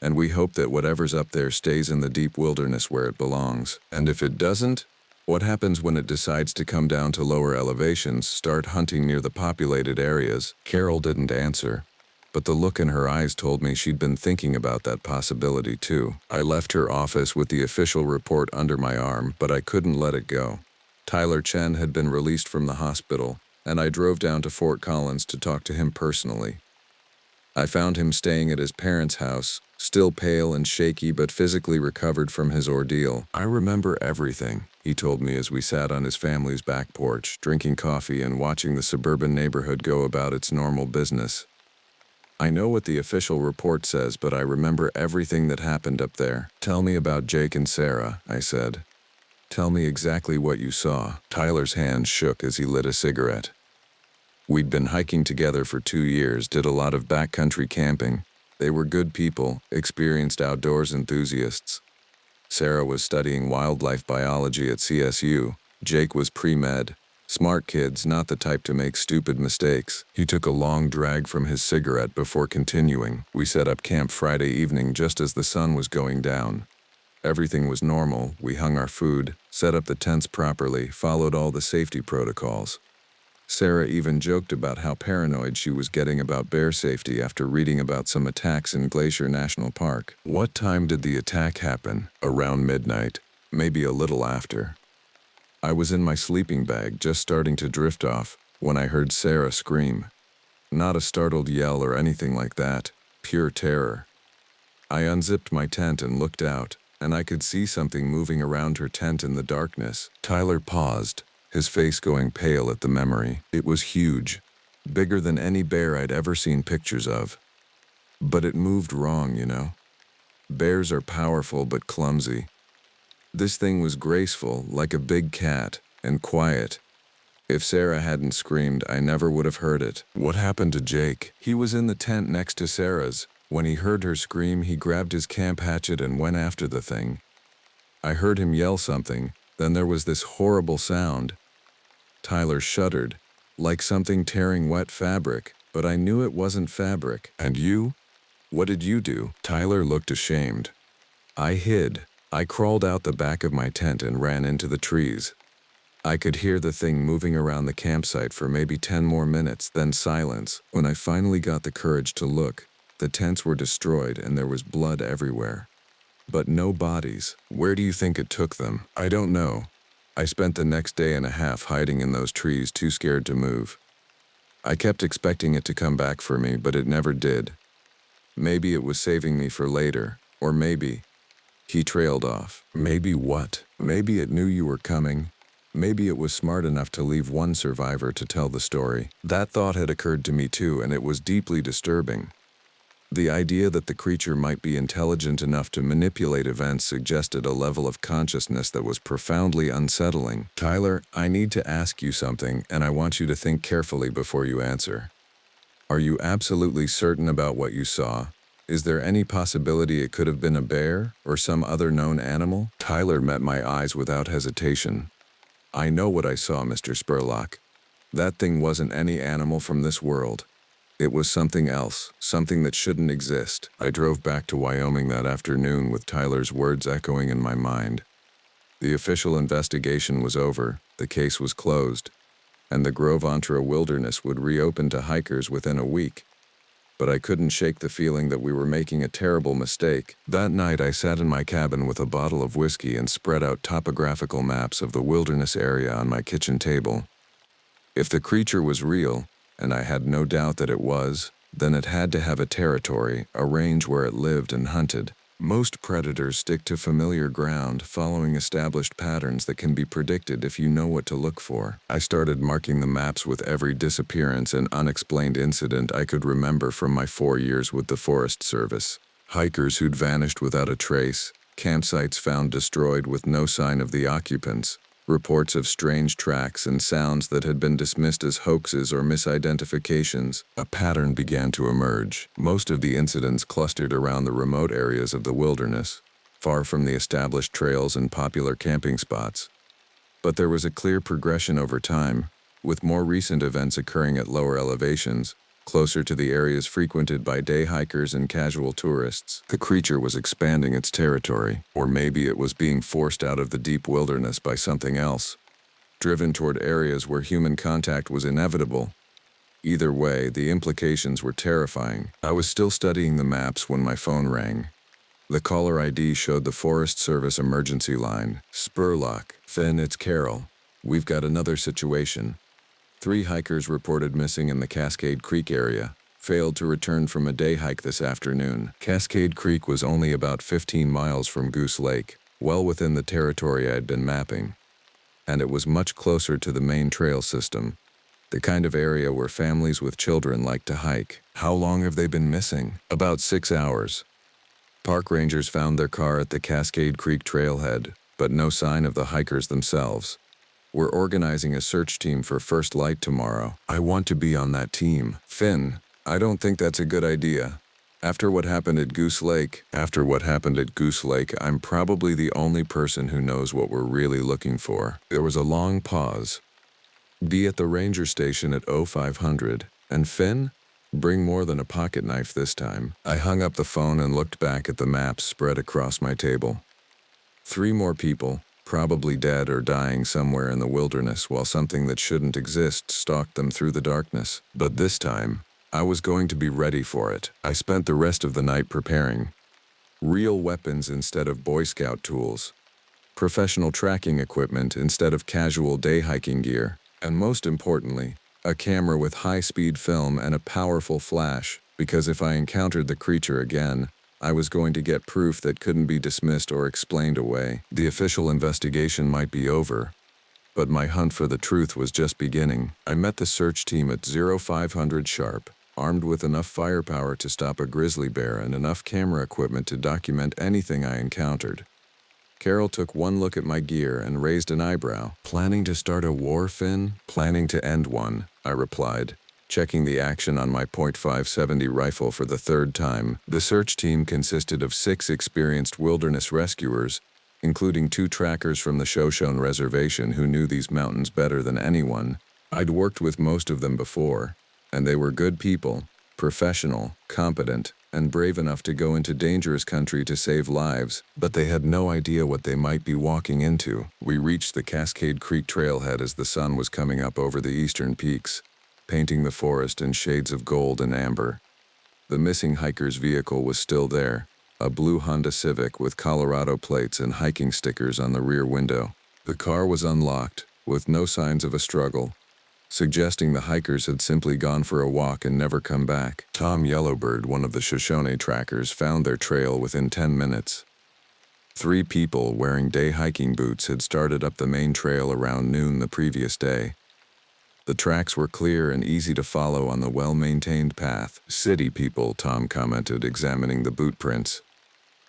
and we hope that whatever's up there stays in the deep wilderness where it belongs. And if it doesn't, what happens when it decides to come down to lower elevations, start hunting near the populated areas? Carol didn't answer, but the look in her eyes told me she'd been thinking about that possibility too. I left her office with the official report under my arm, but I couldn't let it go. Tyler Chen had been released from the hospital, and I drove down to Fort Collins to talk to him personally. I found him staying at his parents' house, still pale and shaky but physically recovered from his ordeal. I remember everything, he told me as we sat on his family's back porch, drinking coffee and watching the suburban neighborhood go about its normal business. I know what the official report says, but I remember everything that happened up there. Tell me about Jake and Sarah, I said. Tell me exactly what you saw. Tyler's hand shook as he lit a cigarette. We'd been hiking together for 2 years, did a lot of backcountry camping. They were good people, experienced outdoors enthusiasts. Sarah was studying wildlife biology at CSU. Jake was pre-med. Smart kids, not the type to make stupid mistakes. He took a long drag from his cigarette before continuing. We set up camp Friday evening just as the sun was going down. Everything was normal. We hung our food, set up the tents properly, followed all the safety protocols. Sarah even joked about how paranoid she was getting about bear safety after reading about some attacks in Glacier National Park. What time did the attack happen? Around midnight, maybe a little after. I was in my sleeping bag, just starting to drift off, when I heard Sarah scream. Not a startled yell or anything like that, pure terror. I unzipped my tent and looked out, and I could see something moving around her tent in the darkness. Tyler paused, his face going pale at the memory. It was huge, bigger than any bear I'd ever seen pictures of. But it moved wrong, you know. Bears are powerful but clumsy. This thing was graceful, like a big cat, and quiet. If Sarah hadn't screamed, I never would have heard it. What happened to Jake? He was in the tent next to Sarah's. When he heard her scream, he grabbed his camp hatchet and went after the thing. I heard him yell something, then there was this horrible sound. Tyler shuddered, like something tearing wet fabric, but I knew it wasn't fabric. And you? What did you do? Tyler looked ashamed. I hid. I crawled out the back of my tent and ran into the trees. I could hear the thing moving around the campsite for maybe 10 more minutes, then silence. When I finally got the courage to look, the tents were destroyed and there was blood everywhere. But no bodies. Where do you think it took them? I don't know. I spent the next day and a half hiding in those trees, too scared to move. I kept expecting it to come back for me, but it never did. Maybe it was saving me for later, or maybe... He trailed off. Maybe what? Maybe it knew you were coming. Maybe it was smart enough to leave one survivor to tell the story. That thought had occurred to me too, and it was deeply disturbing. The idea that the creature might be intelligent enough to manipulate events suggested a level of consciousness that was profoundly unsettling. Tyler, I need to ask you something, and I want you to think carefully before you answer. Are you absolutely certain about what you saw? Is there any possibility it could have been a bear or some other known animal? Tyler met my eyes without hesitation. I know what I saw, Mr. Spurlock. That thing wasn't any animal from this world. It was something else, something that shouldn't exist. I drove back to Wyoming that afternoon with Tyler's words echoing in my mind. The official investigation was over, the case was closed, and the Grove Entre Wilderness would reopen to hikers within a week. But I couldn't shake the feeling that we were making a terrible mistake. That night I sat in my cabin with a bottle of whiskey and spread out topographical maps of the wilderness area on my kitchen table. If the creature was real, and I had no doubt that it was, then it had to have a territory, a range where it lived and hunted. Most predators stick to familiar ground, following established patterns that can be predicted if you know what to look for. I started marking the maps with every disappearance and unexplained incident I could remember from my 4 years with the Forest Service. Hikers who'd vanished without a trace, campsites found destroyed with no sign of the occupants, reports of strange tracks and sounds that had been dismissed as hoaxes or misidentifications. A pattern began to emerge. Most of the incidents clustered around the remote areas of the wilderness, far from the established trails and popular camping spots. But there was a clear progression over time, with more recent events occurring at lower elevations, closer to the areas frequented by day hikers and casual tourists. The creature was expanding its territory, or maybe it was being forced out of the deep wilderness by something else, driven toward areas where human contact was inevitable. Either way, the implications were terrifying. I was still studying the maps when my phone rang. The caller ID showed the Forest Service emergency line. Spurlock. Finn, it's Carol. We've got another situation. 3 hikers reported missing in the Cascade Creek area, failed to return from a day hike this afternoon. Cascade Creek was only about 15 miles from Goose Lake, well within the territory I'd been mapping. And it was much closer to the main trail system, the kind of area where families with children like to hike. How long have they been missing? About 6 hours. Park rangers found their car at the Cascade Creek trailhead, but no sign of the hikers themselves. We're organizing a search team for First Light tomorrow. I want to be on that team. Finn, I don't think that's a good idea. After what happened at Goose Lake, I'm probably the only person who knows what we're really looking for. There was a long pause. Be at the ranger station at 0500. And Finn, bring more than a pocket knife this time. I hung up the phone and looked back at the maps spread across my table. 3 more people, probably dead or dying somewhere in the wilderness while something that shouldn't exist stalked them through the darkness. But this time, I was going to be ready for it. I spent the rest of the night preparing. Real weapons instead of Boy Scout tools. Professional tracking equipment instead of casual day hiking gear. And most importantly, a camera with high-speed film and a powerful flash, because if I encountered the creature again, I was going to get proof that couldn't be dismissed or explained away. The official investigation might be over, but my hunt for the truth was just beginning. I met the search team at 0500 sharp, armed with enough firepower to stop a grizzly bear and enough camera equipment to document anything I encountered. Carol took one look at my gear and raised an eyebrow. Planning to start a war, Finn? Planning to end one, I replied, checking the action on my .570 rifle for the 3rd time. The search team consisted of 6 experienced wilderness rescuers, including 2 trackers from the Shoshone Reservation who knew these mountains better than anyone. I'd worked with most of them before, and they were good people, professional, competent, and brave enough to go into dangerous country to save lives, but they had no idea what they might be walking into. We reached the Cascade Creek trailhead as the sun was coming up over the eastern peaks, painting the forest in shades of gold and amber. The missing hiker's vehicle was still there, a blue Honda Civic with Colorado plates and hiking stickers on the rear window. The car was unlocked, with no signs of a struggle, suggesting the hikers had simply gone for a walk and never come back. Tom Yellowbird, one of the Shoshone trackers, found their trail within 10 minutes. 3 people wearing day hiking boots had started up the main trail around noon the previous day. The tracks were clear and easy to follow on the well-maintained path. "City people," Tom commented, examining the boot prints.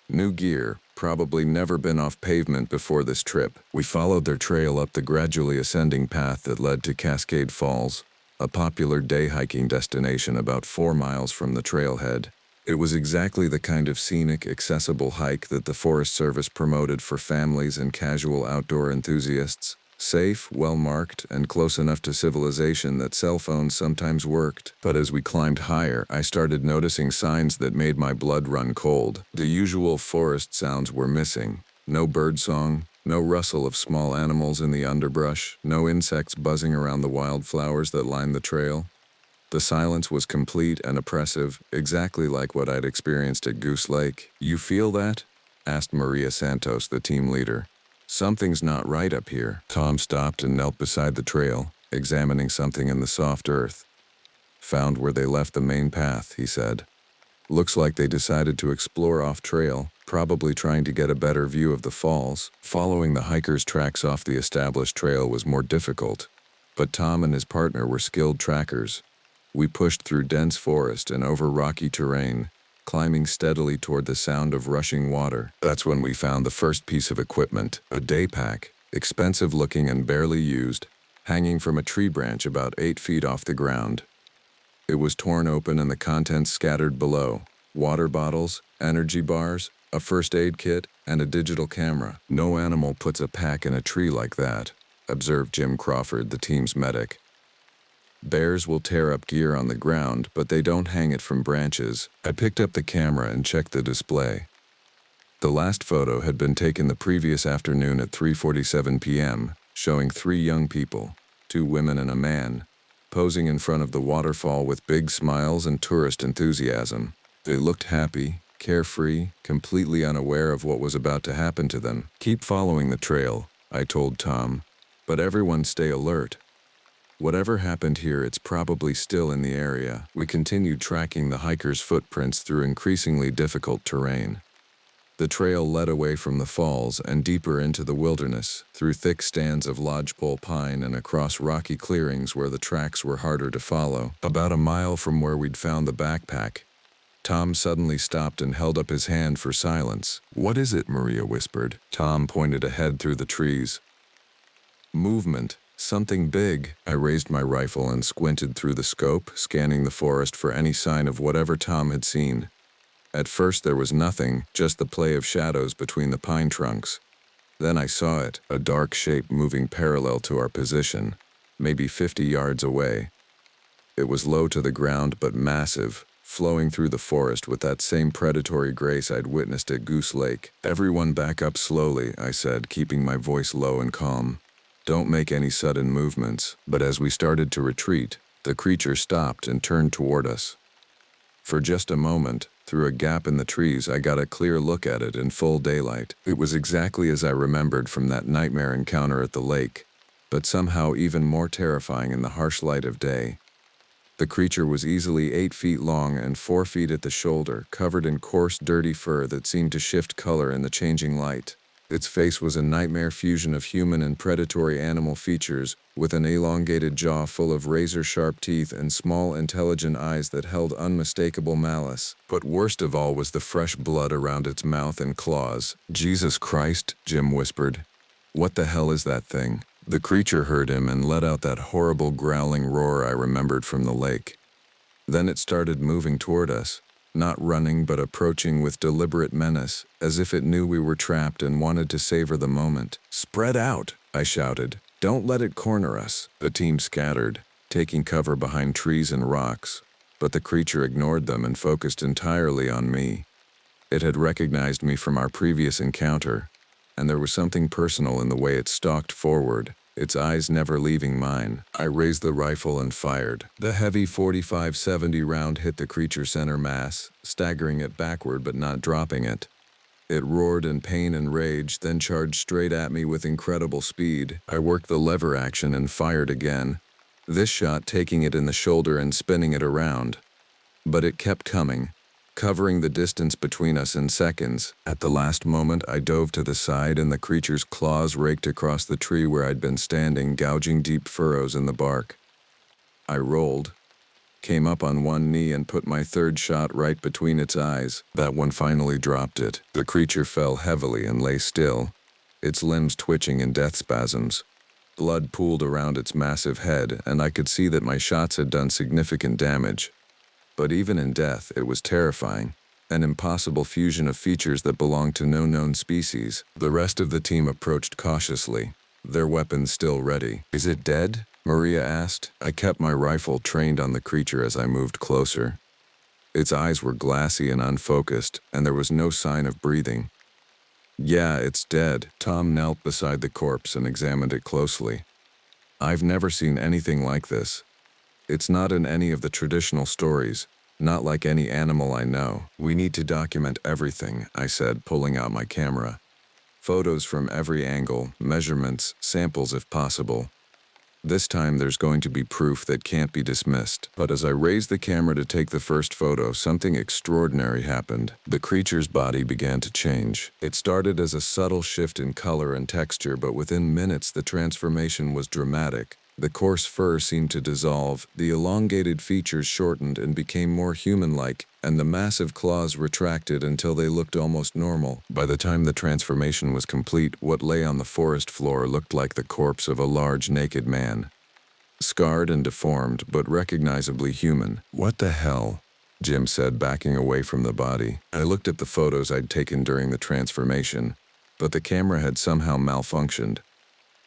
"New gear, probably never been off pavement before this trip." We followed their trail up the gradually ascending path that led to Cascade Falls, a popular day hiking destination about 4 miles from the trailhead. It was exactly the kind of scenic, accessible hike that the Forest Service promoted for families and casual outdoor enthusiasts. Safe, well-marked, and close enough to civilization that cell phones sometimes worked. But as we climbed higher, I started noticing signs that made my blood run cold. The usual forest sounds were missing. No birdsong, no rustle of small animals in the underbrush, no insects buzzing around the wildflowers that lined the trail. The silence was complete and oppressive, exactly like what I'd experienced at Goose Lake. "You feel that?" asked Maria Santos, the team leader. "Something's not right up here." Tom stopped and knelt beside the trail, examining something in the soft earth. "Found where they left the main path," he said. "Looks like they decided to explore off-trail, probably trying to get a better view of the falls." Following the hikers' tracks off the established trail was more difficult, but Tom and his partner were skilled trackers. We pushed through dense forest and over rocky terrain, climbing steadily toward the sound of rushing water. That's when we found the first piece of equipment, a day pack, expensive looking and barely used, hanging from a tree branch about 8 feet off the ground. It was torn open and the contents scattered below: water bottles, energy bars, a first aid kit, and a digital camera. "No animal puts a pack in a tree like that," observed Jim Crawford, the team's medic. "Bears will tear up gear on the ground, but they don't hang it from branches." I picked up the camera and checked the display. The last photo had been taken the previous afternoon at 3:47 p.m., showing 3 young people, 2 women and a man, posing in front of the waterfall with big smiles and tourist enthusiasm. They looked happy, carefree, completely unaware of what was about to happen to them. "Keep following the trail," I told Tom, "but everyone stay alert. Whatever happened here, it's probably still in the area." We continued tracking the hikers' footprints through increasingly difficult terrain. The trail led away from the falls and deeper into the wilderness, through thick stands of lodgepole pine and across rocky clearings where the tracks were harder to follow. About a mile from where we'd found the backpack, Tom suddenly stopped and held up his hand for silence. "What is it?" Maria whispered. Tom pointed ahead through the trees. "Movement. Something big." I raised my rifle and squinted through the scope, scanning the forest for any sign of whatever Tom had seen. At first there was nothing, just the play of shadows between the pine trunks. Then I saw it, a dark shape moving parallel to our position, maybe 50 yards away. It was low to the ground but massive, flowing through the forest with that same predatory grace I'd witnessed at Goose Lake. "Everyone back up slowly," I said, keeping my voice low and calm. "Don't make any sudden movements." But as we started to retreat, the creature stopped and turned toward us. For just a moment, through a gap in the trees, I got a clear look at it in full daylight. It was exactly as I remembered from that nightmare encounter at the lake, but somehow even more terrifying in the harsh light of day. The creature was easily 8 feet long and 4 feet at the shoulder, covered in coarse, dirty fur that seemed to shift color in the changing light. Its face was a nightmare fusion of human and predatory animal features, with an elongated jaw full of razor-sharp teeth and small, intelligent eyes that held unmistakable malice. But worst of all was the fresh blood around its mouth and claws. "Jesus Christ," Jim whispered. "What the hell is that thing?" The creature heard him and let out that horrible growling roar I remembered from the lake. Then it started moving toward us. Not running, but approaching with deliberate menace, as if it knew we were trapped and wanted to savor the moment. "Spread out," I shouted. "Don't let it corner us." The team scattered, taking cover behind trees and rocks. but the creature ignored them and focused entirely on me. It had recognized me from our previous encounter, and there was something personal in the way it stalked forward, its eyes never leaving mine. I raised the rifle and fired. The heavy 45-70 round hit the creature's center mass, staggering it backward but not dropping it. It roared in pain and rage, then charged straight at me with incredible speed. I worked the lever action and fired again, this shot taking it in the shoulder and spinning it around. But it kept coming, covering the distance between us in seconds. At the last moment, I dove to the side and the creature's claws raked across the tree where I'd been standing, gouging deep furrows in the bark. I rolled, came up on one knee and put my third shot right between its eyes. That one finally dropped it. The creature fell heavily and lay still, its limbs twitching in death spasms. Blood pooled around its massive head, and I could see that my shots had done significant damage. But even in death, it was terrifying, an impossible fusion of features that belonged to no known species. The rest of the team approached cautiously, their weapons still ready. "Is it dead?" Maria asked. I kept my rifle trained on the creature as I moved closer. Its eyes were glassy and unfocused, and there was no sign of breathing. "Yeah, it's dead." Tom knelt beside the corpse and examined it closely. "I've never seen anything like this. It's not in any of the traditional stories, not like any animal I know. We need to document everything," I said, pulling out my camera. "Photos from every angle, measurements, samples if possible. This time there's going to be proof that can't be dismissed." But as I raised the camera to take the first photo, something extraordinary happened. The creature's body began to change. It started as a subtle shift in color and texture, but within minutes the transformation was dramatic. The coarse fur seemed to dissolve, the elongated features shortened and became more human-like, and the massive claws retracted until they looked almost normal. By the time the transformation was complete, what lay on the forest floor looked like the corpse of a large naked man. Scarred and deformed, but recognizably human. "What the hell?" Jim said, backing away from the body. I looked at the photos I'd taken during the transformation, but the camera had somehow malfunctioned.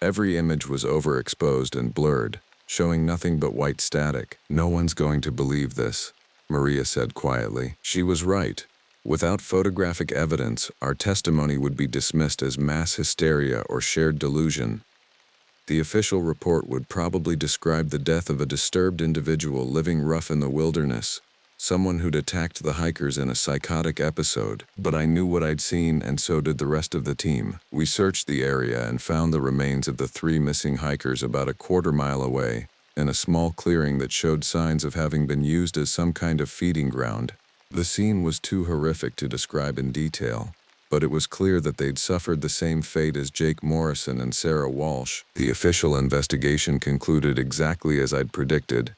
Every image was overexposed and blurred, showing nothing but white static. "No one's going to believe this," Maria said quietly. She was right. Without photographic evidence, our testimony would be dismissed as mass hysteria or shared delusion. The official report would probably describe the death of a disturbed individual living rough in the wilderness, someone who'd attacked the hikers in a psychotic episode. But I knew what I'd seen, and so did the rest of the team. We searched the area and found the remains of the 3 missing hikers about a quarter-mile away, in a small clearing that showed signs of having been used as some kind of feeding ground. The scene was too horrific to describe in detail, but it was clear that they'd suffered the same fate as Jake Morrison and Sarah Walsh. The official investigation concluded exactly as I'd predicted.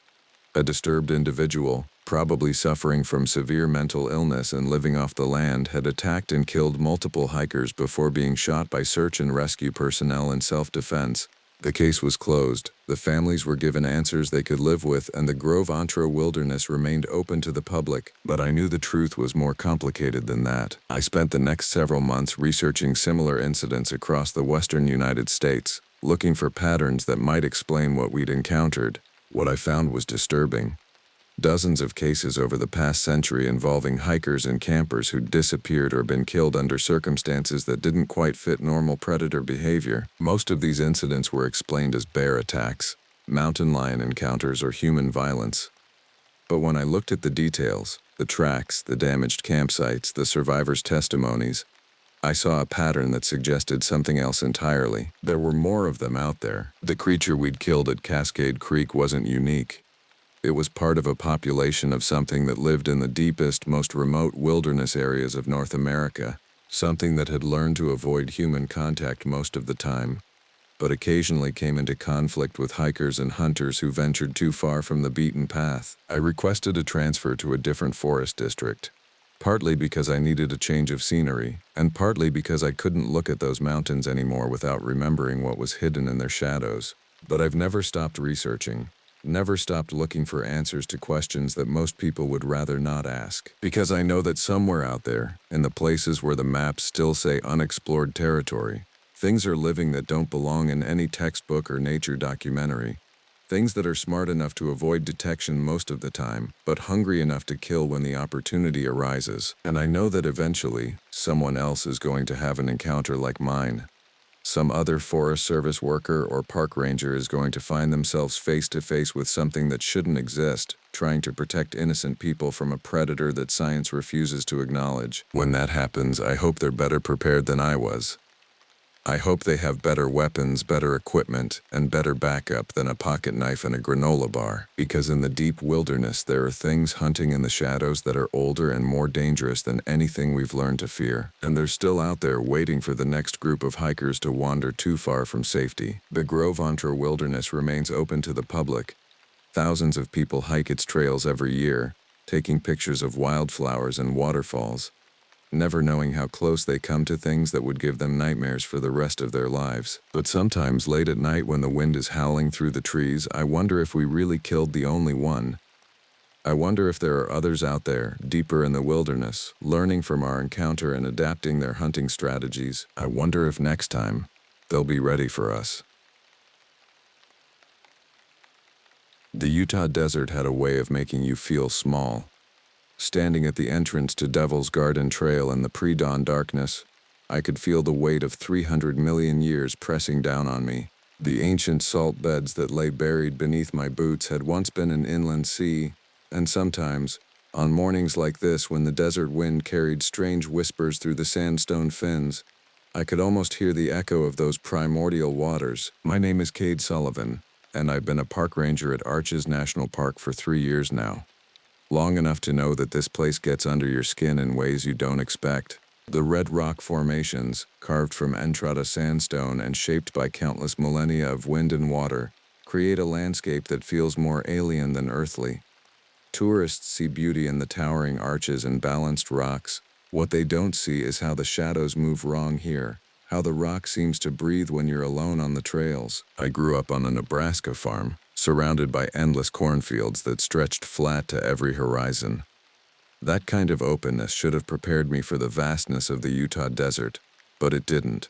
A disturbed individual, probably suffering from severe mental illness and living off the land, had attacked and killed multiple hikers before being shot by search and rescue personnel in self-defense. The case was closed, the families were given answers they could live with, and the Grove Entre Wilderness remained open to the public. But I knew the truth was more complicated than that. I spent the next several months researching similar incidents across the western United States, looking for patterns that might explain what we'd encountered. What I found was disturbing. Dozens of cases over the past century involving hikers and campers who'd disappeared or been killed under circumstances that didn't quite fit normal predator behavior. Most of these incidents were explained as bear attacks, mountain lion encounters, or human violence. But when I looked at the details, the tracks, the damaged campsites, the survivors' testimonies, I saw a pattern that suggested something else entirely. There were more of them out there. The creature we'd killed at Cascade Creek wasn't unique. It was part of a population of something that lived in the deepest, most remote wilderness areas of North America, something that had learned to avoid human contact most of the time, but occasionally came into conflict with hikers and hunters who ventured too far from the beaten path. I requested a transfer to a different forest district, partly because I needed a change of scenery, and partly because I couldn't look at those mountains anymore without remembering what was hidden in their shadows. But I've never stopped researching. Never stopped looking for answers to questions that most people would rather not ask. Because I know that somewhere out there, in the places where the maps still say unexplored territory, things are living that don't belong in any textbook or nature documentary. Things that are smart enough to avoid detection most of the time, but hungry enough to kill when the opportunity arises. And I know that eventually, someone else is going to have an encounter like mine. Some other Forest Service worker or park ranger is going to find themselves face to face with something that shouldn't exist, trying to protect innocent people from a predator that science refuses to acknowledge. When that happens, I hope they're better prepared than I was. I hope they have better weapons, better equipment, and better backup than a pocket knife and a granola bar. Because in the deep wilderness, there are things hunting in the shadows that are older and more dangerous than anything we've learned to fear. And they're still out there waiting for the next group of hikers to wander too far from safety. The Grove Entre Wilderness remains open to the public. Thousands of people hike its trails every year, taking pictures of wildflowers and waterfalls, never knowing how close they come to things that would give them nightmares for the rest of their lives. But sometimes late at night when the wind is howling through the trees, I wonder if we really killed the only one. I wonder if there are others out there, deeper in the wilderness, learning from our encounter and adapting their hunting strategies. I wonder if next time, they'll be ready for us. The Utah desert had a way of making you feel small. Standing at the entrance to Devil's Garden Trail in the pre-dawn darkness, I could feel the weight of 300 million years pressing down on me. The ancient salt beds that lay buried beneath my boots had once been an inland sea, and sometimes, on mornings like this when the desert wind carried strange whispers through the sandstone fens, I could almost hear the echo of those primordial waters. My name is Cade Sullivan, and I've been a park ranger at Arches National Park for 3 years now. Long enough to know that this place gets under your skin in ways you don't expect. The red rock formations, carved from Entrada sandstone and shaped by countless millennia of wind and water, create a landscape that feels more alien than earthly. Tourists see beauty in the towering arches and balanced rocks. What they don't see is how the shadows move wrong here, how the rock seems to breathe when you're alone on the trails. I grew up on a Nebraska farm, surrounded by endless cornfields that stretched flat to every horizon. That kind of openness should have prepared me for the vastness of the Utah desert, but it didn't.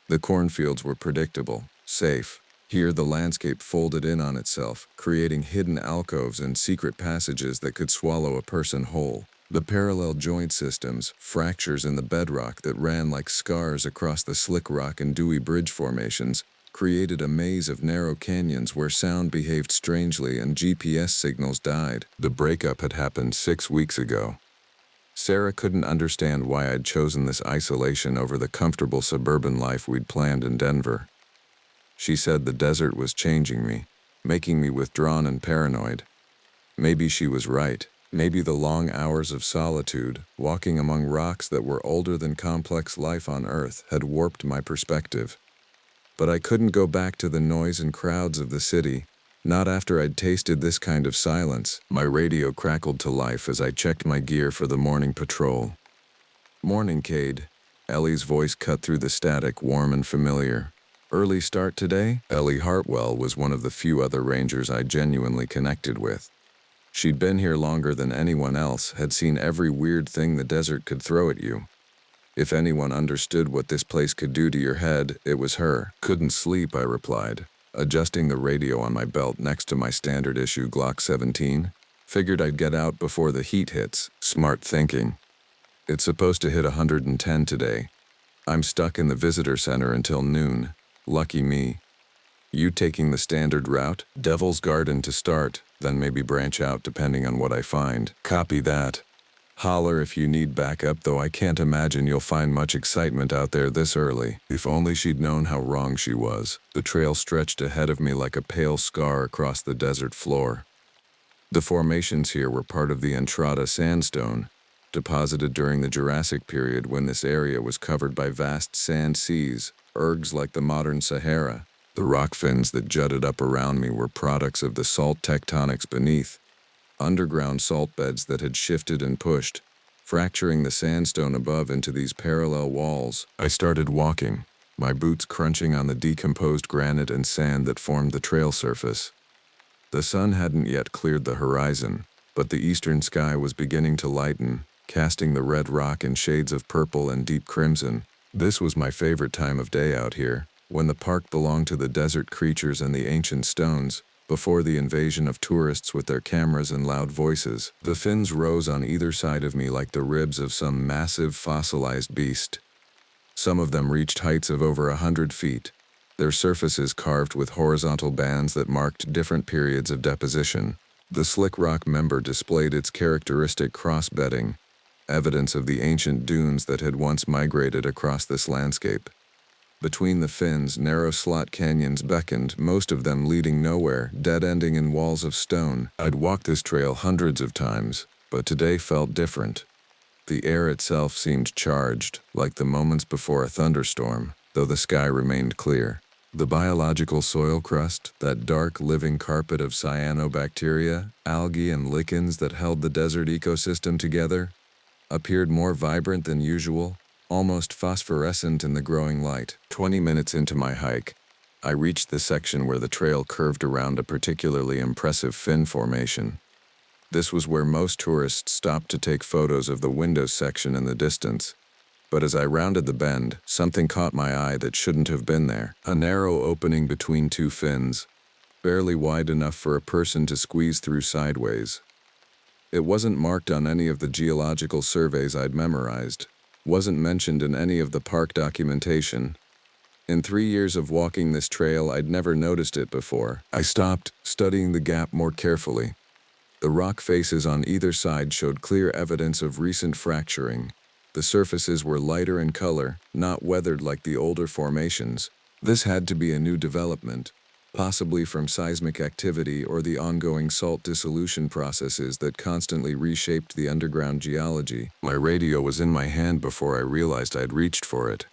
The cornfields were predictable, safe. Here the landscape folded in on itself, creating hidden alcoves and secret passages that could swallow a person whole. The parallel joint systems, fractures in the bedrock that ran like scars across the slick rock and Dewey Bridge formations, created a maze of narrow canyons where sound behaved strangely and GPS signals died. The breakup had happened 6 weeks ago. Sarah couldn't understand why I'd chosen this isolation over the comfortable suburban life we'd planned in Denver. She said the desert was changing me, making me withdrawn and paranoid. Maybe she was right. Maybe the long hours of solitude, walking among rocks that were older than complex life on Earth, had warped my perspective. But I couldn't go back to the noise and crowds of the city, not after I'd tasted this kind of silence. My radio crackled to life as I checked my gear for the morning patrol. "Morning, Cade." Ellie's voice cut through the static, warm and familiar. "Early start today?" Ellie Hartwell was one of the few other rangers I genuinely connected with. She'd been here longer than anyone else, had seen every weird thing the desert could throw at you. If anyone understood what this place could do to your head, it was her. "Couldn't sleep," I replied, adjusting the radio on my belt next to my standard issue Glock 17. "Figured I'd get out before the heat hits." Smart thinking. "It's supposed to hit 110 today. I'm stuck in the visitor center until noon. Lucky me." "You taking the standard route? Devil's Garden to start, then maybe branch out depending on what I find." "Copy that. Holler if you need backup, though I can't imagine you'll find much excitement out there this early." If only she'd known how wrong she was. The trail stretched ahead of me like a pale scar across the desert floor. The formations here were part of the Entrada sandstone, deposited during the Jurassic period when this area was covered by vast sand seas, ergs like the modern Sahara. The rock fins that jutted up around me were products of the salt tectonics beneath. Underground salt beds that had shifted and pushed, fracturing the sandstone above into these parallel walls. I started walking, my boots crunching on the decomposed granite and sand that formed the trail surface. The sun hadn't yet cleared the horizon, but the eastern sky was beginning to lighten, casting the red rock in shades of purple and deep crimson. This was my favorite time of day out here, when the park belonged to the desert creatures and the ancient stones. before the invasion of tourists with their cameras and loud voices. The fins rose on either side of me like the ribs of some massive fossilized beast. Some of them reached heights of over 100 feet, their surfaces carved with horizontal bands that marked different periods of deposition. The slick rock member displayed its characteristic cross-bedding, evidence of the ancient dunes that had once migrated across this landscape. Between the fins, narrow slot canyons beckoned, most of them leading nowhere, dead-ending in walls of stone. I'd walked this trail hundreds of times, but today felt different. The air itself seemed charged, like the moments before a thunderstorm, though the sky remained clear. The biological soil crust, that dark living carpet of cyanobacteria, algae and lichens that held the desert ecosystem together, appeared more vibrant than usual, almost phosphorescent in the growing light. 20 minutes into my hike, I reached the section where the trail curved around a particularly impressive fin formation. This was where most tourists stopped to take photos of the windows section in the distance. But as I rounded the bend, something caught my eye that shouldn't have been there. A narrow opening between two fins, barely wide enough for a person to squeeze through sideways. It wasn't marked on any of the geological surveys I'd memorized, wasn't mentioned in any of the park documentation. In 3 years of walking this trail, I'd never noticed it before. I stopped, studying the gap more carefully. The rock faces on either side showed clear evidence of recent fracturing. The surfaces were lighter in color, not weathered like the older formations. This had to be a new development, possibly from seismic activity or the ongoing salt dissolution processes that constantly reshaped the underground geology. My radio was in my hand before I realized I'd reached for it.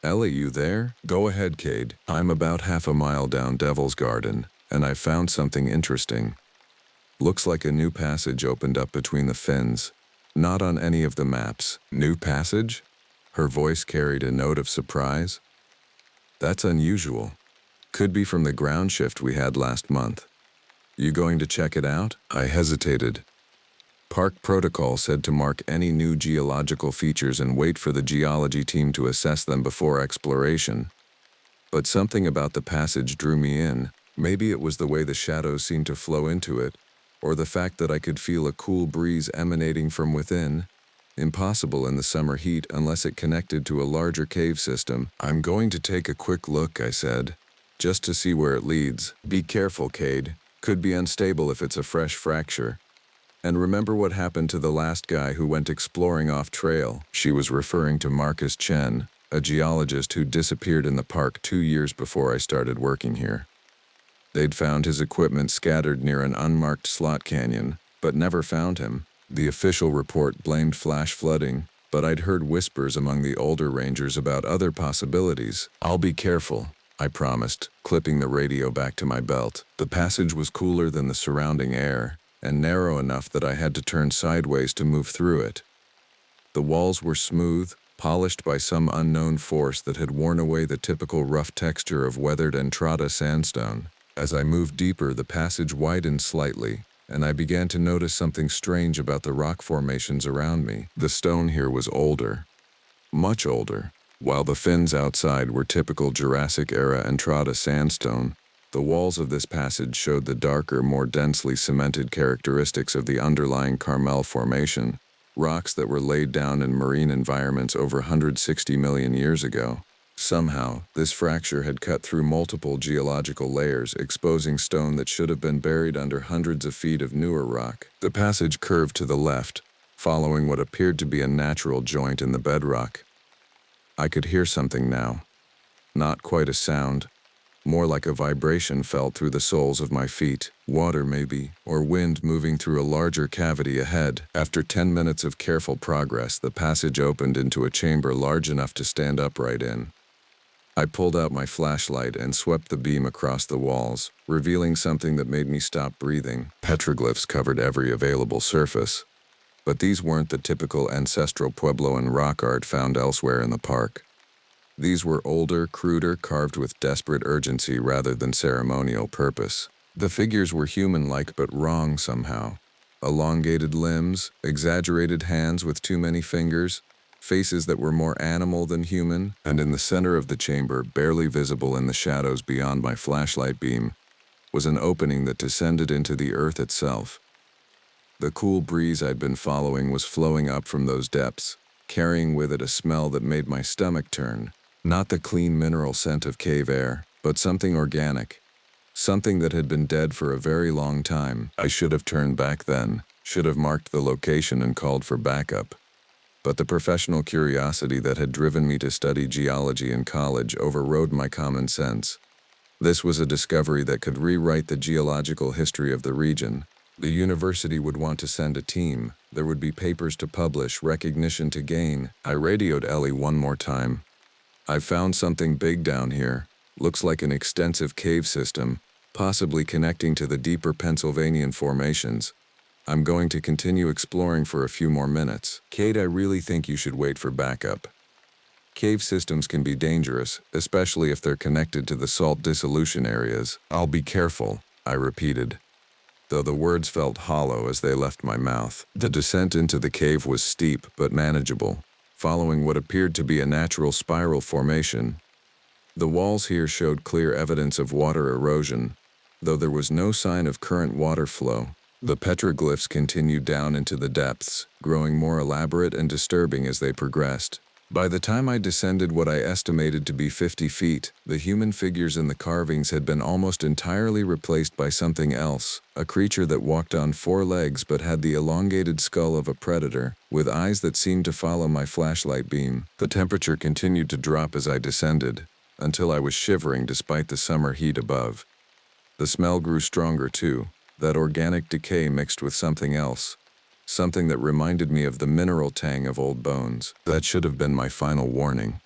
"Ellie, you there?" "Go ahead, Cade. I'm about half a mile down Devil's Garden, and I found something interesting. Looks like a new passage opened up between the fins. Not on any of the maps." "New passage?" Her voice carried a note of surprise. "That's unusual. Could be from the ground shift we had last month. You going to check it out?" I hesitated. Park protocol said to mark any new geological features and wait for the geology team to assess them before exploration. But something about the passage drew me in. Maybe it was the way the shadows seemed to flow into it, or the fact that I could feel a cool breeze emanating from within. Impossible in the summer heat unless it connected to a larger cave system. "I'm going to take a quick look," I said, "just to see where it leads. Be careful, Cade. Could be unstable if it's a fresh fracture. And remember what happened to the last guy who went exploring off trail." She was referring to Marcus Chen, a geologist who disappeared in the park 2 years before I started working here. They'd found his equipment scattered near an unmarked slot canyon, but never found him. The official report blamed flash flooding, but I'd heard whispers among the older rangers about other possibilities. "I'll be careful," I promised, clipping the radio back to my belt. The passage was cooler than the surrounding air, and narrow enough that I had to turn sideways to move through it. The walls were smooth, polished by some unknown force that had worn away the typical rough texture of weathered Entrada sandstone. As I moved deeper, the passage widened slightly, and I began to notice something strange about the rock formations around me. The stone here was older, much older. While the fins outside were typical Jurassic-era Entrada sandstone, the walls of this passage showed the darker, more densely cemented characteristics of the underlying Carmel Formation, rocks that were laid down in marine environments over 160 million years ago. Somehow, this fracture had cut through multiple geological layers, exposing stone that should have been buried under hundreds of feet of newer rock. The passage curved to the left, following what appeared to be a natural joint in the bedrock. I could hear something now. Not quite a sound, more like a vibration felt through the soles of my feet. Water maybe, or wind moving through a larger cavity ahead. After 10 minutes of careful progress, the passage opened into a chamber large enough to stand upright in. I pulled out my flashlight and swept the beam across the walls, revealing something that made me stop breathing. Petroglyphs covered every available surface, but these weren't the typical ancestral Puebloan rock art found elsewhere in the park. These were older, cruder, carved with desperate urgency rather than ceremonial purpose. The figures were human-like but wrong somehow. Elongated limbs, exaggerated hands with too many fingers, faces that were more animal than human, and in the center of the chamber, barely visible in the shadows beyond my flashlight beam, was an opening that descended into the earth itself. The cool breeze I'd been following was flowing up from those depths, carrying with it a smell that made my stomach turn. Not the clean mineral scent of cave air, but something organic. Something that had been dead for a very long time. I should have turned back then, should have marked the location and called for backup. But the professional curiosity that had driven me to study geology in college overrode my common sense. This was a discovery that could rewrite the geological history of the region. The university would want to send a team. There would be papers to publish, recognition to gain. I radioed Ellie one more time. "I've found something big down here. Looks like an extensive cave system, possibly connecting to the deeper Pennsylvanian formations. I'm going to continue exploring for a few more minutes. Kate, I really think you should wait for backup. Cave systems can be dangerous, especially if they're connected to the salt dissolution areas." "I'll be careful," I repeated, though the words felt hollow as they left my mouth. The descent into the cave was steep but manageable, following what appeared to be a natural spiral formation. The walls here showed clear evidence of water erosion, though there was no sign of current water flow. The petroglyphs continued down into the depths, growing more elaborate and disturbing as they progressed. By the time I descended what I estimated to be 50 feet, the human figures in the carvings had been almost entirely replaced by something else, a creature that walked on 4 legs but had the elongated skull of a predator, with eyes that seemed to follow my flashlight beam. The temperature continued to drop as I descended, until I was shivering despite the summer heat above. The smell grew stronger too, that organic decay mixed with something else. Something that reminded me of the mineral tang of old bones. That should have been my final warning.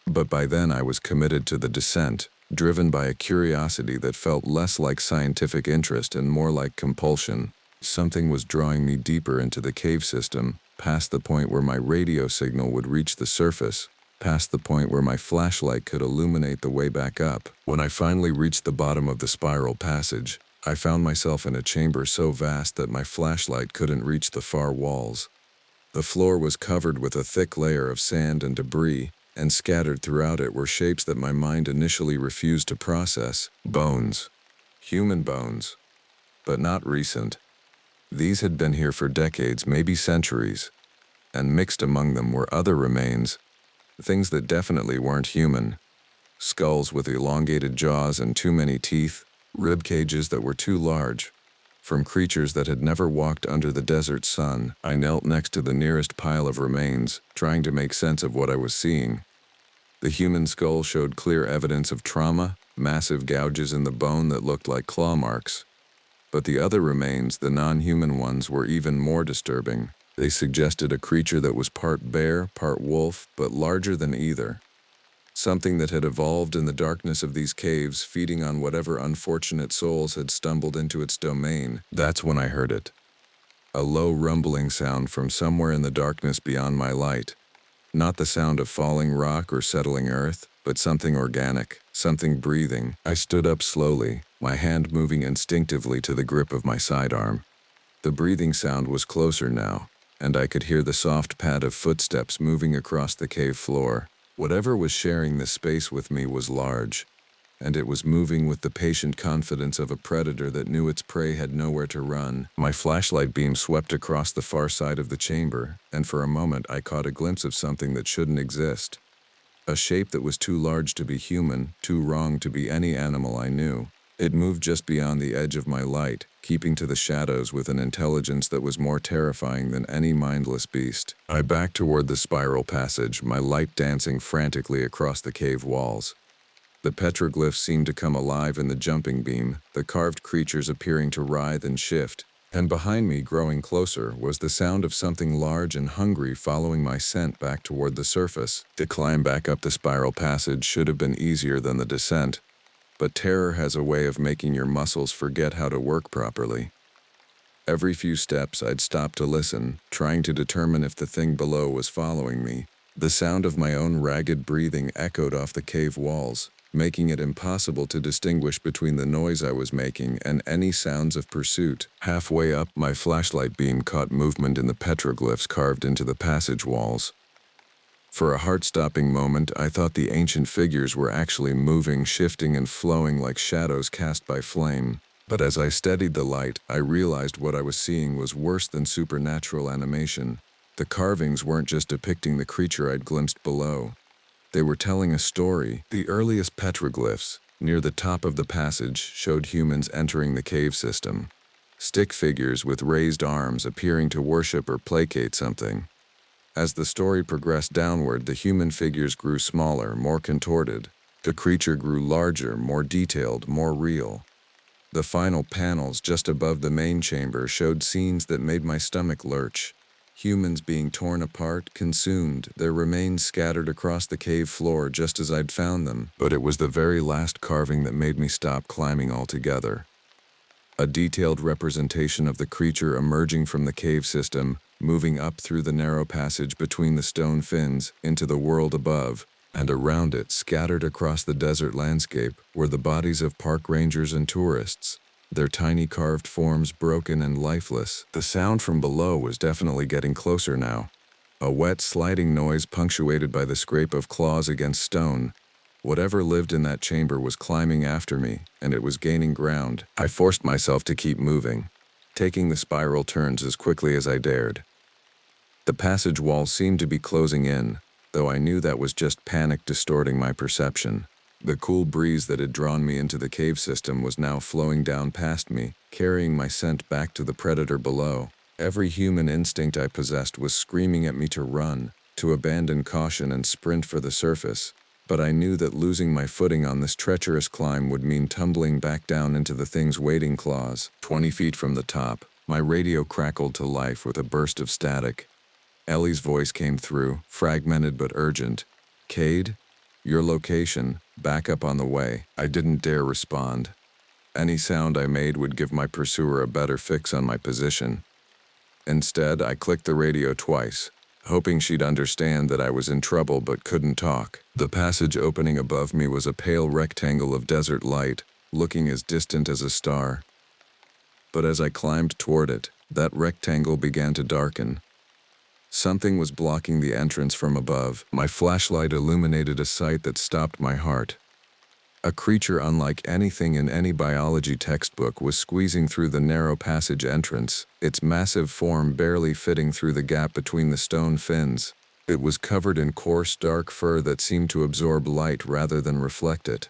But by then I was committed to the descent, driven by a curiosity that felt less like scientific interest and more like compulsion. Something was drawing me deeper into the cave system, past the point where my radio signal would reach the surface, past the point where my flashlight could illuminate the way back up. When I finally reached the bottom of the spiral passage, I found myself in a chamber so vast that my flashlight couldn't reach the far walls. The floor was covered with a thick layer of sand and debris, and scattered throughout it were shapes that my mind initially refused to process. Bones. Human bones. But not recent. These had been here for decades, maybe centuries. And mixed among them were other remains, things that definitely weren't human. Skulls with elongated jaws and too many teeth, rib cages that were too large. From creatures that had never walked under the desert sun. I knelt next to the nearest pile of remains, trying to make sense of what I was seeing. The human skull showed clear evidence of trauma, massive gouges in the bone that looked like claw marks. But the other remains, the non-human ones, were even more disturbing. They suggested a creature that was part bear, part wolf, but larger than either. Something that had evolved in the darkness of these caves, feeding on whatever unfortunate souls had stumbled into its domain. That's when I heard it. A low rumbling sound from somewhere in the darkness beyond my light. Not the sound of falling rock or settling earth, but something organic, something breathing. I stood up slowly, my hand moving instinctively to the grip of my sidearm. The breathing sound was closer now, and I could hear the soft pad of footsteps moving across the cave floor. Whatever was sharing this space with me was large, and it was moving with the patient confidence of a predator that knew its prey had nowhere to run. My flashlight beam swept across the far side of the chamber, and for a moment I caught a glimpse of something that shouldn't exist. A shape that was too large to be human, too wrong to be any animal I knew. It moved just beyond the edge of my light, keeping to the shadows with an intelligence that was more terrifying than any mindless beast. I backed toward the spiral passage, my light dancing frantically across the cave walls. The petroglyphs seemed to come alive in the jumping beam, the carved creatures appearing to writhe and shift. And behind me, growing closer, was the sound of something large and hungry following my scent back toward the surface. The climb back up the spiral passage should have been easier than the descent. But terror has a way of making your muscles forget how to work properly. Every few steps I'd stop to listen, trying to determine if the thing below was following me. The sound of my own ragged breathing echoed off the cave walls, making it impossible to distinguish between the noise I was making and any sounds of pursuit. Halfway up, my flashlight beam caught movement in the petroglyphs carved into the passage walls. For a heart-stopping moment, I thought the ancient figures were actually moving, shifting, and flowing like shadows cast by flame. But as I steadied the light, I realized what I was seeing was worse than supernatural animation. The carvings weren't just depicting the creature I'd glimpsed below. They were telling a story. The earliest petroglyphs, near the top of the passage, showed humans entering the cave system. Stick figures with raised arms appearing to worship or placate something. As the story progressed downward, the human figures grew smaller, more contorted. The creature grew larger, more detailed, more real. The final panels just above the main chamber showed scenes that made my stomach lurch. Humans being torn apart, consumed, their remains scattered across the cave floor just as I'd found them. But it was the very last carving that made me stop climbing altogether. A detailed representation of the creature emerging from the cave system, moving up through the narrow passage between the stone fins into the world above, and around it, scattered across the desert landscape, were the bodies of park rangers and tourists, their tiny carved forms broken and lifeless. The sound from below was definitely getting closer now. A wet, sliding noise punctuated by the scrape of claws against stone. Whatever lived in that chamber was climbing after me, and it was gaining ground. I forced myself to keep moving, taking the spiral turns as quickly as I dared. The passage wall seemed to be closing in, though I knew that was just panic distorting my perception. The cool breeze that had drawn me into the cave system was now flowing down past me, carrying my scent back to the predator below. Every human instinct I possessed was screaming at me to run, to abandon caution and sprint for the surface. But I knew that losing my footing on this treacherous climb would mean tumbling back down into the thing's waiting claws. 20 feet from the top, my radio crackled to life with a burst of static. Ellie's voice came through, fragmented but urgent. "Cade? Your location, backup on the way." I didn't dare respond. Any sound I made would give my pursuer a better fix on my position. Instead, I clicked the radio twice, hoping she'd understand that I was in trouble but couldn't talk. The passage opening above me was a pale rectangle of desert light, looking as distant as a star. But as I climbed toward it, that rectangle began to darken. Something was blocking the entrance from above. My flashlight illuminated a sight that stopped my heart. A creature unlike anything in any biology textbook was squeezing through the narrow passage entrance, its massive form barely fitting through the gap between the stone fins. It was covered in coarse, dark fur that seemed to absorb light rather than reflect it.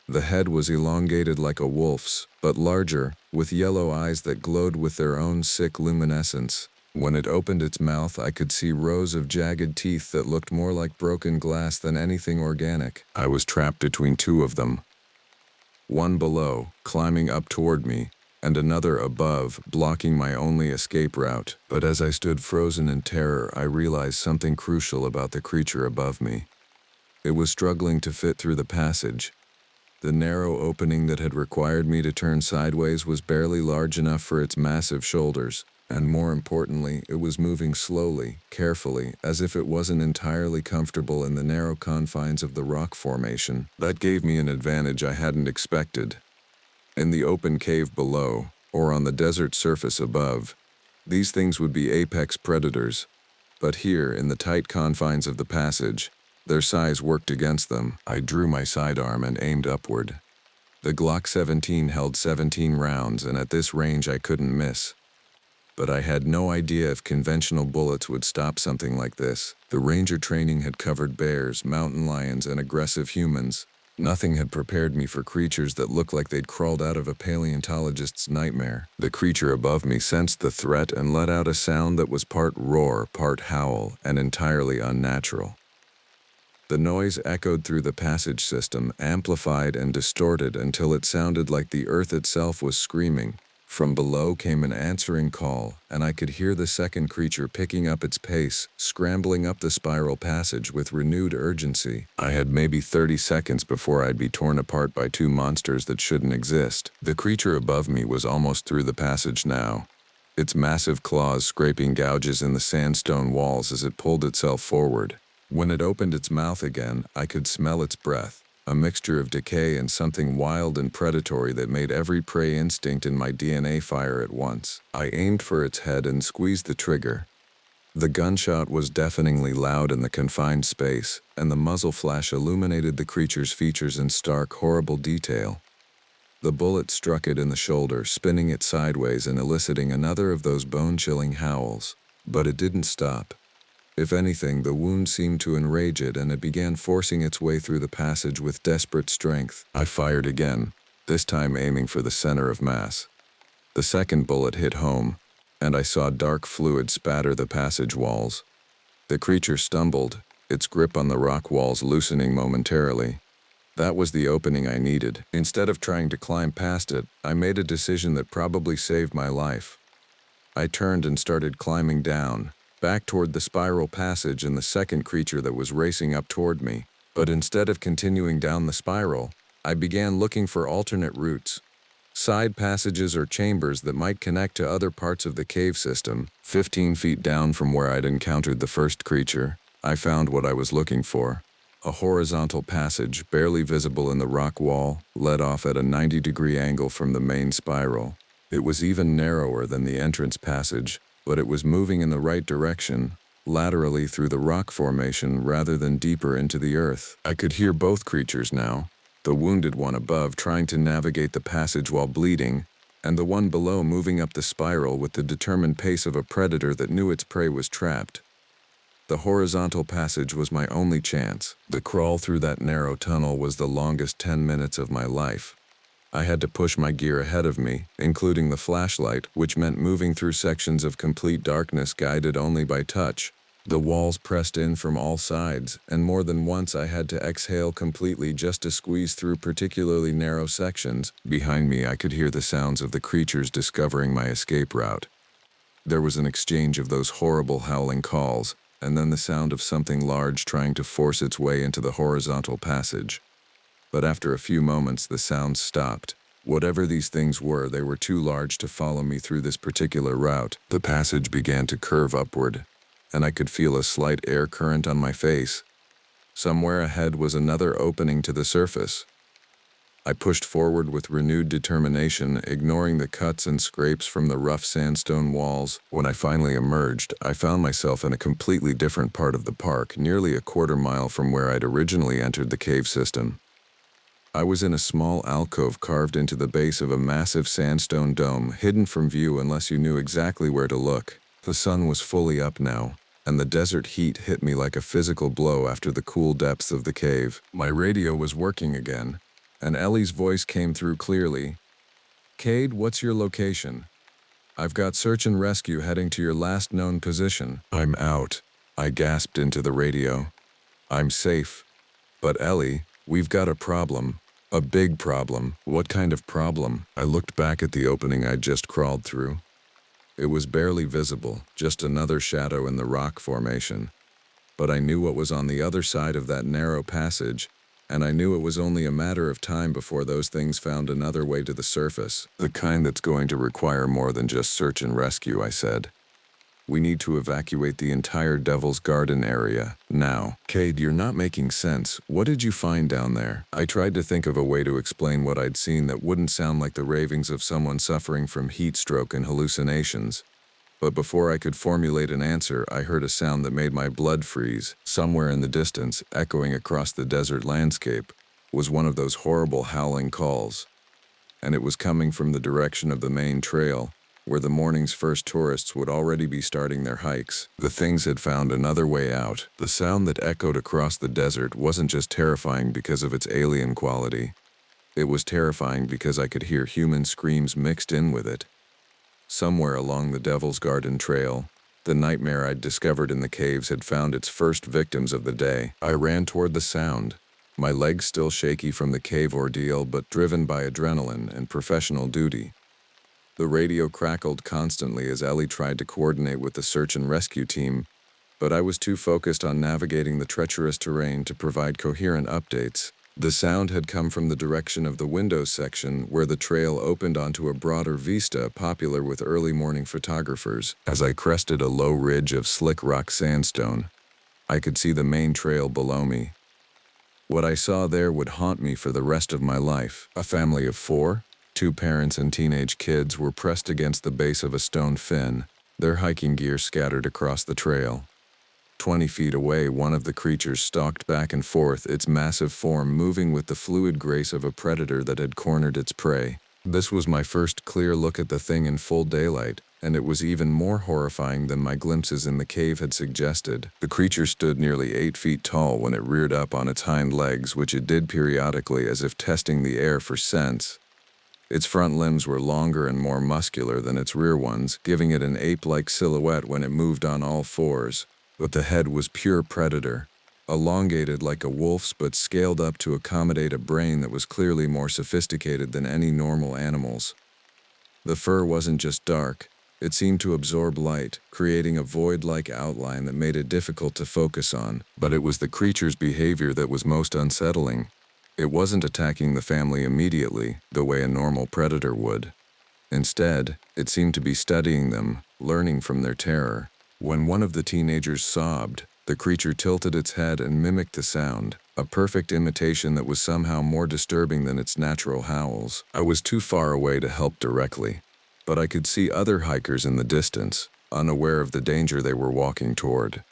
The head was elongated like a wolf's, but larger, with yellow eyes that glowed with their own sick luminescence. When it opened its mouth, I could see rows of jagged teeth that looked more like broken glass than anything organic. I was trapped between two of them. One below, climbing up toward me, and another above, blocking my only escape route. But as I stood frozen in terror, I realized something crucial about the creature above me. It was struggling to fit through the passage. The narrow opening that had required me to turn sideways was barely large enough for its massive shoulders. And more importantly, it was moving slowly, carefully, as if it wasn't entirely comfortable in the narrow confines of the rock formation. That gave me an advantage I hadn't expected. In the open cave below, or on the desert surface above, these things would be apex predators. But here, in the tight confines of the passage, their size worked against them. I drew my sidearm and aimed upward. The Glock 17 held 17 rounds, and at this range I couldn't miss. But I had no idea if conventional bullets would stop something like this. The ranger training had covered bears, mountain lions, and aggressive humans. Nothing had prepared me for creatures that looked like they'd crawled out of a paleontologist's nightmare. The creature above me sensed the threat and let out a sound that was part roar, part howl, and entirely unnatural. The noise echoed through the passage system, amplified and distorted until it sounded like the earth itself was screaming. From below came an answering call, and I could hear the second creature picking up its pace, scrambling up the spiral passage with renewed urgency. I had maybe 30 seconds before I'd be torn apart by two monsters that shouldn't exist. The creature above me was almost through the passage now, its massive claws scraping gouges in the sandstone walls as it pulled itself forward. When it opened its mouth again, I could smell its breath. A mixture of decay and something wild and predatory that made every prey instinct in my DNA fire at once. I aimed for its head and squeezed the trigger. The gunshot was deafeningly loud in the confined space, and the muzzle flash illuminated the creature's features in stark, horrible detail. The bullet struck it in the shoulder, spinning it sideways and eliciting another of those bone-chilling howls. But it didn't stop. If anything, the wound seemed to enrage it, and it began forcing its way through the passage with desperate strength. I fired again, this time aiming for the center of mass. The second bullet hit home, and I saw dark fluid spatter the passage walls. The creature stumbled, its grip on the rock walls loosening momentarily. That was the opening I needed. Instead of trying to climb past it, I made a decision that probably saved my life. I turned and started climbing down, back toward the spiral passage and the second creature that was racing up toward me. But instead of continuing down the spiral, I began looking for alternate routes. Side passages or chambers that might connect to other parts of the cave system. 15 feet down from where I'd encountered the first creature, I found what I was looking for. A horizontal passage, barely visible in the rock wall, led off at a 90-degree angle from the main spiral. It was even narrower than the entrance passage, but it was moving in the right direction, laterally through the rock formation rather than deeper into the earth. I could hear both creatures now, the wounded one above trying to navigate the passage while bleeding, and the one below moving up the spiral with the determined pace of a predator that knew its prey was trapped. The horizontal passage was my only chance. The crawl through that narrow tunnel was the longest 10 minutes of my life. I had to push my gear ahead of me, including the flashlight, which meant moving through sections of complete darkness guided only by touch. The walls pressed in from all sides, and more than once I had to exhale completely just to squeeze through particularly narrow sections. Behind me, I could hear the sounds of the creatures discovering my escape route. There was an exchange of those horrible howling calls, and then the sound of something large trying to force its way into the horizontal passage. But after a few moments, the sounds stopped. Whatever these things were, they were too large to follow me through this particular route. The passage began to curve upward, and I could feel a slight air current on my face. Somewhere ahead was another opening to the surface. I pushed forward with renewed determination, ignoring the cuts and scrapes from the rough sandstone walls. When I finally emerged, I found myself in a completely different part of the park, nearly a quarter-mile from where I'd originally entered the cave system. I was in a small alcove carved into the base of a massive sandstone dome, hidden from view unless you knew exactly where to look. The sun was fully up now, and the desert heat hit me like a physical blow after the cool depths of the cave. My radio was working again, and Ellie's voice came through clearly. "Cade, what's your location? I've got search and rescue heading to your last known position." "I'm out," I gasped into the radio. "I'm safe. But Ellie, we've got a problem. A big problem." "What kind of problem?" I looked back at the opening I'd just crawled through. It was barely visible, just another shadow in the rock formation. But I knew what was on the other side of that narrow passage, and I knew it was only a matter of time before those things found another way to the surface. "The kind that's going to require more than just search and rescue," I said. "We need to evacuate the entire Devil's Garden area, now." "Cade, you're not making sense. What did you find down there?" I tried to think of a way to explain what I'd seen that wouldn't sound like the ravings of someone suffering from heat stroke and hallucinations. But before I could formulate an answer, I heard a sound that made my blood freeze. Somewhere in the distance, echoing across the desert landscape, was one of those horrible howling calls. And it was coming from the direction of the main trail, where the morning's first tourists would already be starting their hikes. The things had found another way out. The sound that echoed across the desert wasn't just terrifying because of its alien quality. It was terrifying because I could hear human screams mixed in with it. Somewhere along the Devil's Garden trail, the nightmare I'd discovered in the caves had found its first victims of the day. I ran toward the sound, my legs still shaky from the cave ordeal but driven by adrenaline and professional duty. The radio crackled constantly as Ellie tried to coordinate with the search and rescue team, but I was too focused on navigating the treacherous terrain to provide coherent updates. The sound had come from the direction of the windows section, where the trail opened onto a broader vista popular with early morning photographers. As I crested a low ridge of slick rock sandstone, I could see the main trail below me. What I saw there would haunt me for the rest of my life. A family of 4, 2 parents and teenage kids, were pressed against the base of a stone fin, their hiking gear scattered across the trail. 20 feet away, one of the creatures stalked back and forth, its massive form moving with the fluid grace of a predator that had cornered its prey. This was my first clear look at the thing in full daylight, and it was even more horrifying than my glimpses in the cave had suggested. The creature stood nearly 8 feet tall when it reared up on its hind legs, which it did periodically as if testing the air for scents. Its front limbs were longer and more muscular than its rear ones, giving it an ape-like silhouette when it moved on all fours. But the head was pure predator, elongated like a wolf's but scaled up to accommodate a brain that was clearly more sophisticated than any normal animal's. The fur wasn't just dark, it seemed to absorb light, creating a void-like outline that made it difficult to focus on. But it was the creature's behavior that was most unsettling. It wasn't attacking the family immediately, the way a normal predator would. Instead, it seemed to be studying them, learning from their terror. When one of the teenagers sobbed, the creature tilted its head and mimicked the sound, a perfect imitation that was somehow more disturbing than its natural howls. I was too far away to help directly, but I could see other hikers in the distance, unaware of the danger they were walking toward.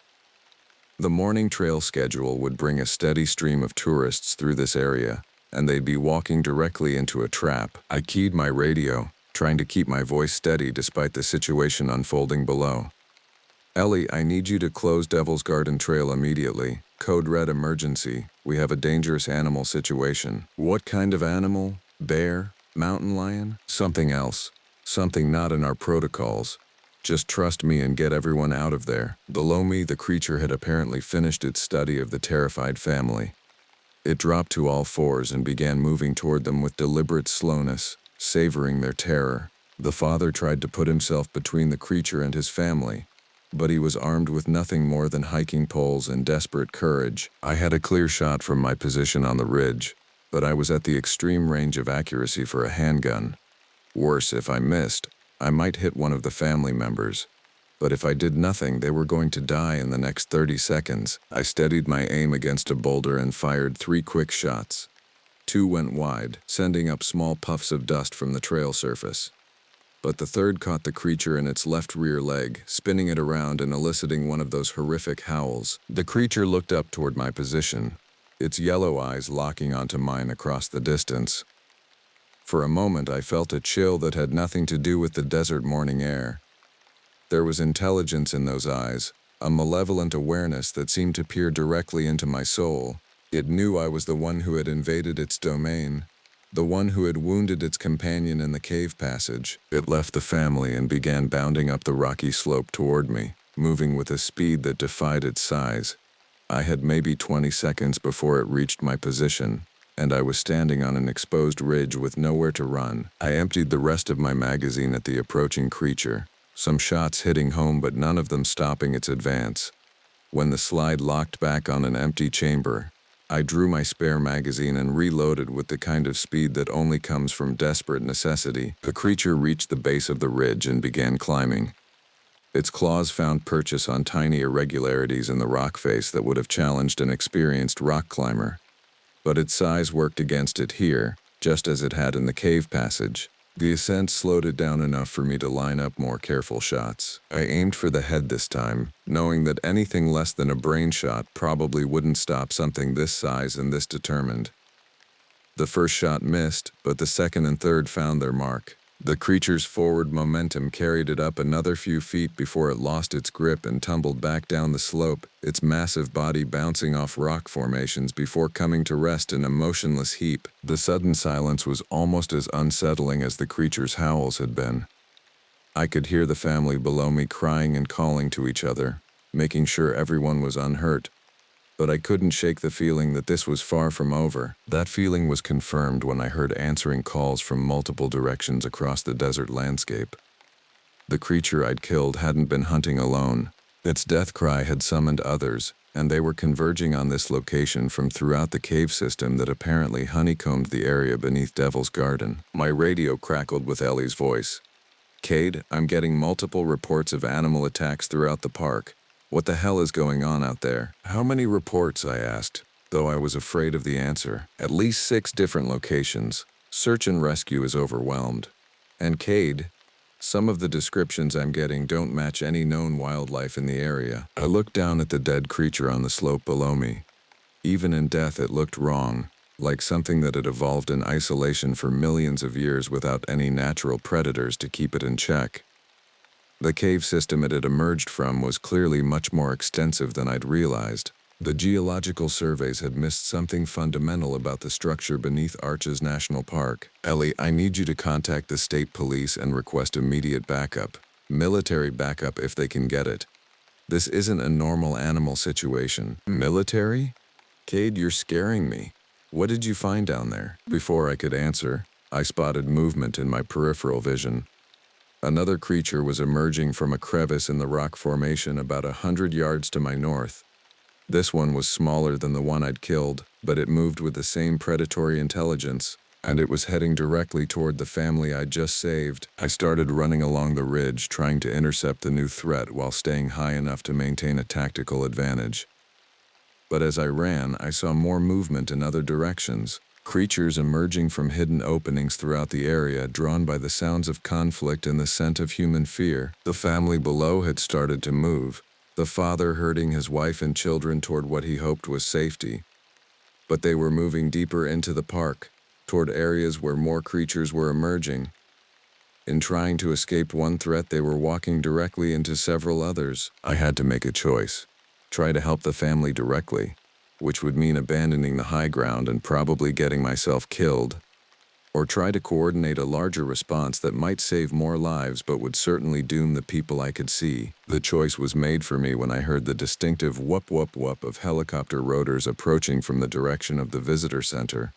The morning trail schedule would bring a steady stream of tourists through this area, and they'd be walking directly into a trap. I keyed my radio, trying to keep my voice steady despite the situation unfolding below. "Ellie, I need you to close Devil's Garden Trail immediately. Code Red Emergency. We have a dangerous animal situation." "What kind of animal? Bear? Mountain lion?" "Something else. Something not in our protocols. Just trust me and get everyone out of there." Below me, the creature had apparently finished its study of the terrified family. It dropped to all fours and began moving toward them with deliberate slowness, savoring their terror. The father tried to put himself between the creature and his family, but he was armed with nothing more than hiking poles and desperate courage. I had a clear shot from my position on the ridge, but I was at the extreme range of accuracy for a handgun. Worse, if I missed, I might hit one of the family members. But if I did nothing, they were going to die in the next 30 seconds. I steadied my aim against a boulder and fired 3 quick shots. 2 went wide, sending up small puffs of dust from the trail surface. But the third caught the creature in its left rear leg, spinning it around and eliciting one of those horrific howls. The creature looked up toward my position, its yellow eyes locking onto mine across the distance. For a moment, I felt a chill that had nothing to do with the desert morning air. There was intelligence in those eyes, a malevolent awareness that seemed to peer directly into my soul. It knew I was the one who had invaded its domain, the one who had wounded its companion in the cave passage. It left the family and began bounding up the rocky slope toward me, moving with a speed that defied its size. I had maybe 20 seconds before it reached my position, and I was standing on an exposed ridge with nowhere to run. I emptied the rest of my magazine at the approaching creature, some shots hitting home but none of them stopping its advance. When the slide locked back on an empty chamber, I drew my spare magazine and reloaded with the kind of speed that only comes from desperate necessity. The creature reached the base of the ridge and began climbing. Its claws found purchase on tiny irregularities in the rock face that would have challenged an experienced rock climber. But its size worked against it here, just as it had in the cave passage. The ascent slowed it down enough for me to line up more careful shots. I aimed for the head this time, knowing that anything less than a brain shot probably wouldn't stop something this size and this determined. The first shot missed, but the second and third found their mark. The creature's forward momentum carried it up another few feet before it lost its grip and tumbled back down the slope, its massive body bouncing off rock formations before coming to rest in a motionless heap. The sudden silence was almost as unsettling as the creature's howls had been. I could hear the family below me crying and calling to each other, making sure everyone was unhurt. But I couldn't shake the feeling that this was far from over. That feeling was confirmed when I heard answering calls from multiple directions across the desert landscape. The creature I'd killed hadn't been hunting alone. Its death cry had summoned others, and they were converging on this location from throughout the cave system that apparently honeycombed the area beneath Devil's Garden. My radio crackled with Ellie's voice. "Cade, I'm getting multiple reports of animal attacks throughout the park. What the hell is going on out there?" "How many reports?" I asked, though I was afraid of the answer. "At least 6 different locations. Search and rescue is overwhelmed." "And Cade, Some of the descriptions I'm getting don't match any known wildlife in the area. I looked down at the dead creature on the slope below me. Even in death it looked wrong, like something that had evolved in isolation for millions of years without any natural predators to keep it in check. The cave system it had emerged from was clearly much more extensive than I'd realized. The geological surveys had missed something fundamental about the structure beneath Arches National Park. Ellie, I need you to contact the state police and request immediate backup. Military backup if they can get it. This isn't a normal animal situation. Military? Cade, you're scaring me. What did you find down there? Before I could answer, I spotted movement in my peripheral vision. Another creature was emerging from a crevice in the rock formation about 100 yards to my north. This one was smaller than the one I'd killed, but it moved with the same predatory intelligence, and it was heading directly toward the family I'd just saved. I started running along the ridge, trying to intercept the new threat while staying high enough to maintain a tactical advantage. But as I ran, I saw more movement in other directions. Creatures emerging from hidden openings throughout the area, drawn by the sounds of conflict and the scent of human fear. The family below had started to move, the father herding his wife and children toward what he hoped was safety. But they were moving deeper into the park, toward areas where more creatures were emerging. In trying to escape one threat, they were walking directly into several others. I had to make a choice. Try to help the family directly, which would mean abandoning the high ground and probably getting myself killed, or try to coordinate a larger response that might save more lives but would certainly doom the people I could see. The choice was made for me when I heard the distinctive whoop whoop whoop of helicopter rotors approaching from the direction of the visitor center.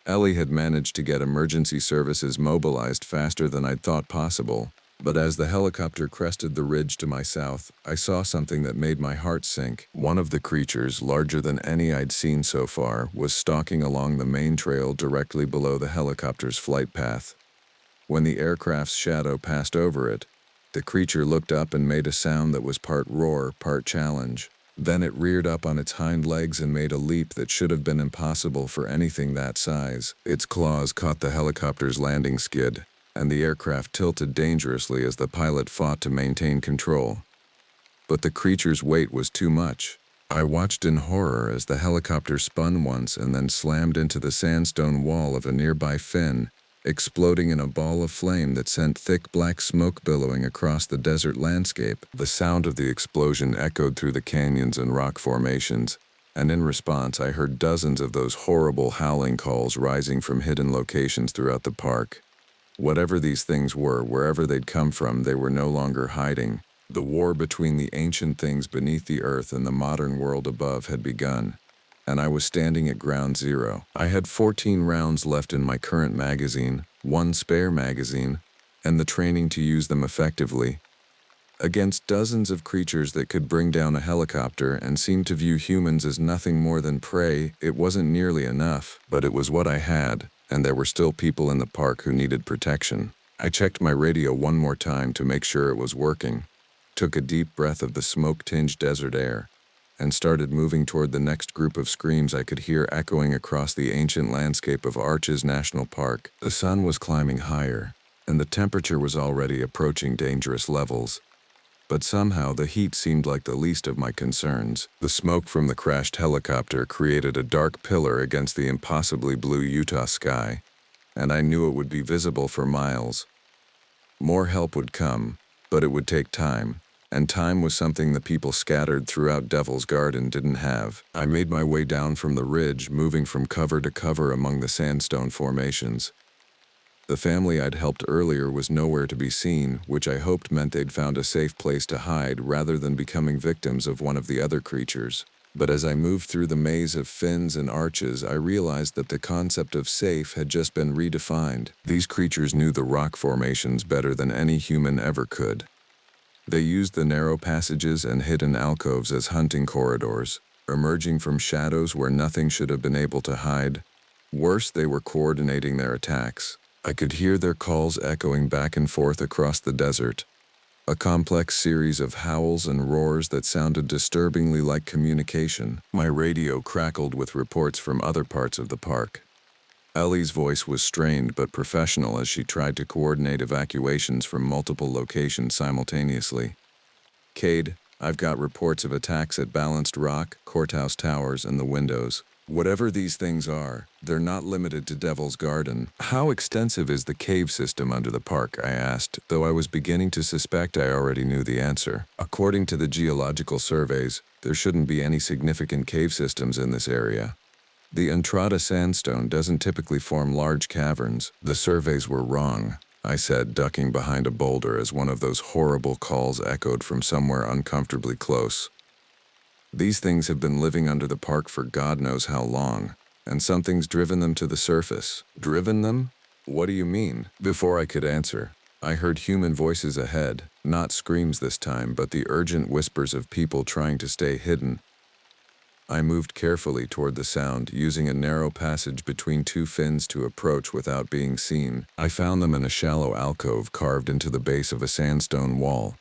Ellie had managed to get emergency services mobilized faster than I'd thought possible, but as the helicopter crested the ridge to my south, I saw something that made my heart sink. One of the creatures, larger than any I'd seen so far, was stalking along the main trail directly below the helicopter's flight path. When the aircraft's shadow passed over it, the creature looked up and made a sound that was part roar, part challenge. Then it reared up on its hind legs and made a leap that should have been impossible for anything that size. Its claws caught the helicopter's landing skid, and the aircraft tilted dangerously as the pilot fought to maintain control. But the creature's weight was too much. I watched in horror as the helicopter spun once and then slammed into the sandstone wall of a nearby fin, exploding in a ball of flame that sent thick black smoke billowing across the desert landscape. The sound of the explosion echoed through the canyons and rock formations, and in response I heard dozens of those horrible howling calls rising from hidden locations throughout the park. Whatever these things were, wherever they'd come from, they were no longer hiding. The war between the ancient things beneath the earth and the modern world above had begun, and I was standing at ground zero. I had 14 rounds left in my current magazine, 1 spare magazine, and the training to use them effectively. Against dozens of creatures that could bring down a helicopter and seemed to view humans as nothing more than prey, it wasn't nearly enough, but it was what I had. And there were still people in the park who needed protection. I checked my radio one more time to make sure it was working, took a deep breath of the smoke-tinged desert air, and started moving toward the next group of screams I could hear echoing across the ancient landscape of Arches National Park. The sun was climbing higher, and the temperature was already approaching dangerous levels. But somehow the heat seemed like the least of my concerns. The smoke from the crashed helicopter created a dark pillar against the impossibly blue Utah sky, and I knew it would be visible for miles. More help would come, but it would take time, and time was something the people scattered throughout Devil's Garden didn't have. I made my way down from the ridge, moving from cover to cover among the sandstone formations. The family I'd helped earlier was nowhere to be seen, which I hoped meant they'd found a safe place to hide rather than becoming victims of one of the other creatures. But as I moved through the maze of fins and arches, I realized that the concept of safe had just been redefined. These creatures knew the rock formations better than any human ever could. They used the narrow passages and hidden alcoves as hunting corridors, emerging from shadows where nothing should have been able to hide. Worse, they were coordinating their attacks. I could hear their calls echoing back and forth across the desert, a complex series of howls and roars that sounded disturbingly like communication. My radio crackled with reports from other parts of the park. Ellie's voice was strained but professional as she tried to coordinate evacuations from multiple locations simultaneously. Cade, I've got reports of attacks at Balanced Rock, Courthouse Towers, and the Windows. Whatever these things are, they're not limited to Devil's Garden. How extensive is the cave system under the park? I asked, though I was beginning to suspect I already knew the answer. According to the geological surveys, there shouldn't be any significant cave systems in this area. The Entrada sandstone doesn't typically form large caverns. The surveys were wrong, I said, ducking behind a boulder as one of those horrible calls echoed from somewhere uncomfortably close. These things have been living under the park for God knows how long, and something's driven them to the surface. Driven them? What do you mean? Before I could answer, I heard human voices ahead, not screams this time, but the urgent whispers of people trying to stay hidden. I moved carefully toward the sound, using a narrow passage between two fins to approach without being seen. I found them in a shallow alcove carved into the base of a sandstone wall.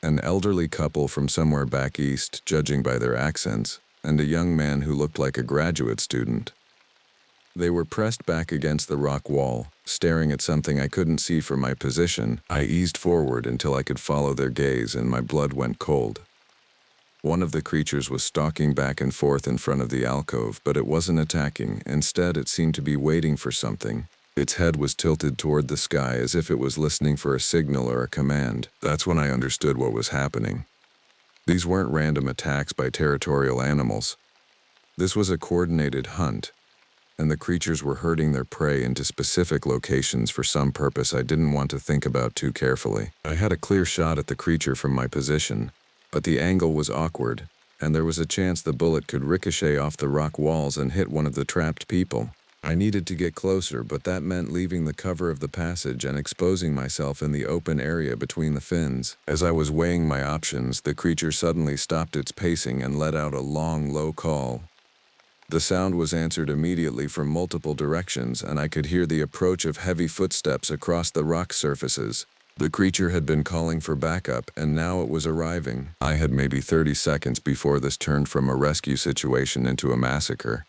An elderly couple from somewhere back east, judging by their accents, and a young man who looked like a graduate student. They were pressed back against the rock wall, staring at something I couldn't see from my position. I eased forward until I could follow their gaze, and my blood went cold. One of the creatures was stalking back and forth in front of the alcove, but it wasn't attacking. Instead, it seemed to be waiting for something. Its head was tilted toward the sky as if it was listening for a signal or a command. That's when I understood what was happening. These weren't random attacks by territorial animals. This was a coordinated hunt, and the creatures were herding their prey into specific locations for some purpose I didn't want to think about too carefully. I had a clear shot at the creature from my position, but the angle was awkward, and there was a chance the bullet could ricochet off the rock walls and hit one of the trapped people. I needed to get closer, but that meant leaving the cover of the passage and exposing myself in the open area between the fins. As I was weighing my options, the creature suddenly stopped its pacing and let out a long, low call. The sound was answered immediately from multiple directions, and I could hear the approach of heavy footsteps across the rock surfaces. The creature had been calling for backup, and now it was arriving. I had maybe 30 seconds before this turned from a rescue situation into a massacre.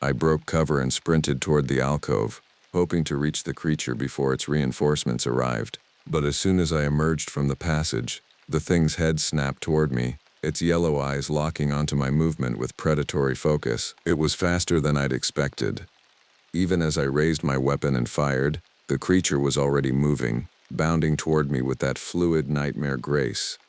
I broke cover and sprinted toward the alcove, hoping to reach the creature before its reinforcements arrived. But as soon as I emerged from the passage, the thing's head snapped toward me, its yellow eyes locking onto my movement with predatory focus. It was faster than I'd expected. Even as I raised my weapon and fired, the creature was already moving, bounding toward me with that fluid nightmare grace.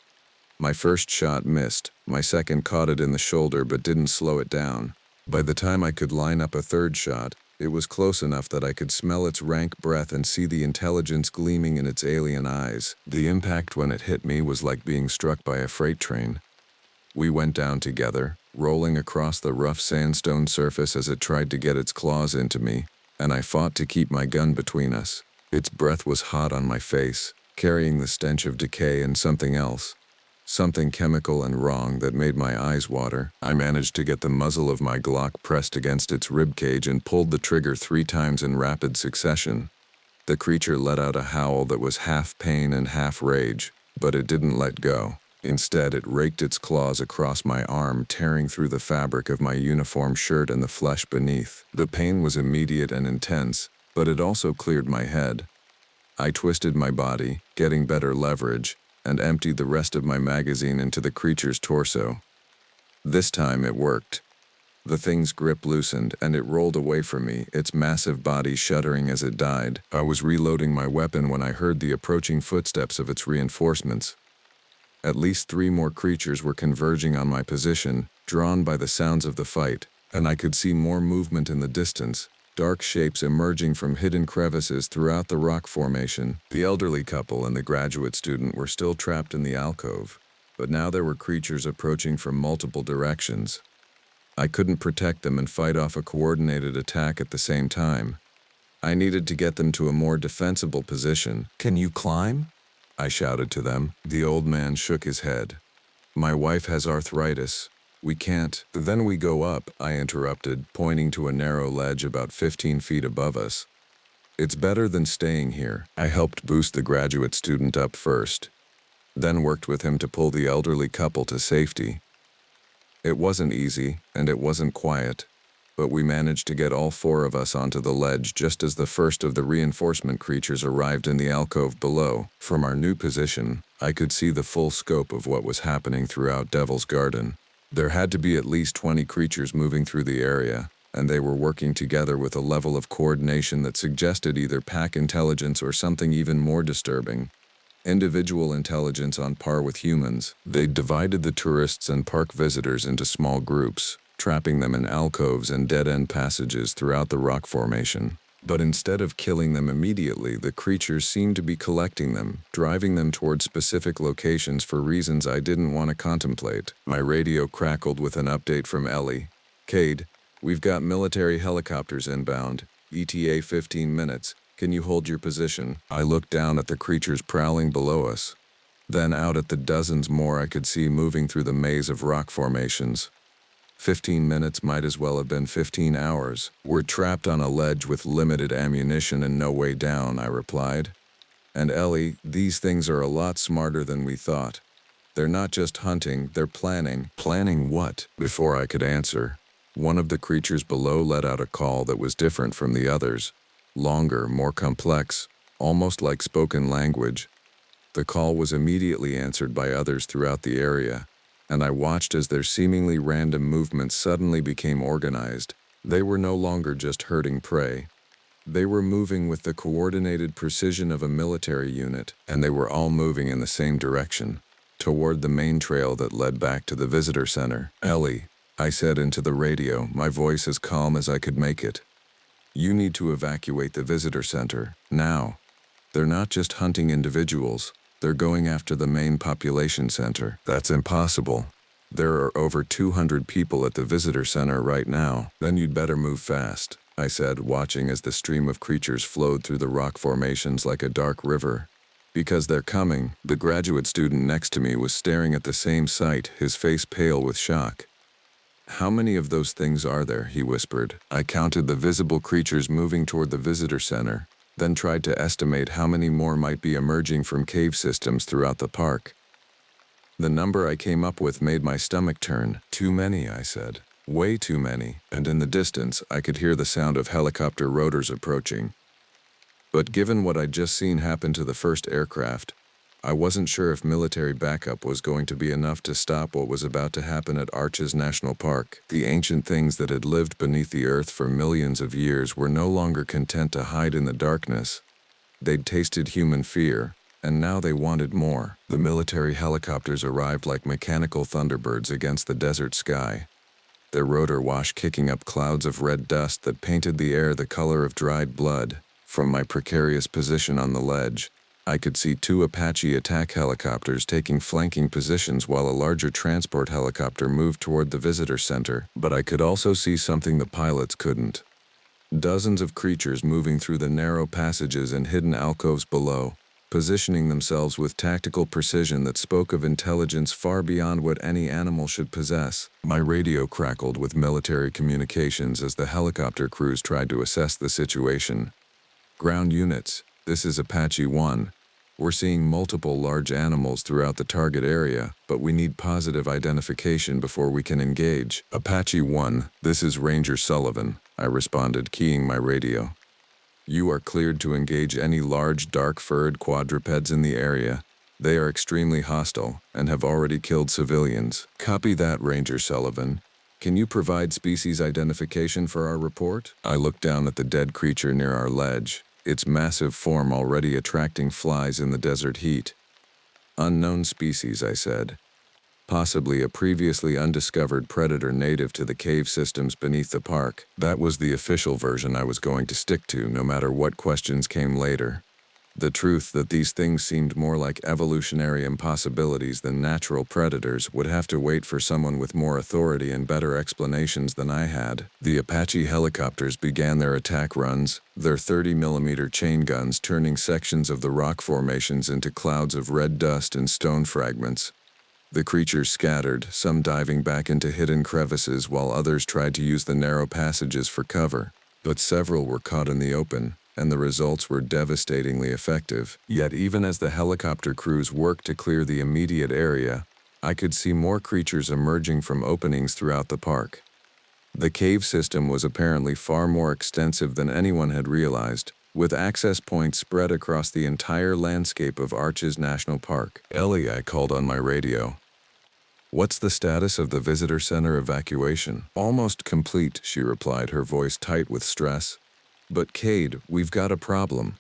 My first shot missed, my second caught it in the shoulder but didn't slow it down. By the time I could line up a third shot, it was close enough that I could smell its rank breath and see the intelligence gleaming in its alien eyes. The impact when it hit me was like being struck by a freight train. We went down together, rolling across the rough sandstone surface as it tried to get its claws into me, and I fought to keep my gun between us. Its breath was hot on my face, carrying the stench of decay and something else. Something chemical and wrong that made my eyes water. I managed to get the muzzle of my Glock pressed against its ribcage and pulled the trigger 3 times in rapid succession. The creature let out a howl that was half pain and half rage, but it didn't let go. Instead, it raked its claws across my arm, tearing through the fabric of my uniform shirt and the flesh beneath. The pain was immediate and intense, but it also cleared my head. I twisted my body, getting better leverage, and emptied the rest of my magazine into the creature's torso. This time it worked. The thing's grip loosened, and it rolled away from me, its massive body shuddering as it died. I was reloading my weapon when I heard the approaching footsteps of its reinforcements. At least 3 more creatures were converging on my position, drawn by the sounds of the fight, and I could see more movement in the distance. Dark shapes emerging from hidden crevices throughout the rock formation. The elderly couple and the graduate student were still trapped in the alcove, but now there were creatures approaching from multiple directions. I couldn't protect them and fight off a coordinated attack at the same time. I needed to get them to a more defensible position. "Can you climb?" I shouted to them. The old man shook his head. "My wife has arthritis. We can't." "Then we go up," I interrupted, pointing to a narrow ledge about 15 feet above us. "It's better than staying here." I helped boost the graduate student up first, then worked with him to pull the elderly couple to safety. It wasn't easy, and it wasn't quiet. but we managed to get all 4 of us onto the ledge just as the first of the reinforcement creatures arrived in the alcove below. From our new position, I could see the full scope of what was happening throughout Devil's Garden. There had to be at least 20 creatures moving through the area, and they were working together with a level of coordination that suggested either pack intelligence or something even more disturbing. Individual intelligence on par with humans. They divided the tourists and park visitors into small groups, trapping them in alcoves and dead-end passages throughout the rock formation. But instead of killing them immediately, the creatures seemed to be collecting them, driving them toward specific locations for reasons I didn't want to contemplate. My radio crackled with an update from Ellie. "Cade, we've got military helicopters inbound. ETA 15 minutes. Can you hold your position?" I looked down at the creatures prowling below us. Then out at the dozens more I could see moving through the maze of rock formations. 15 minutes might as well have been 15 hours. "We're trapped on a ledge with limited ammunition and no way down," I replied. "And Ellie, these things are a lot smarter than we thought. They're not just hunting, they're planning." "Planning what?" Before I could answer, one of the creatures below let out a call that was different from the others. Longer, more complex, almost like spoken language. The call was immediately answered by others throughout the area, and I watched as their seemingly random movements suddenly became organized. They were no longer just herding prey. They were moving with the coordinated precision of a military unit, and they were all moving in the same direction, toward the main trail that led back to the visitor center. "Ellie," I said into the radio, my voice as calm as I could make it. "You need to evacuate the visitor center, now. They're not just hunting individuals. They're going after the main population center." "That's impossible. There are over 200 people at the visitor center right now." "Then you'd better move fast," I said, watching as the stream of creatures flowed through the rock formations like a dark river. "Because they're coming." The graduate student next to me was staring at the same sight, his face pale with shock. "How many of those things are there?" he whispered. I counted the visible creatures moving toward the visitor center, then tried to estimate how many more might be emerging from cave systems throughout the park. The number I came up with made my stomach turn. "Too many," I said. "Way too many." And in the distance, I could hear the sound of helicopter rotors approaching. But given what I'd just seen happen to the first aircraft, I wasn't sure if military backup was going to be enough to stop what was about to happen at Arches National Park. The ancient things that had lived beneath the earth for millions of years were no longer content to hide in the darkness. They'd tasted human fear, and now they wanted more. The military helicopters arrived like mechanical thunderbirds against the desert sky, their rotor wash kicking up clouds of red dust that painted the air the color of dried blood. From my precarious position on the ledge, I could see 2 Apache attack helicopters taking flanking positions while a larger transport helicopter moved toward the visitor center. But I could also see something the pilots couldn't. Dozens of creatures moving through the narrow passages and hidden alcoves below, positioning themselves with tactical precision that spoke of intelligence far beyond what any animal should possess. My radio crackled with military communications as the helicopter crews tried to assess the situation. "Ground units, this is Apache 1. We're seeing multiple large animals throughout the target area, but we need positive identification before we can engage." "Apache 1, this is Ranger Sullivan," I responded, keying my radio. "You are cleared to engage any large, dark-furred quadrupeds in the area. They are extremely hostile and have already killed civilians." "Copy that, Ranger Sullivan. Can you provide species identification for our report?" I looked down at the dead creature near our ledge, its massive form already attracting flies in the desert heat. "Unknown species," I said. "Possibly a previously undiscovered predator native to the cave systems beneath the park." That was the official version I was going to stick to, no matter what questions came later. The truth that these things seemed more like evolutionary impossibilities than natural predators would have to wait for someone with more authority and better explanations than I had. The Apache helicopters began their attack runs, their 30mm chain guns turning sections of the rock formations into clouds of red dust and stone fragments. The creatures scattered, some diving back into hidden crevices while others tried to use the narrow passages for cover. But several were caught in the open, and the results were devastatingly effective. Yet even as the helicopter crews worked to clear the immediate area, I could see more creatures emerging from openings throughout the park. The cave system was apparently far more extensive than anyone had realized, with access points spread across the entire landscape of Arches National Park. Ellie, I called on my radio. What's the status of the visitor center evacuation? Almost complete, she replied, her voice tight with stress. But Cade, we've got a problem.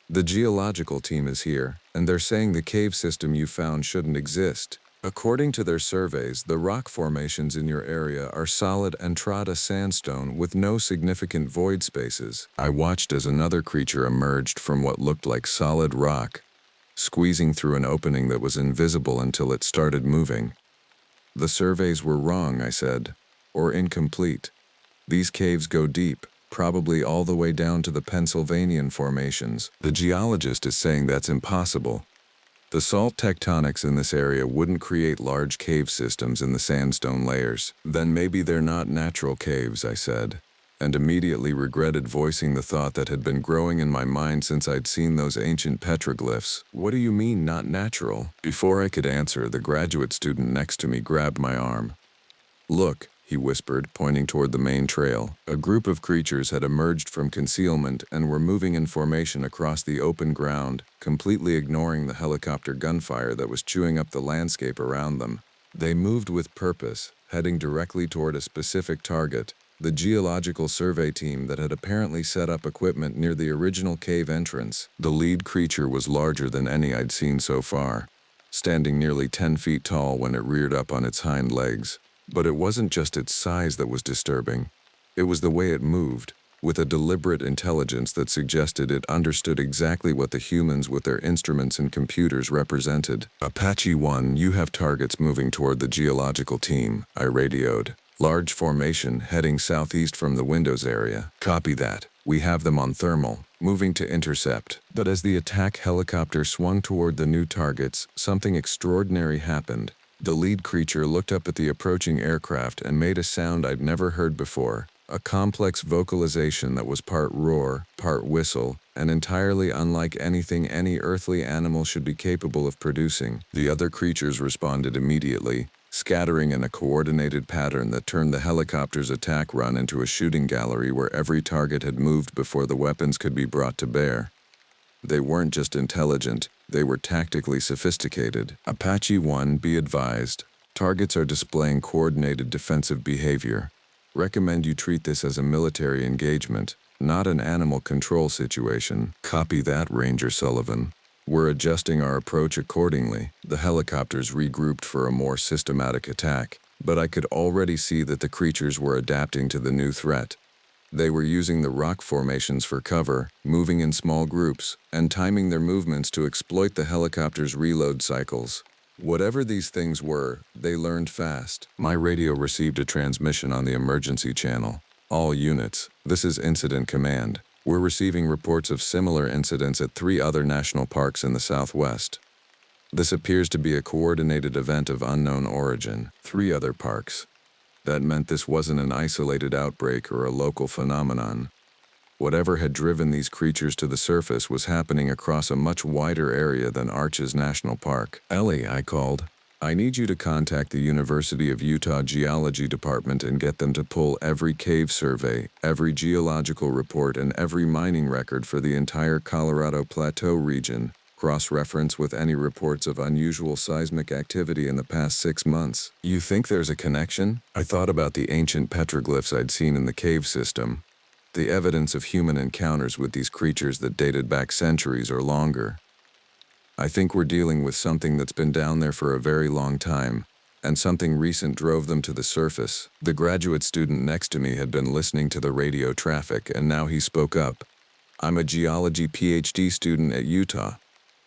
The geological team is here, and they're saying the cave system you found shouldn't exist. According to their surveys, the rock formations in your area are solid Entrada sandstone with no significant void spaces. I watched as another creature emerged from what looked like solid rock, squeezing through an opening that was invisible until it started moving. The surveys were wrong, I said, or incomplete. These caves go deep, probably all the way down to the Pennsylvanian formations. The geologist is saying that's impossible. The salt tectonics in this area wouldn't create large cave systems in the sandstone layers. Then maybe they're not natural caves, I said, and immediately regretted voicing the thought that had been growing in my mind since I'd seen those ancient petroglyphs. What do you mean, not natural? Before I could answer, the graduate student next to me grabbed my arm. Look, he whispered, pointing toward the main trail. A group of creatures had emerged from concealment and were moving in formation across the open ground, completely ignoring the helicopter gunfire that was chewing up the landscape around them. They moved with purpose, heading directly toward a specific target, the geological survey team that had apparently set up equipment near the original cave entrance. The lead creature was larger than any I'd seen so far, standing nearly 10 feet tall when it reared up on its hind legs. But it wasn't just its size that was disturbing. It was the way it moved, with a deliberate intelligence that suggested it understood exactly what the humans with their instruments and computers represented. Apache 1, you have targets moving toward the geological team, I radioed. Large formation heading southeast from the windows area. Copy that. We have them on thermal, moving to intercept. But as the attack helicopter swung toward the new targets, something extraordinary happened. The lead creature looked up at the approaching aircraft and made a sound I'd never heard before, a complex vocalization that was part roar, part whistle, and entirely unlike anything any earthly animal should be capable of producing. The other creatures responded immediately, scattering in a coordinated pattern that turned the helicopter's attack run into a shooting gallery where every target had moved before the weapons could be brought to bear. They weren't just intelligent, they were tactically sophisticated. Apache 1, be advised. Targets are displaying coordinated defensive behavior. Recommend you treat this as a military engagement, not an animal control situation. Copy that, Ranger Sullivan. We're adjusting our approach accordingly. The helicopters regrouped for a more systematic attack, but I could already see that the creatures were adapting to the new threat. They were using the rock formations for cover, moving in small groups, and timing their movements to exploit the helicopter's reload cycles. Whatever these things were, they learned fast. My radio received a transmission on the emergency channel. All units, this is Incident Command. We're receiving reports of similar incidents at 3 other national parks in the Southwest. This appears to be a coordinated event of unknown origin. 3 other parks. That meant this wasn't an isolated outbreak or a local phenomenon. Whatever had driven these creatures to the surface was happening across a much wider area than Arches National Park. Ellie, I called. I need you to contact the University of Utah Geology Department and get them to pull every cave survey, every geological report, and every mining record for the entire Colorado Plateau region. Cross-reference with any reports of unusual seismic activity in the past 6 months. You think there's a connection? I thought about the ancient petroglyphs I'd seen in the cave system, the evidence of human encounters with these creatures that dated back centuries or longer. I think we're dealing with something that's been down there for a very long time, and something recent drove them to the surface. The graduate student next to me had been listening to the radio traffic, and now he spoke up. I'm a geology PhD student at Utah.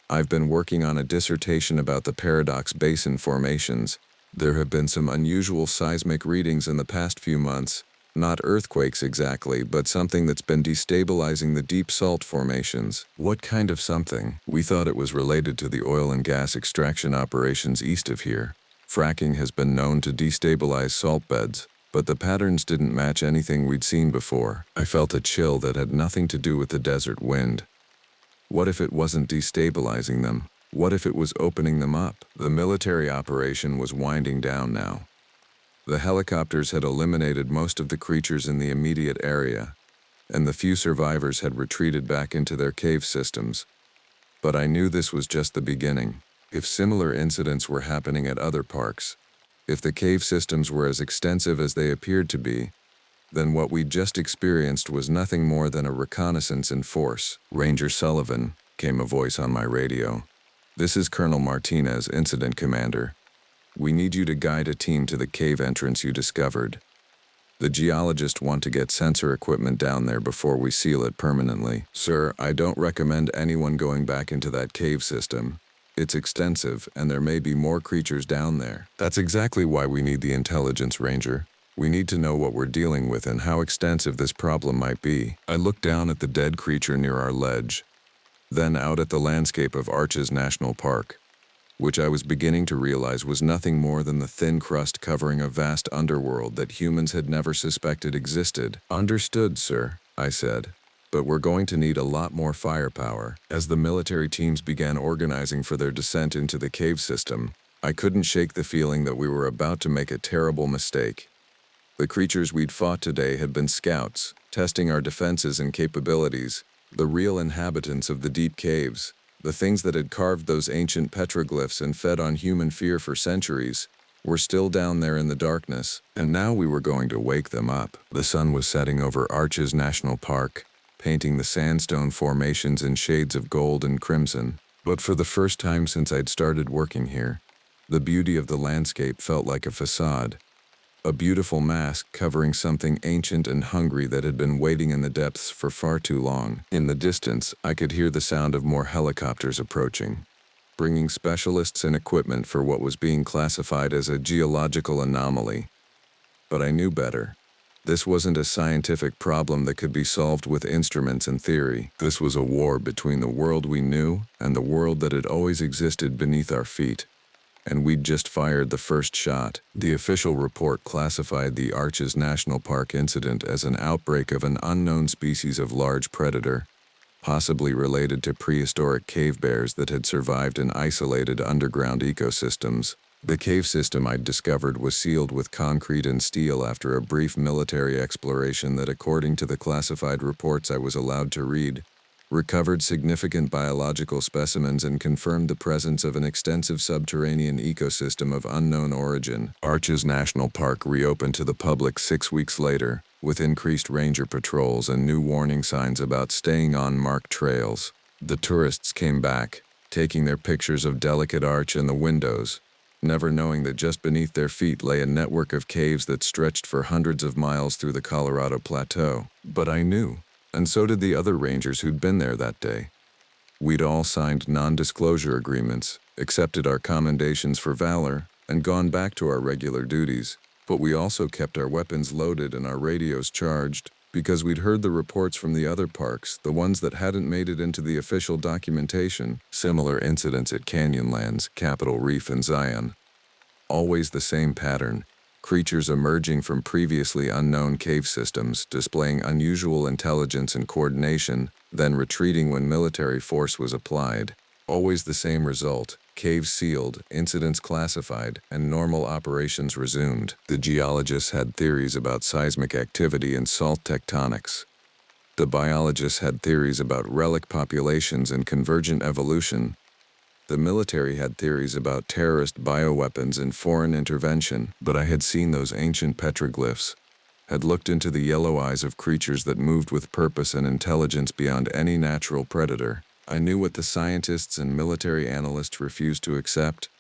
I've been working on a dissertation about the Paradox Basin formations. There have been some unusual seismic readings in the past few months. Not earthquakes exactly, but something that's been destabilizing the deep salt formations. What kind of something? We thought it was related to the oil and gas extraction operations east of here. Fracking has been known to destabilize salt beds, but the patterns didn't match anything we'd seen before. I felt a chill that had nothing to do with the desert wind. What if it wasn't destabilizing them? What if it was opening them up? The military operation was winding down now. The helicopters had eliminated most of the creatures in the immediate area, and the few survivors had retreated back into their cave systems. But I knew this was just the beginning. If similar incidents were happening at other parks, if the cave systems were as extensive as they appeared to be, then what we'd just experienced was nothing more than a reconnaissance in force. "Ranger Sullivan," came a voice on my radio. "This is Colonel Martinez, Incident Commander. We need you to guide a team to the cave entrance you discovered. The geologists want to get sensor equipment down there before we seal it permanently." "Sir, I don't recommend anyone going back into that cave system. It's extensive, and there may be more creatures down there." "That's exactly why we need the intelligence, Ranger. We need to know what we're dealing with and how extensive this problem might be." I looked down at the dead creature near our ledge, then out at the landscape of Arches National Park, which I was beginning to realize was nothing more than the thin crust covering a vast underworld that humans had never suspected existed. "Understood, sir," I said. "But we're going to need a lot more firepower." As the military teams began organizing for their descent into the cave system, I couldn't shake the feeling that we were about to make a terrible mistake. The creatures we'd fought today had been scouts, testing our defenses and capabilities, the real inhabitants of the deep caves. The things that had carved those ancient petroglyphs and fed on human fear for centuries were still down there in the darkness, and now we were going to wake them up. The sun was setting over Arches National Park, painting the sandstone formations in shades of gold and crimson. But for the first time since I'd started working here, the beauty of the landscape felt like a facade, a beautiful mask covering something ancient and hungry that had been waiting in the depths for far too long. In the distance, I could hear the sound of more helicopters approaching, bringing specialists and equipment for what was being classified as a geological anomaly. But I knew better. This wasn't a scientific problem that could be solved with instruments and theory. This was a war between the world we knew and the world that had always existed beneath our feet. And we'd just fired the first shot. The official report classified the Arches National Park incident as an outbreak of an unknown species of large predator, possibly related to prehistoric cave bears that had survived in isolated underground ecosystems. The cave system I'd discovered was sealed with concrete and steel after a brief military exploration that, according to the classified reports I was allowed to read, recovered significant biological specimens and confirmed the presence of an extensive subterranean ecosystem of unknown origin. Arches National Park reopened to the public 6 weeks later, with increased ranger patrols and new warning signs about staying on marked trails. The tourists came back, taking their pictures of delicate arch and the windows, never knowing that just beneath their feet lay a network of caves that stretched for hundreds of miles through the Colorado Plateau. But I knew, and so did the other rangers who'd been there that day. We'd all signed non-disclosure agreements, accepted our commendations for valor, and gone back to our regular duties. But we also kept our weapons loaded and our radios charged, because we'd heard the reports from the other parks, the ones that hadn't made it into the official documentation. Similar incidents at Canyonlands, Capitol Reef, and Zion. Always the same pattern. Creatures emerging from previously unknown cave systems, displaying unusual intelligence and coordination, then retreating when military force was applied. Always the same result: caves sealed, incidents classified, and normal operations resumed. The geologists had theories about seismic activity and salt tectonics. The biologists had theories about relic populations and convergent evolution. The military had theories about terrorist bioweapons and foreign intervention. But I had seen those ancient petroglyphs, had looked into the yellow eyes of creatures that moved with purpose and intelligence beyond any natural predator. I knew what the scientists and military analysts refused to accept: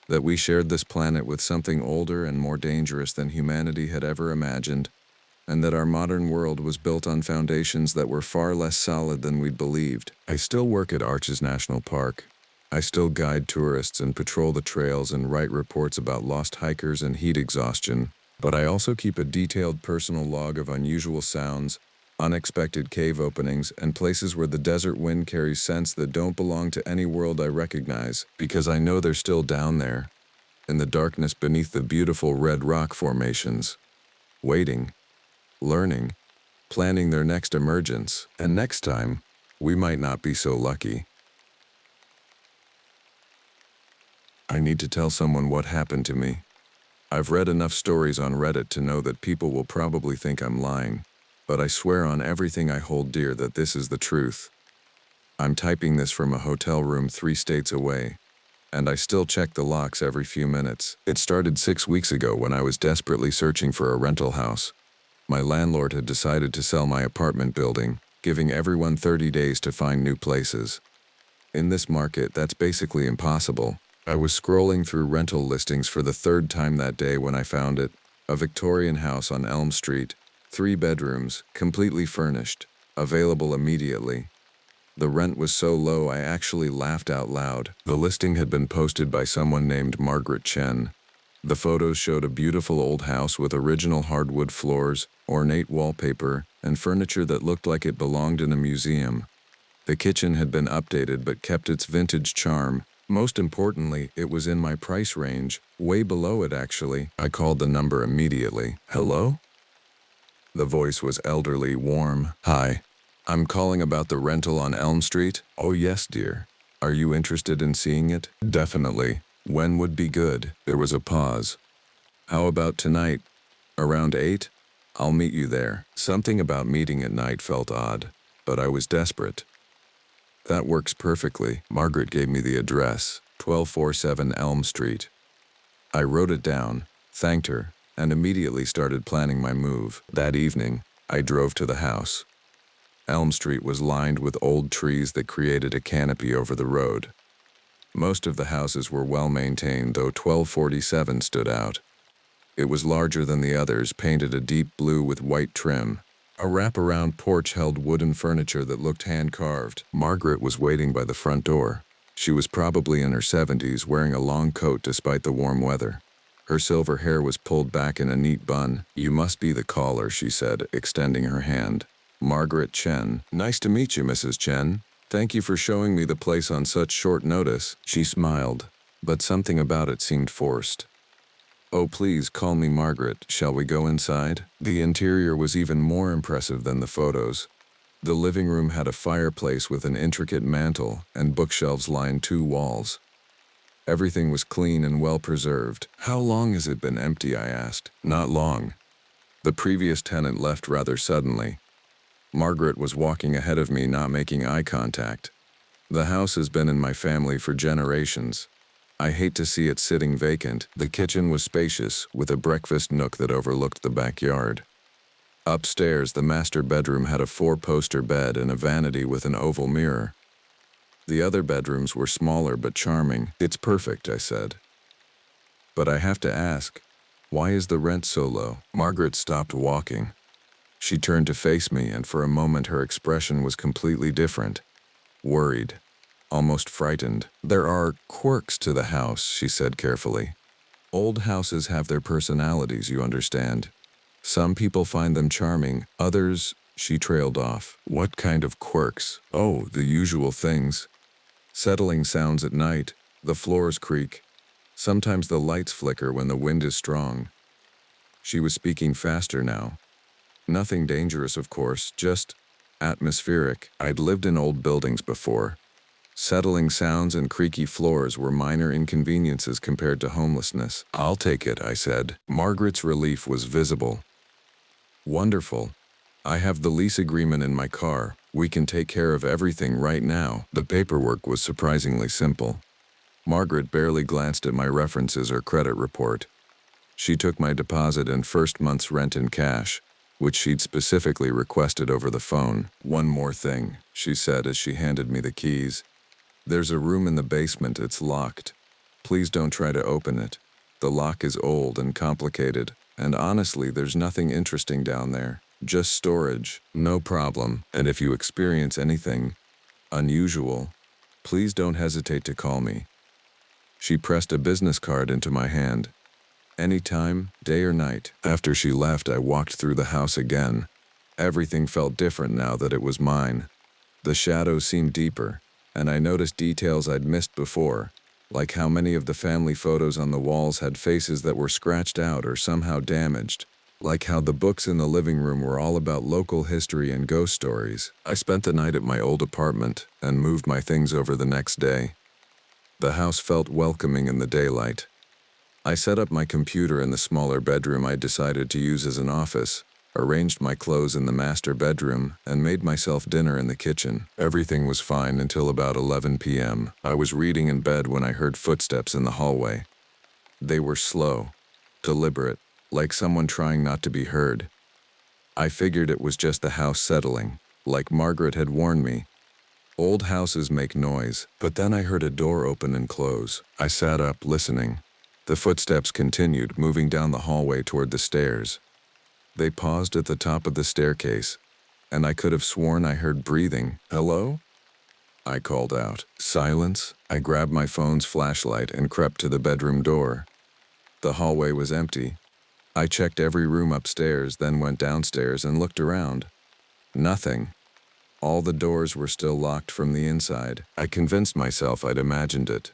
that we shared this planet with something older and more dangerous than humanity had ever imagined, and that our modern world was built on foundations that were far less solid than we'd believed. I still work at Arches National Park. I still guide tourists and patrol the trails and write reports about lost hikers and heat exhaustion, but I also keep a detailed personal log of unusual sounds, unexpected cave openings, and places where the desert wind carries scents that don't belong to any world I recognize, because I know they're still down there, in the darkness beneath the beautiful red rock formations, waiting, learning, planning their next emergence. And next time, we might not be so lucky. I need to tell someone what happened to me. I've read enough stories on Reddit to know that people will probably think I'm lying, but I swear on everything I hold dear that this is the truth. I'm typing this from a hotel room 3 states away, and I still check the locks every few minutes. It started 6 weeks ago when I was desperately searching for a rental house. My landlord had decided to sell my apartment building, giving everyone 30 days to find new places. In this market, that's basically impossible. I was scrolling through rental listings for the 3rd time that day when I found it. A Victorian house on Elm Street, 3 bedrooms, completely furnished, available immediately. The rent was so low I actually laughed out loud. The listing had been posted by someone named Margaret Chen. The photos showed a beautiful old house with original hardwood floors, ornate wallpaper, and furniture that looked like it belonged in a museum. The kitchen had been updated but kept its vintage charm. Most importantly, it was in my price range, way below it actually. I called the number immediately. Hello? The voice was elderly, warm. Hi. I'm calling about the rental on Elm Street. Oh yes, dear. Are you interested in seeing it? Definitely. When would be good? There was a pause. How about tonight? Around 8? I'll meet you there. Something about meeting at night felt odd, but I was desperate. That works perfectly. Margaret gave me the address, 1247 Elm Street. I wrote it down, thanked her, and immediately started planning my move. That evening, I drove to the house. Elm Street was lined with old trees that created a canopy over the road. Most of the houses were well maintained, though 1247 stood out. It was larger than the others, painted a deep blue with white trim. A wraparound porch held wooden furniture that looked hand-carved. Margaret was waiting by the front door. She was probably in her 70s, wearing a long coat despite the warm weather. Her silver hair was pulled back in a neat bun. "You must be the caller," she said, extending her hand. Margaret Chen. "Nice to meet you, Mrs. Chen. Thank you for showing me the place on such short notice." She smiled, but something about it seemed forced. "Oh, please call me Margaret. Shall we go inside?" The interior was even more impressive than the photos. The living room had a fireplace with an intricate mantel, and bookshelves lined 2 walls. Everything was clean and well preserved. "How long has it been empty?" I asked. "Not long. The previous tenant left rather suddenly." Margaret was walking ahead of me, not making eye contact. "The house has been in my family for generations. I hate to see it sitting vacant." The kitchen was spacious, with a breakfast nook that overlooked the backyard. Upstairs, the master bedroom had a 4-poster bed and a vanity with an oval mirror. The other bedrooms were smaller but charming. "It's perfect," I said. "But I have to ask, why is the rent so low?" Margaret stopped walking. She turned to face me, and for a moment her expression was completely different. Worried. Almost frightened. "There are quirks to the house," she said carefully. "Old houses have their personalities, you understand. Some people find them charming, others—" She trailed off. "What kind of quirks?" "Oh, the usual things. Settling sounds at night, the floors creak. Sometimes the lights flicker when the wind is strong." She was speaking faster now. "Nothing dangerous, of course, just atmospheric. I'd lived in old buildings before. Settling sounds and creaky floors were minor inconveniences compared to homelessness." "I'll take it," I said. Margaret's relief was visible. "Wonderful. I have the lease agreement in my car. We can take care of everything right now." The paperwork was surprisingly simple. Margaret barely glanced at my references or credit report. She took my deposit and first month's rent in cash, which she'd specifically requested over the phone. "One more thing," she said as she handed me the keys. "There's a room in the basement. It's locked. Please don't try to open it. The lock is old and complicated, and honestly, there's nothing interesting down there. Just storage." "No problem. And if you experience anything unusual, please don't hesitate to call me." She pressed a business card into my hand. "Anytime, day or night." After she left, I walked through the house again. Everything felt different now that it was mine. The shadows seemed deeper, and I noticed details I'd missed before, like how many of the family photos on the walls had faces that were scratched out or somehow damaged, like how the books in the living room were all about local history and ghost stories. I spent the night at my old apartment and moved my things over the next day. The house felt welcoming in the daylight. I set up my computer in the smaller bedroom I decided to use as an office, arranged my clothes in the master bedroom, and made myself dinner in the kitchen. Everything was fine until about 11 p.m. I was reading in bed when I heard footsteps in the hallway. They were slow, deliberate, like someone trying not to be heard. I figured it was just the house settling, like Margaret had warned me. Old houses make noise, but then I heard a door open and close. I sat up, listening. The footsteps continued, moving down the hallway toward the stairs. They paused at the top of the staircase, and I could have sworn I heard breathing. "Hello?" I called out. Silence. I grabbed my phone's flashlight and crept to the bedroom door. The hallway was empty. I checked every room upstairs, then went downstairs and looked around. Nothing. All the doors were still locked from the inside. I convinced myself I'd imagined it.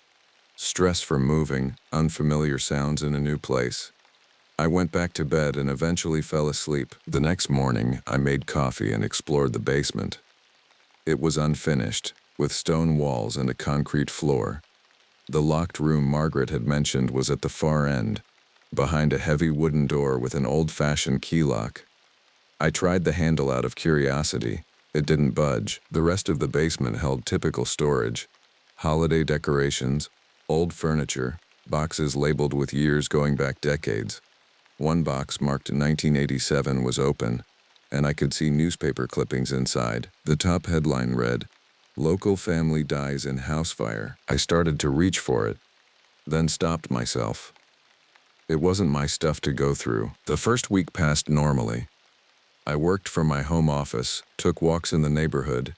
Stress from moving, unfamiliar sounds in a new place. I went back to bed and eventually fell asleep. The next morning, I made coffee and explored the basement. It was unfinished, with stone walls and a concrete floor. The locked room Margaret had mentioned was at the far end, behind a heavy wooden door with an old-fashioned key lock. I tried the handle out of curiosity. It didn't budge. The rest of the basement held typical storage: holiday decorations, old furniture, boxes labeled with years going back decades. One box marked 1987 was open, and I could see newspaper clippings inside. The top headline read, "Local family dies in house fire." I started to reach for it, then stopped myself. It wasn't my stuff to go through. The first week passed normally. I worked from my home office, took walks in the neighborhood,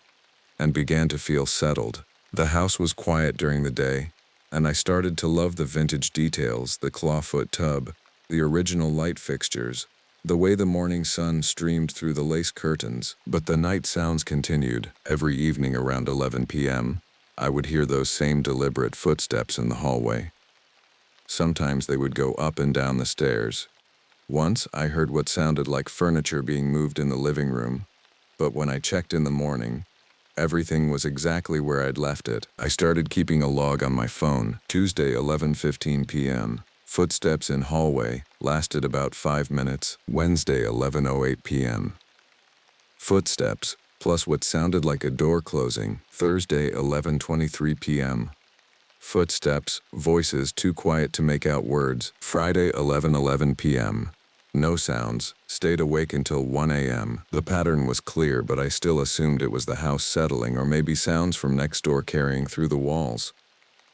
and began to feel settled. The house was quiet during the day, and I started to love the vintage details: the clawfoot tub, the original light fixtures, the way the morning sun streamed through the lace curtains. But the night sounds continued. Every evening around 11 p.m., I would hear those same deliberate footsteps in the hallway. Sometimes they would go up and down the stairs. Once, I heard what sounded like furniture being moved in the living room, but when I checked in the morning, everything was exactly where I'd left it. I started keeping a log on my phone. Tuesday, 11:15 p.m. Footsteps in hallway, lasted about 5 minutes. Wednesday, 11:08 p.m. Footsteps, plus what sounded like a door closing. Thursday, 11:23 p.m. Footsteps, voices too quiet to make out words. Friday, 11:11 p.m. No sounds, stayed awake until 1 a.m. The pattern was clear, but I still assumed it was the house settling or maybe sounds from next door carrying through the walls.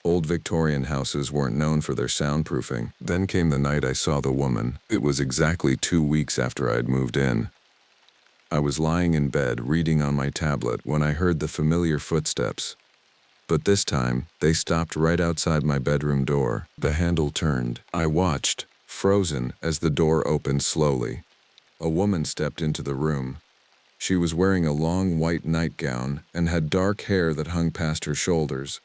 Old Victorian houses weren't known for their soundproofing. Then came the night I saw the woman. It was exactly 2 weeks after I'd moved in. I was lying in bed reading on my tablet when I heard the familiar footsteps. But this time, they stopped right outside my bedroom door. The handle turned. I watched, frozen, as the door opened slowly. A woman stepped into the room. She was wearing a long white nightgown and had dark hair that hung past her shoulders.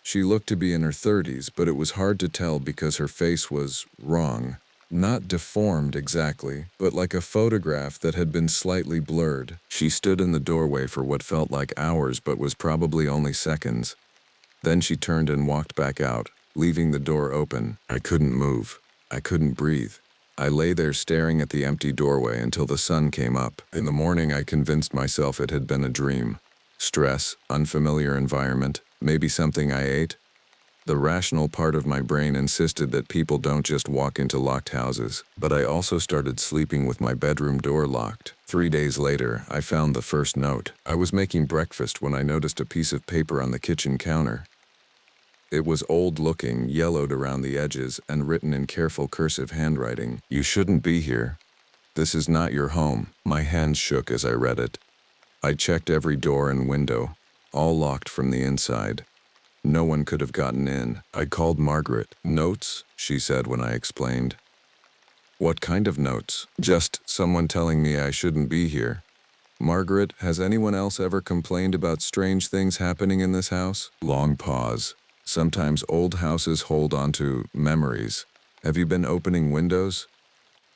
She looked to be in her 30s, but it was hard to tell because her face was wrong. Not deformed exactly, but like a photograph that had been slightly blurred. She stood in the doorway for what felt like hours but was probably only seconds. Then she turned and walked back out, leaving the door open. I couldn't move. I couldn't breathe. I lay there staring at the empty doorway until the sun came up. In the morning, I convinced myself it had been a dream. Stress, unfamiliar environment, maybe something I ate. The rational part of my brain insisted that people don't just walk into locked houses, but I also started sleeping with my bedroom door locked. 3 days later, I found the first note. I was making breakfast when I noticed a piece of paper on the kitchen counter. It was old-looking, yellowed around the edges, and written in careful cursive handwriting. "You shouldn't be here. This is not your home." My hands shook as I read it. I checked every door and window, all locked from the inside. No one could have gotten in. I called Margaret. "Notes?" she said when I explained. "What kind of notes?" "Just someone telling me I shouldn't be here." "Margaret, has anyone else ever complained about strange things happening in this house?" Long pause. Sometimes old houses hold on to memories. "Have you been opening windows?"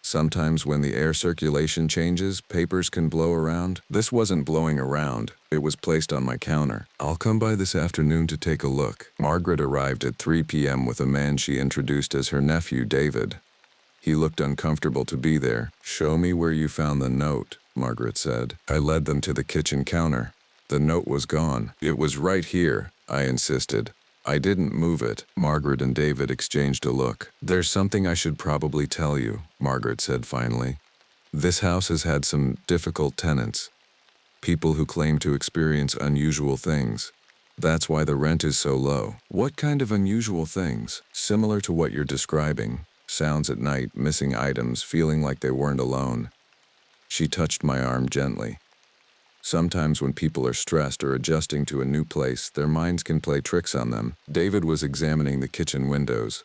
Sometimes when the air circulation changes, papers can blow around. This wasn't blowing around. It was placed on my counter. I'll come by this afternoon to take a look. Margaret arrived at 3 p.m. with a man she introduced as her nephew, David. He looked uncomfortable to be there. "Show me where you found the note," Margaret said. I led them to the kitchen counter. The note was gone. "It was right here," I insisted. "I didn't move it." Margaret and David exchanged a look. "There's something I should probably tell you," Margaret said finally. "This house has had some difficult tenants. People who claim to experience unusual things. That's why the rent is so low." "What kind of unusual things?" "Similar to what you're describing. Sounds at night, missing items, feeling like they weren't alone." She touched my arm gently. "Sometimes when people are stressed or adjusting to a new place, their minds can play tricks on them." David was examining the kitchen windows.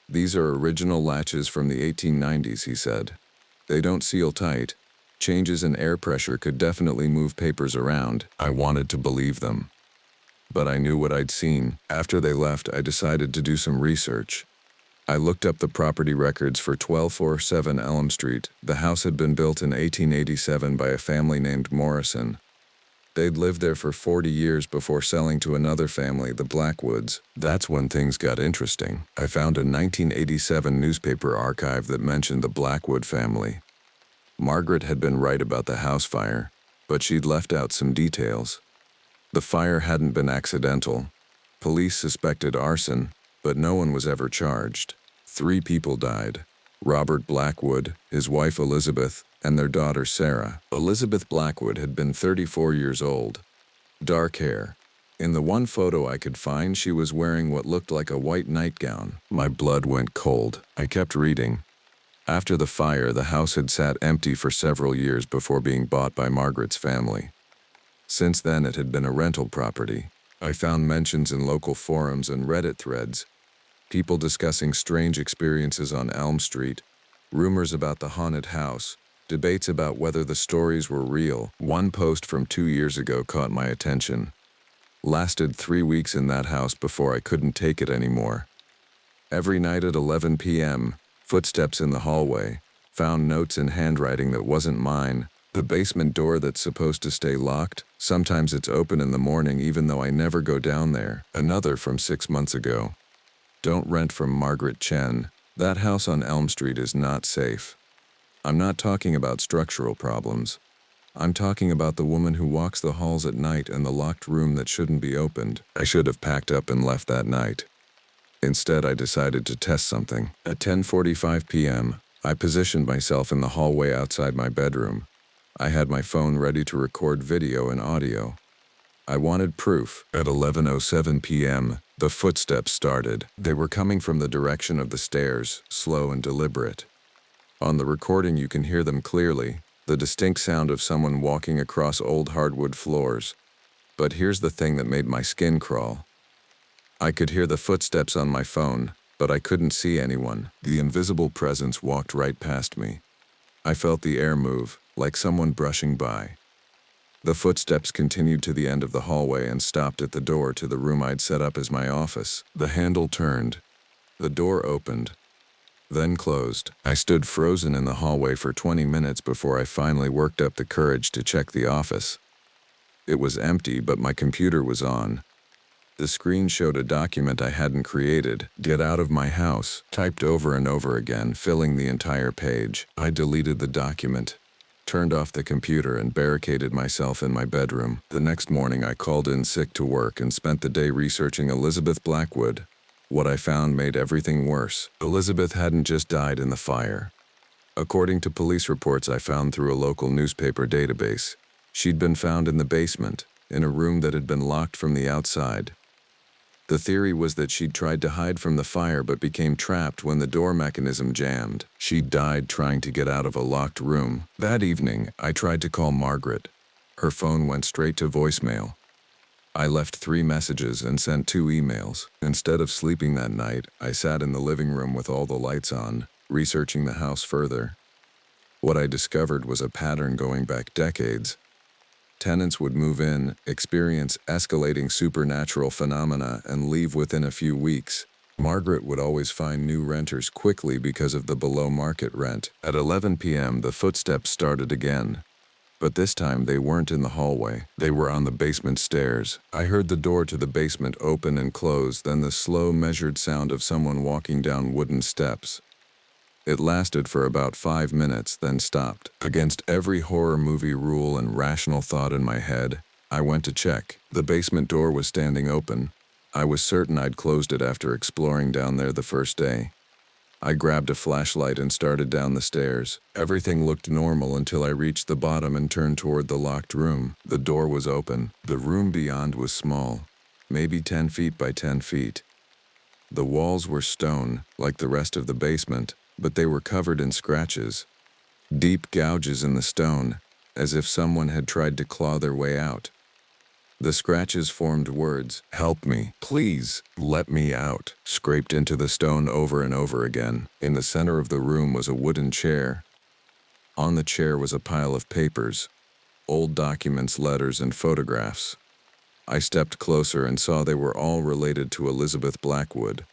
"These are original latches from the 1890s, he said. "They don't seal tight. Changes in air pressure could definitely move papers around." I wanted to believe them, but I knew what I'd seen. After they left, I decided to do some research. I looked up the property records for 1247 Elm Street. The house had been built in 1887 by a family named Morrison. They'd lived there for 40 years before selling to another family, the Blackwoods. That's when things got interesting. I found a 1987 newspaper archive that mentioned the Blackwood family. Margaret had been right about the house fire, but she'd left out some details. The fire hadn't been accidental. Police suspected arson, but no one was ever charged. 3 people died: Robert Blackwood, his wife Elizabeth, and their daughter Sarah. Elizabeth Blackwood had been 34 years old. Dark hair. In the one photo I could find, she was wearing what looked like a white nightgown. My blood went cold. I kept reading. After the fire, the house had sat empty for several years before being bought by Margaret's family. Since then, it had been a rental property. I found mentions in local forums and Reddit threads. People discussing strange experiences on Elm Street, rumors about the haunted house, debates about whether the stories were real. One post from 2 years ago caught my attention. Lasted 3 weeks in that house before I couldn't take it anymore. Every night at 11 p.m., footsteps in the hallway, found notes in handwriting that wasn't mine. The basement door that's supposed to stay locked, sometimes it's open in the morning even though I never go down there. Another from 6 months ago. Don't rent from Margaret Chen. That house on Elm Street is not safe. I'm not talking about structural problems. I'm talking about the woman who walks the halls at night and the locked room that shouldn't be opened. I should have packed up and left that night. Instead, I decided to test something. At 10:45 p.m., I positioned myself in the hallway outside my bedroom. I had my phone ready to record video and audio. I wanted proof. At 11:07 p.m., the footsteps started. They were coming from the direction of the stairs, slow and deliberate. On the recording you can hear them clearly, the distinct sound of someone walking across old hardwood floors. But here's the thing that made my skin crawl. I could hear the footsteps on my phone, but I couldn't see anyone. The invisible presence walked right past me. I felt the air move, like someone brushing by. The footsteps continued to the end of the hallway and stopped at the door to the room I'd set up as my office. The handle turned. The door opened, then closed. I stood frozen in the hallway for 20 minutes before I finally worked up the courage to check the office. It was empty, but my computer was on. The screen showed a document I hadn't created. "Get out of my house," typed over and over again, filling the entire page. I deleted the document, turned off the computer, and barricaded myself in my bedroom. The next morning I called in sick to work and spent the day researching Elizabeth Blackwood. What I found made everything worse. Elizabeth hadn't just died in the fire. According to police reports I found through a local newspaper database, she'd been found in the basement, in a room that had been locked from the outside. The theory was that she'd tried to hide from the fire but became trapped when the door mechanism jammed. She died trying to get out of a locked room. That evening, I tried to call Margaret. Her phone went straight to voicemail. I left 3 messages and sent 2 emails. Instead of sleeping that night, I sat in the living room with all the lights on, researching the house further. What I discovered was a pattern going back decades. Tenants would move in, experience escalating supernatural phenomena, and leave within a few weeks. Margaret would always find new renters quickly because of the below-market rent. At 11 p.m., the footsteps started again. But this time they weren't in the hallway. They were on the basement stairs. I heard the door to the basement open and close, then the slow, measured sound of someone walking down wooden steps. It lasted for about 5 minutes, then stopped. Against every horror movie rule and rational thought in my head, I went to check. The basement door was standing open. I was certain I'd closed it after exploring down there the first day. I grabbed a flashlight and started down the stairs. Everything looked normal until I reached the bottom and turned toward the locked room. The door was open. The room beyond was small, maybe 10 feet by 10 feet. The walls were stone, like the rest of the basement, but they were covered in scratches. Deep gouges in the stone, as if someone had tried to claw their way out. The scratches formed words, "Help me, please, let me out," scraped into the stone over and over again. In the center of the room was a wooden chair. On the chair was a pile of papers, old documents, letters, and photographs. I stepped closer and saw they were all related to Elizabeth Blackwood.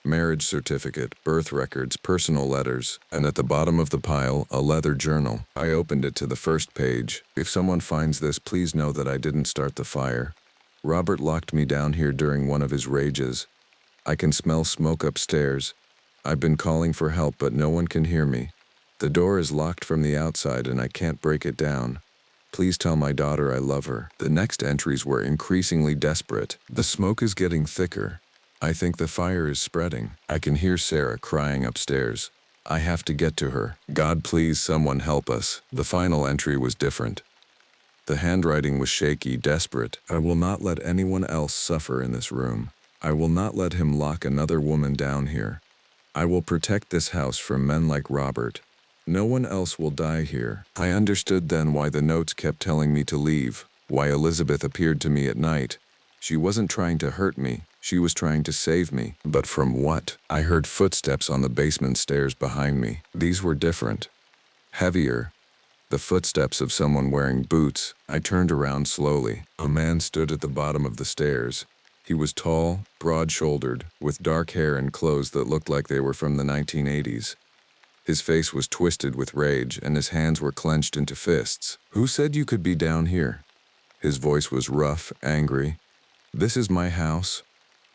Marriage certificate, birth records, personal letters, and at the bottom of the pile, a leather journal. I opened it to the first page. "If someone finds this, please know that I didn't start the fire. Robert locked me down here during one of his rages. I can smell smoke upstairs. I've been calling for help, but no one can hear me. The door is locked from the outside and I can't break it down. Please tell my daughter I love her." The next entries were increasingly desperate. "The smoke is getting thicker. I think the fire is spreading. I can hear Sarah crying upstairs. I have to get to her. God, please, someone help us." The final entry was different. The handwriting was shaky, desperate. "I will not let anyone else suffer in this room. I will not let him lock another woman down here. I will protect this house from men like Robert. No one else will die here." I understood then why the notes kept telling me to leave, why Elizabeth appeared to me at night. She wasn't trying to hurt me. She was trying to save me. But from what? I heard footsteps on the basement stairs behind me. These were different. Heavier. The footsteps of someone wearing boots. I turned around slowly. A man stood at the bottom of the stairs. He was tall, broad-shouldered, with dark hair and clothes that looked like they were from the 1980s. His face was twisted with rage, and his hands were clenched into fists. "Who said you could be down here?" His voice was rough, angry. "This is my house.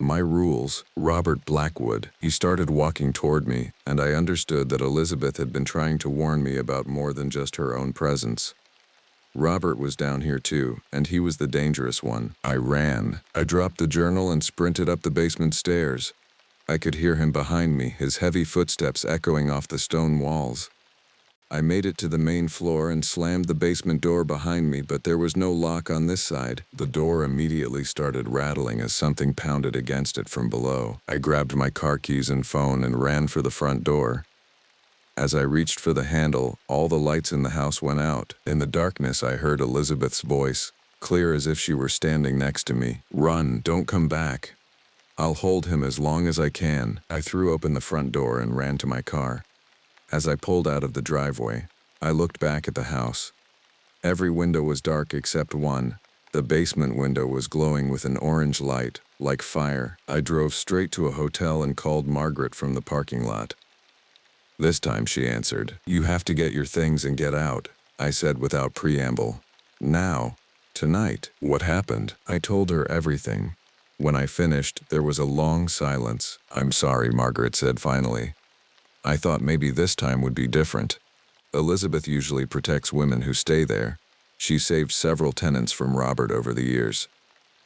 My rules." Robert Blackwood. He started walking toward me, and I understood that Elizabeth had been trying to warn me about more than just her own presence. Robert was down here too, and he was the dangerous one. I ran. I dropped the journal and sprinted up the basement stairs. I could hear him behind me, his heavy footsteps echoing off the stone walls. I made it to the main floor and slammed the basement door behind me, but there was no lock on this side. The door immediately started rattling as something pounded against it from below. I grabbed my car keys and phone and ran for the front door. As I reached for the handle, all the lights in the house went out. In the darkness, I heard Elizabeth's voice, clear as if she were standing next to me. "Run, don't come back. I'll hold him as long as I can." I threw open the front door and ran to my car. As I pulled out of the driveway, I looked back at the house. Every window was dark except one. The basement window was glowing with an orange light, like fire. I drove straight to a hotel and called Margaret from the parking lot. This time she answered. "You have to get your things and get out," I said without preamble. "Now. Tonight." "What happened?" I told her everything. When I finished, there was a long silence. "I'm sorry," Margaret said finally. "I thought maybe this time would be different. Elizabeth usually protects women who stay there. She saved several tenants from Robert over the years.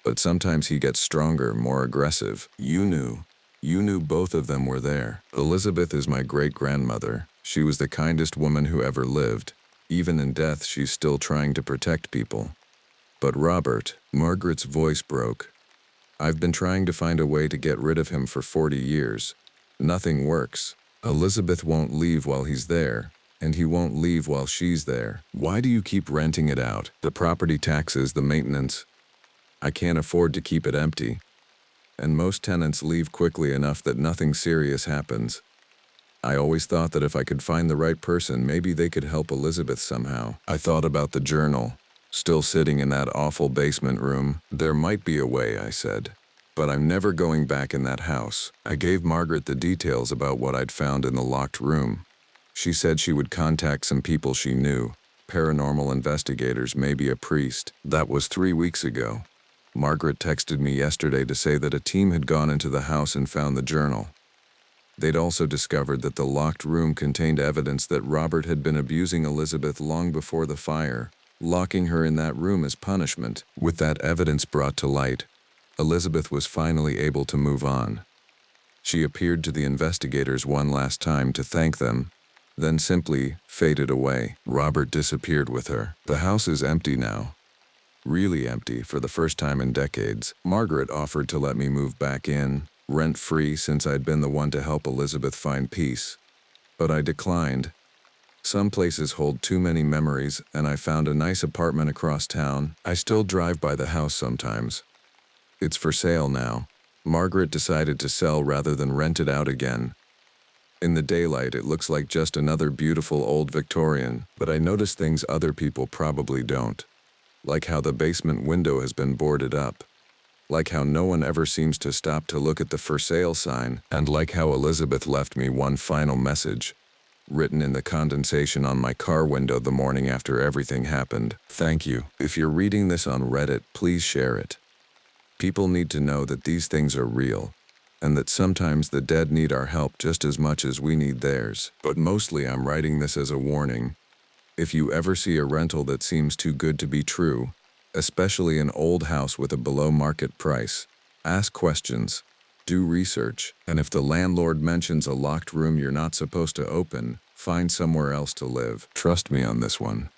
But sometimes he gets stronger, more aggressive. You knew both of them were there. Elizabeth is my great-grandmother. She was the kindest woman who ever lived. Even in death, she's still trying to protect people. But Robert," Margaret's voice broke. "I've been trying to find a way to get rid of him for 40 years. Nothing works. Elizabeth won't leave while he's there, and he won't leave while she's there. Why do you keep renting it out? The property taxes, the maintenance. I can't afford to keep it empty. And most tenants leave quickly enough that nothing serious happens. I always thought that if I could find the right person, maybe they could help Elizabeth somehow." I thought about the journal, still sitting in that awful basement room. "There might be a way," I said. But I'm never going back in that house. I gave Margaret the details about what I'd found in the locked room. She said she would contact some people she knew, paranormal investigators, maybe a priest. That was 3 weeks ago. Margaret texted me yesterday to say that a team had gone into the house and found the journal. They'd also discovered that the locked room contained evidence that Robert had been abusing Elizabeth long before the fire, locking her in that room as punishment. With that evidence brought to light, Elizabeth was finally able to move on. She appeared to the investigators one last time to thank them, then simply faded away. Robert disappeared with her. The house is empty now. Really empty for the first time in decades. Margaret offered to let me move back in, rent-free, since I'd been the one to help Elizabeth find peace. But I declined. Some places hold too many memories, and I found a nice apartment across town. I still drive by the house sometimes. It's for sale now. Margaret decided to sell rather than rent it out again. In the daylight, it looks like just another beautiful old Victorian, but I notice things other people probably don't. Like how the basement window has been boarded up. Like how no one ever seems to stop to look at the for sale sign, and like how Elizabeth left me one final message, written in the condensation on my car window the morning after everything happened. Thank you. If you're reading this on Reddit, please share it. People need to know that these things are real, and that sometimes the dead need our help just as much as we need theirs. But mostly I'm writing this as a warning. If you ever see a rental that seems too good to be true, especially an old house with a below-market price, ask questions, do research, and if the landlord mentions a locked room you're not supposed to open, find somewhere else to live. Trust me on this one.